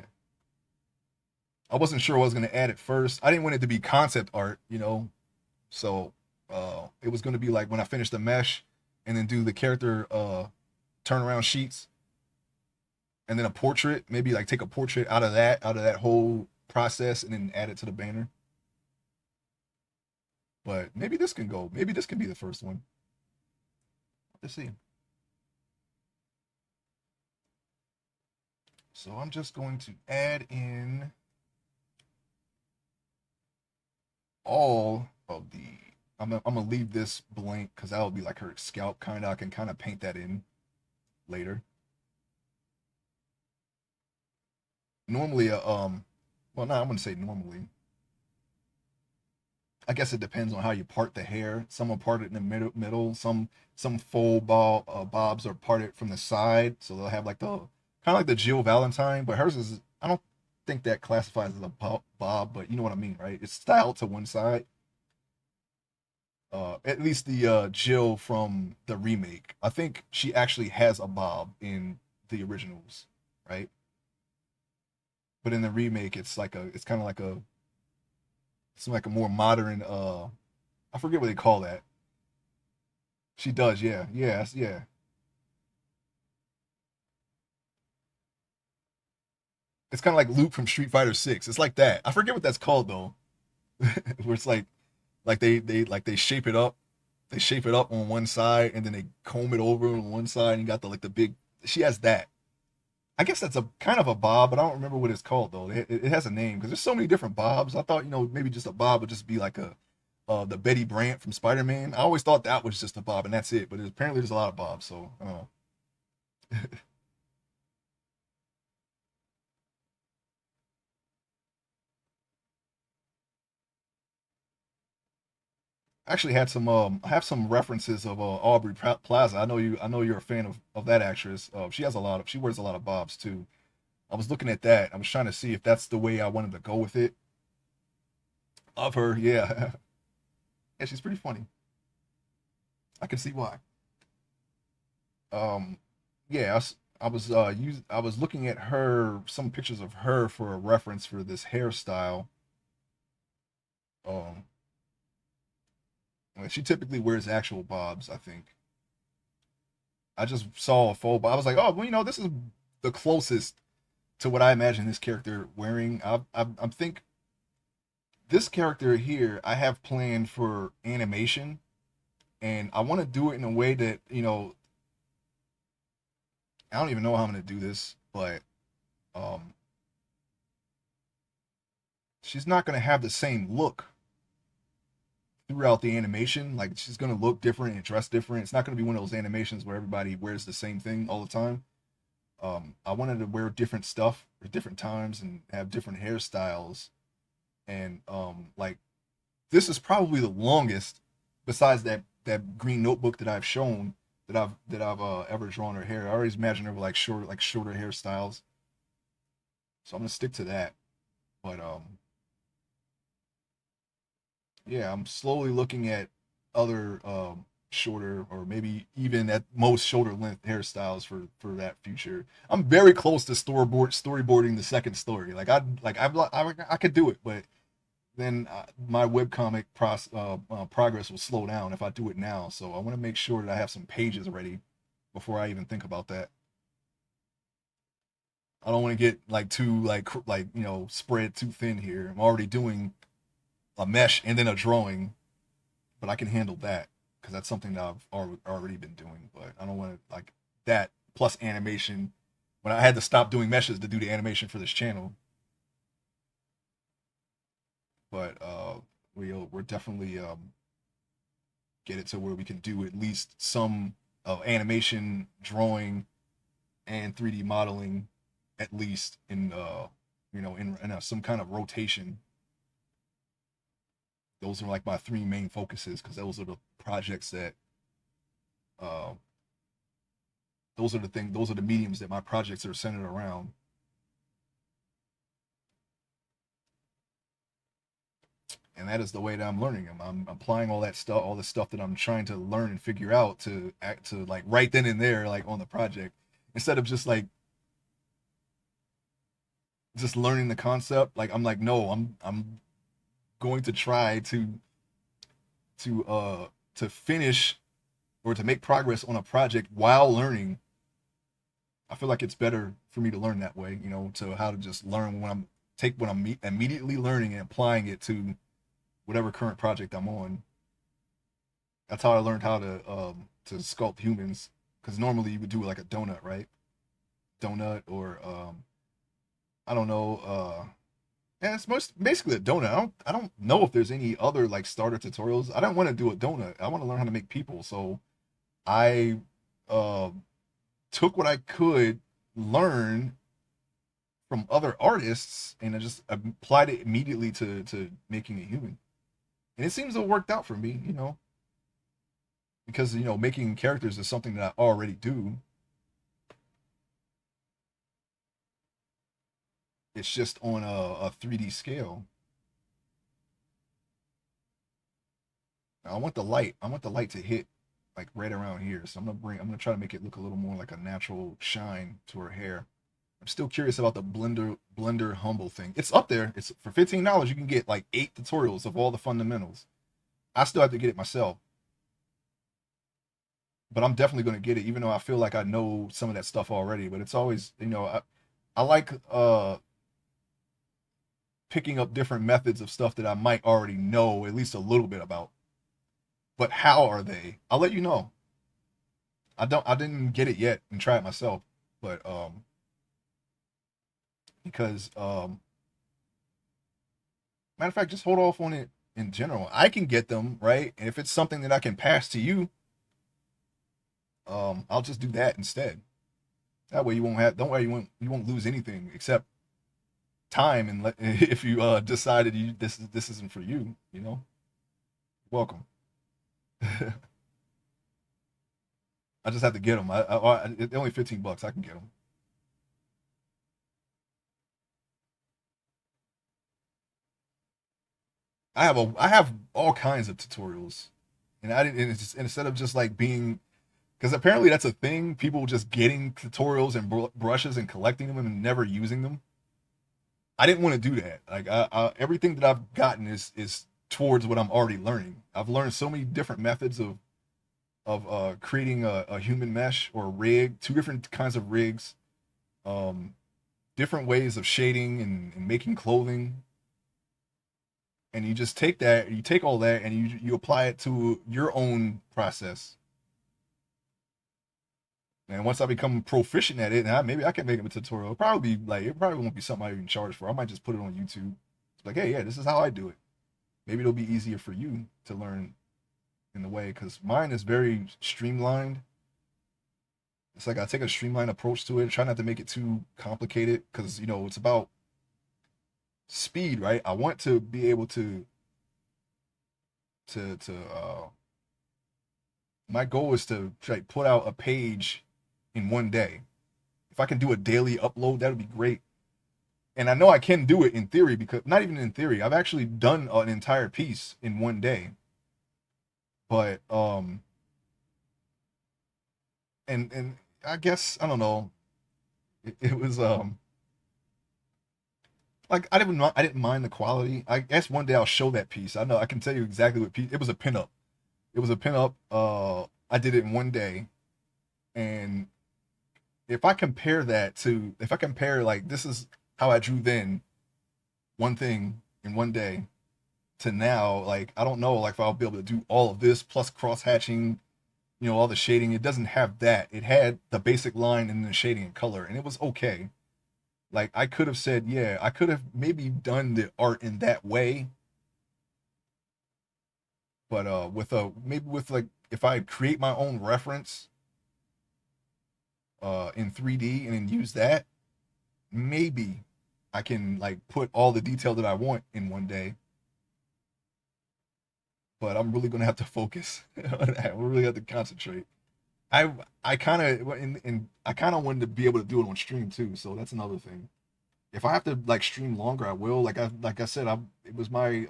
I wasn't sure I was gonna add it first. I didn't want it to be concept art, So it was gonna be like when I finish the mesh and then do the character turnaround sheets and then a portrait, maybe like take a portrait out of that whole process and then add it to the banner. But maybe this can go. Maybe this can be the first one. Let's see. So I'm just going to add in all of the. I'm gonna leave this blank because that will be like her scalp kind of. I can kind of paint that in later. Normally, well, no, I'm gonna say normally. I guess it depends on how you part the hair. Some are parted in the middle. Some bobs are parted from the side, so they'll have like the kind of like the Jill Valentine, but hers is I don't think that classifies as a bob, but you know what I mean, right? It's styled to one side. At least the Jill from the remake. I think she actually has a bob in the originals, right? But in the remake, it's kind of like it's like a more modern. I forget what they call that. She does, yeah, yeah, yeah. It's kind of like Luke from Street Fighter Six. It's like that. I forget what that's called though. Where it's like they shape it up. They shape it up on one side and then they comb it over on one side and you got the like the big. She has that. I guess that's a kind of a bob, but I don't remember what it's called though. It has a name because there's so many different bobs. I thought maybe just a bob would just be like a the Betty Brant from Spider Man. I always thought that was just a bob and that's it. But apparently there's a lot of bobs. So actually had some I have some references of Aubrey Plaza. I know you're a fan of that actress. She wears a lot of bobs too. I was looking at that. I was trying to see if that's the way I wanted to go with it. Of her, yeah. Yeah, she's pretty funny. I can see why. Um yeah, I was looking at her some pictures of her for a reference for this hairstyle. Um she typically wears actual bobs, I think. I just saw a full bob. I was like, "Oh, well, this is the closest to what I imagine this character wearing." I'm think this character here I have planned for animation, and I want to do it in a way that I don't even know how I'm gonna do this, but um, she's not gonna have the same look throughout the animation. Like she's gonna look different and dress different. It's not gonna be one of those animations where everybody wears the same thing all the time. I wanted to wear different stuff at different times and have different hairstyles, and like this is probably the longest besides that green notebook that I've shown that I've ever drawn her hair. I always imagine her with like shorter hairstyles. So I'm gonna stick to that. But yeah, I'm slowly looking at other shorter, or maybe even at most shoulder length hairstyles for that future. I'm very close to storyboarding the second story. I could do it, but then my webcomic progress will slow down if I do it now. So I want to make sure that I have some pages ready before I even think about that. I don't want to get like too spread too thin here. I'm already doing a mesh and then a drawing, but I can handle that because that's something that I've already been doing. But I don't want to like that plus animation when I had to stop doing meshes to do the animation for this channel. But we're definitely get it to where we can do at least some animation, drawing, and 3D modeling, at least in some kind of rotation. Those are like my three main focuses because those are the projects that uh, those are the mediums that my projects are centered around. And that is the way that I'm learning them. I'm applying all that stuff, all the stuff that I'm trying to learn and figure out to act to like right then and there, like on the project, instead of just like just learning the concept. Like I'm like, no, I'm going to try to finish or to make progress on a project while learning. I feel like it's better for me to learn that way, to how to just learn when I'm take what I'm immediately learning and applying it to whatever current project I'm on. That's how I learned how to sculpt humans. Because normally you would do like a donut, right? Donut or I don't know. And it's basically a donut. I don't know if there's any other like starter tutorials. I don't want to do a donut. I want to learn how to make people. So I uh, took what I could learn from other artists and I just applied it immediately to making a human. And it seems to have worked out for me, because making characters is something that I already do. It's just on a 3D scale. Now, I want the light to hit like right around here. So I'm gonna try to make it look a little more like a natural shine to her hair. I'm still curious about the Blender Humble thing. It's up there. It's for $15. You can get like 8 tutorials of all the fundamentals. I still have to get it myself, but I'm definitely going to get it, even though I feel like I know some of that stuff already. But it's always, I like picking up different methods of stuff that I might already know at least a little bit about. But how are they? I'll let you know. I didn't get it yet and try it myself, but because matter of fact, just hold off on it in general. I can get them right, and if it's something that I can pass to you, I'll just do that instead. That way you won't have. Don't worry, you won't lose anything except time, and if you decided this isn't for you, welcome. I just have to get them. They're only $15. I can get them. I have all kinds of tutorials, and I didn't. And it's just, instead of just like being, because apparently that's a thing. People just getting tutorials and brushes and collecting them and never using them. I didn't want to do that. Like everything that I've gotten is towards what I'm already learning. I've learned so many different methods of creating a human mesh or a rig, two different kinds of rigs, um, different ways of shading and making clothing. And you just take that, you take all that, and you apply it to your own process. And once I become proficient at it, and maybe I can make a tutorial. It probably won't be something I even charge for. I might just put it on YouTube. It's like, hey, yeah, this is how I do it. Maybe it'll be easier for you to learn in the way, because mine is very streamlined. It's like I take a streamlined approach to it, try not to make it too complicated, because it's about speed, right? I want to be able to my goal is to like put out a page in one day. If I can do a daily upload, that would be great. And I know I can do it in theory, because not even in theory, I've actually done an entire piece in one day. But and I guess I don't know. It was like I didn't mind the quality. I guess one day I'll show that piece. I know I can tell you exactly what piece. It was a pinup. It was a pinup. I did it in one day, and if I compare like this is how I drew then one thing in one day to now, like I don't know like if I'll be able to do all of this plus cross hatching, all the shading. It doesn't have that. It had the basic line and the shading and color, and it was okay. Like I could have said, yeah, I could have maybe done the art in that way, but with a maybe with like if I create my own reference in 3D and then use that, maybe I can like put all the detail that I want in one day. But I'm really gonna have to focus on that. We really have to concentrate. I I kind of and I kind of wanted to be able to do it on stream too, so that's another thing. If I have to like stream longer, I will. Like I said, it was my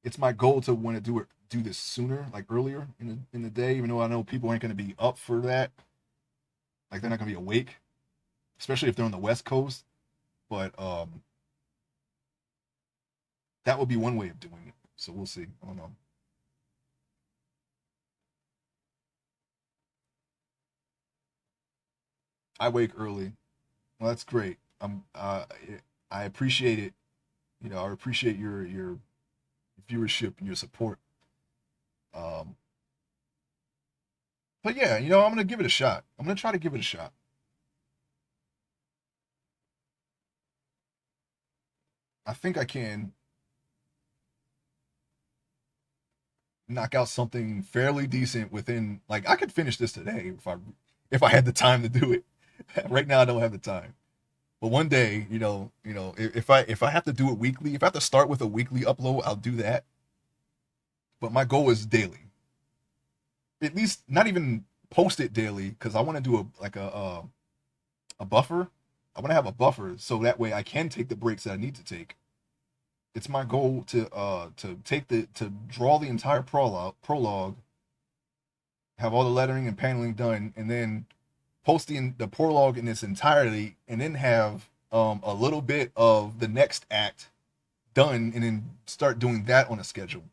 it's my goal to want to do this sooner, like earlier in the day. Even though I know people aren't going to be up for that, like they're not going to be awake, especially if they're on the West Coast. But that would be one way of doing it. So we'll see. I don't know. I wake early. Well, that's great. I appreciate it. I appreciate your viewership and your support. Um, but yeah, I'm gonna give it a shot. I'm gonna try to give it a shot. I think I can knock out something fairly decent within like I could finish this today if I had the time to do it. Right now I don't have the time. But one day, if I have to do it weekly, if I have to start with a weekly upload, I'll do that. But my goal is daily. At least not even post it daily because I want to do a buffer. I want to have a buffer so that way I can take the breaks that I need to take. It's my goal to draw the entire prologue, have all the lettering and paneling done, and then posting the prologue in its entirety, and then have a little bit of the next act done, and then start doing that on a schedule.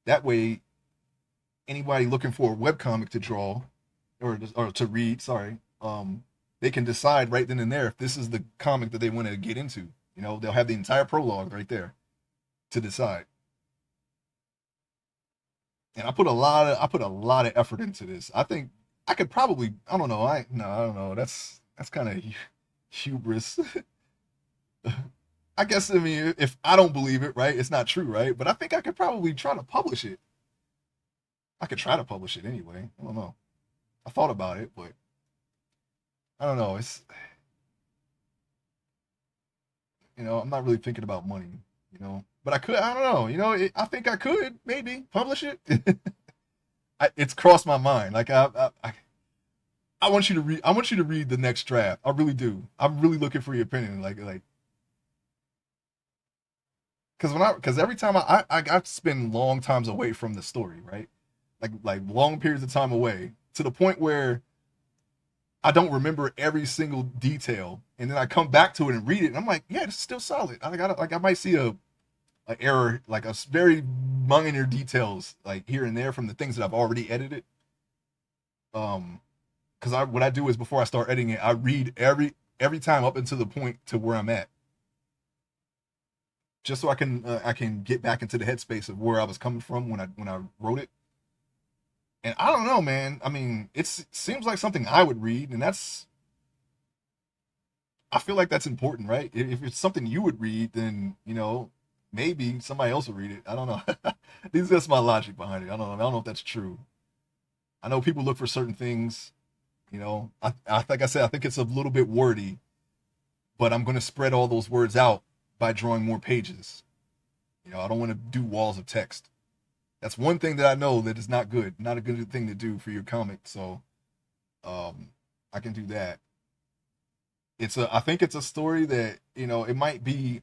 That way, anybody looking for a webcomic to draw or to read, sorry, they can decide right then and there if this is the comic that they want to get into. They'll have the entire prologue right there to decide. And I put a lot of effort into this. I think I could probably I don't know I no I don't know that's kind of hubris. I guess I mean if I don't believe it, right, it's not true, right? But I think I could probably try to publish it. I could try to publish it anyway. I don't know. I thought about it, but I don't know. I'm not really thinking about money. But I could. I don't know. I think I could maybe publish it. It's crossed my mind. Like I want you to read. I want you to read the next draft. I really do. I'm really looking for your opinion. Like because every time I spend long times away from the story, right? Like long periods of time away to the point where I don't remember every single detail, and then I come back to it and read it, and I'm like, yeah, it's still solid. I might see a error, like very minor details, like here and there from the things that I've already edited. Um, because what I do is before I start editing it, I read every time up until the point to where I'm at, just so I can get back into the headspace of where I was coming from when I wrote it. And I don't know, man. I mean, it seems like something I would read, and I feel like that's important, right? If it's something you would read, then maybe somebody else will read it. I don't know. This is just my logic behind it. I don't know. I don't know if that's true. I know people look for certain things. Like I said, I think it's a little bit wordy, but I'm going to spread all those words out by drawing more pages. I don't want to do walls of text. That's one thing that I know that is not good, not a good thing to do for your comic. So, um, I can do that. I think it's a story that it might be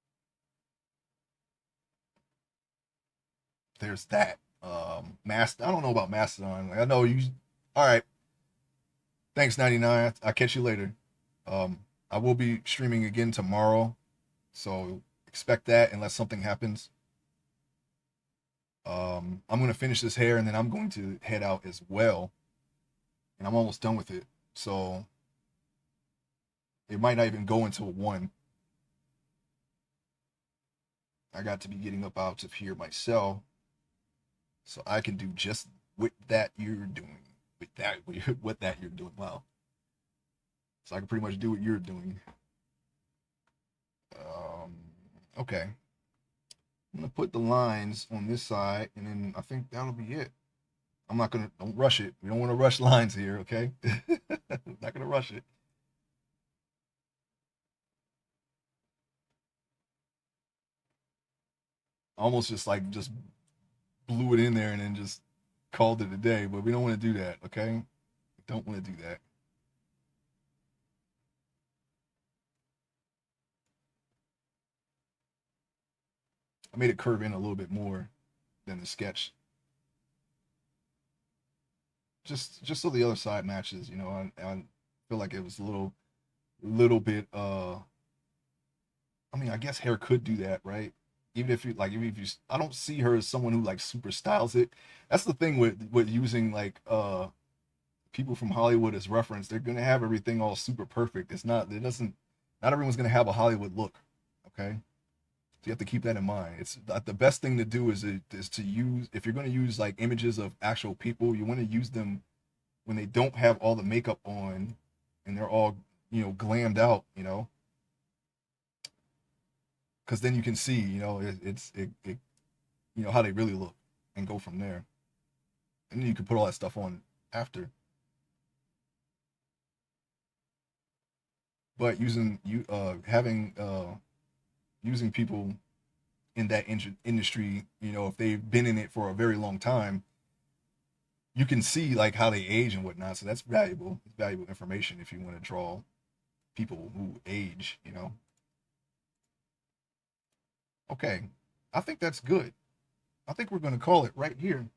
there's that. I don't know about Mastodon. Like, I know you. All right. Thanks, 99. I'll catch you later. I will be streaming again tomorrow, so expect that unless something happens. I'm gonna finish this hair and then I'm going to head out as well, and I'm almost done with it. So it might not even go until 1. I got to be getting up out of here myself, so I can do just with that you're doing. With that, what that you're doing. Wow. So I can pretty much do what you're doing. Um, okay. I'm gonna put the lines on this side, and then I think that'll be it. I'm not gonna don't rush it. We don't want to rush lines here, okay? Not gonna rush it. Almost just blew it in there and then just called it a day, but we don't want to do that, okay? We don't want to do that. I made it curve in a little bit more than the sketch, just so the other side matches. You know, I feel like it was little bit. I mean, I guess hair could do that, right? Even if you, I don't see her as someone who like super styles it. That's the thing with using like people from Hollywood as reference. They're gonna have everything all super perfect. It's not. It doesn't. Not everyone's gonna have a Hollywood look. Okay, so you have to keep that in mind. It's the best thing to do is to use, if you're going to use like images of actual people, you want to use them when they don't have all the makeup on and they're all, glammed out, because then you can see, how they really look and go from there. And then you can put all that stuff on after. But using people in that industry, if they've been in it for a very long time, you can see like how they age and whatnot. So that's valuable. It's valuable information if you want to draw people who age. Okay. I think that's good. I think we're going to call it right here.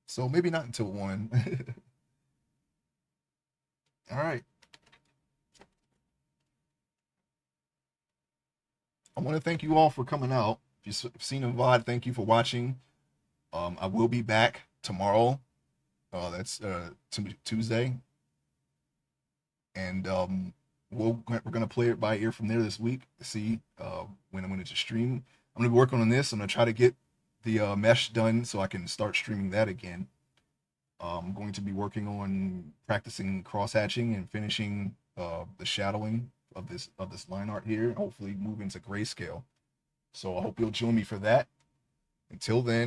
So maybe not until 1. All right. I want to thank you all for coming out. If you've seen a VOD, thank you for watching. I will be back tomorrow. That's Tuesday. And we're going to play it by ear from there this week to see when I'm going to stream. I'm going to be working on this. I'm going to try to get the mesh done so I can start streaming that again. I'm going to be working on practicing cross hatching and finishing the shadowing of this line art here. Hopefully, move into grayscale. So I hope you'll join me for that. Until then.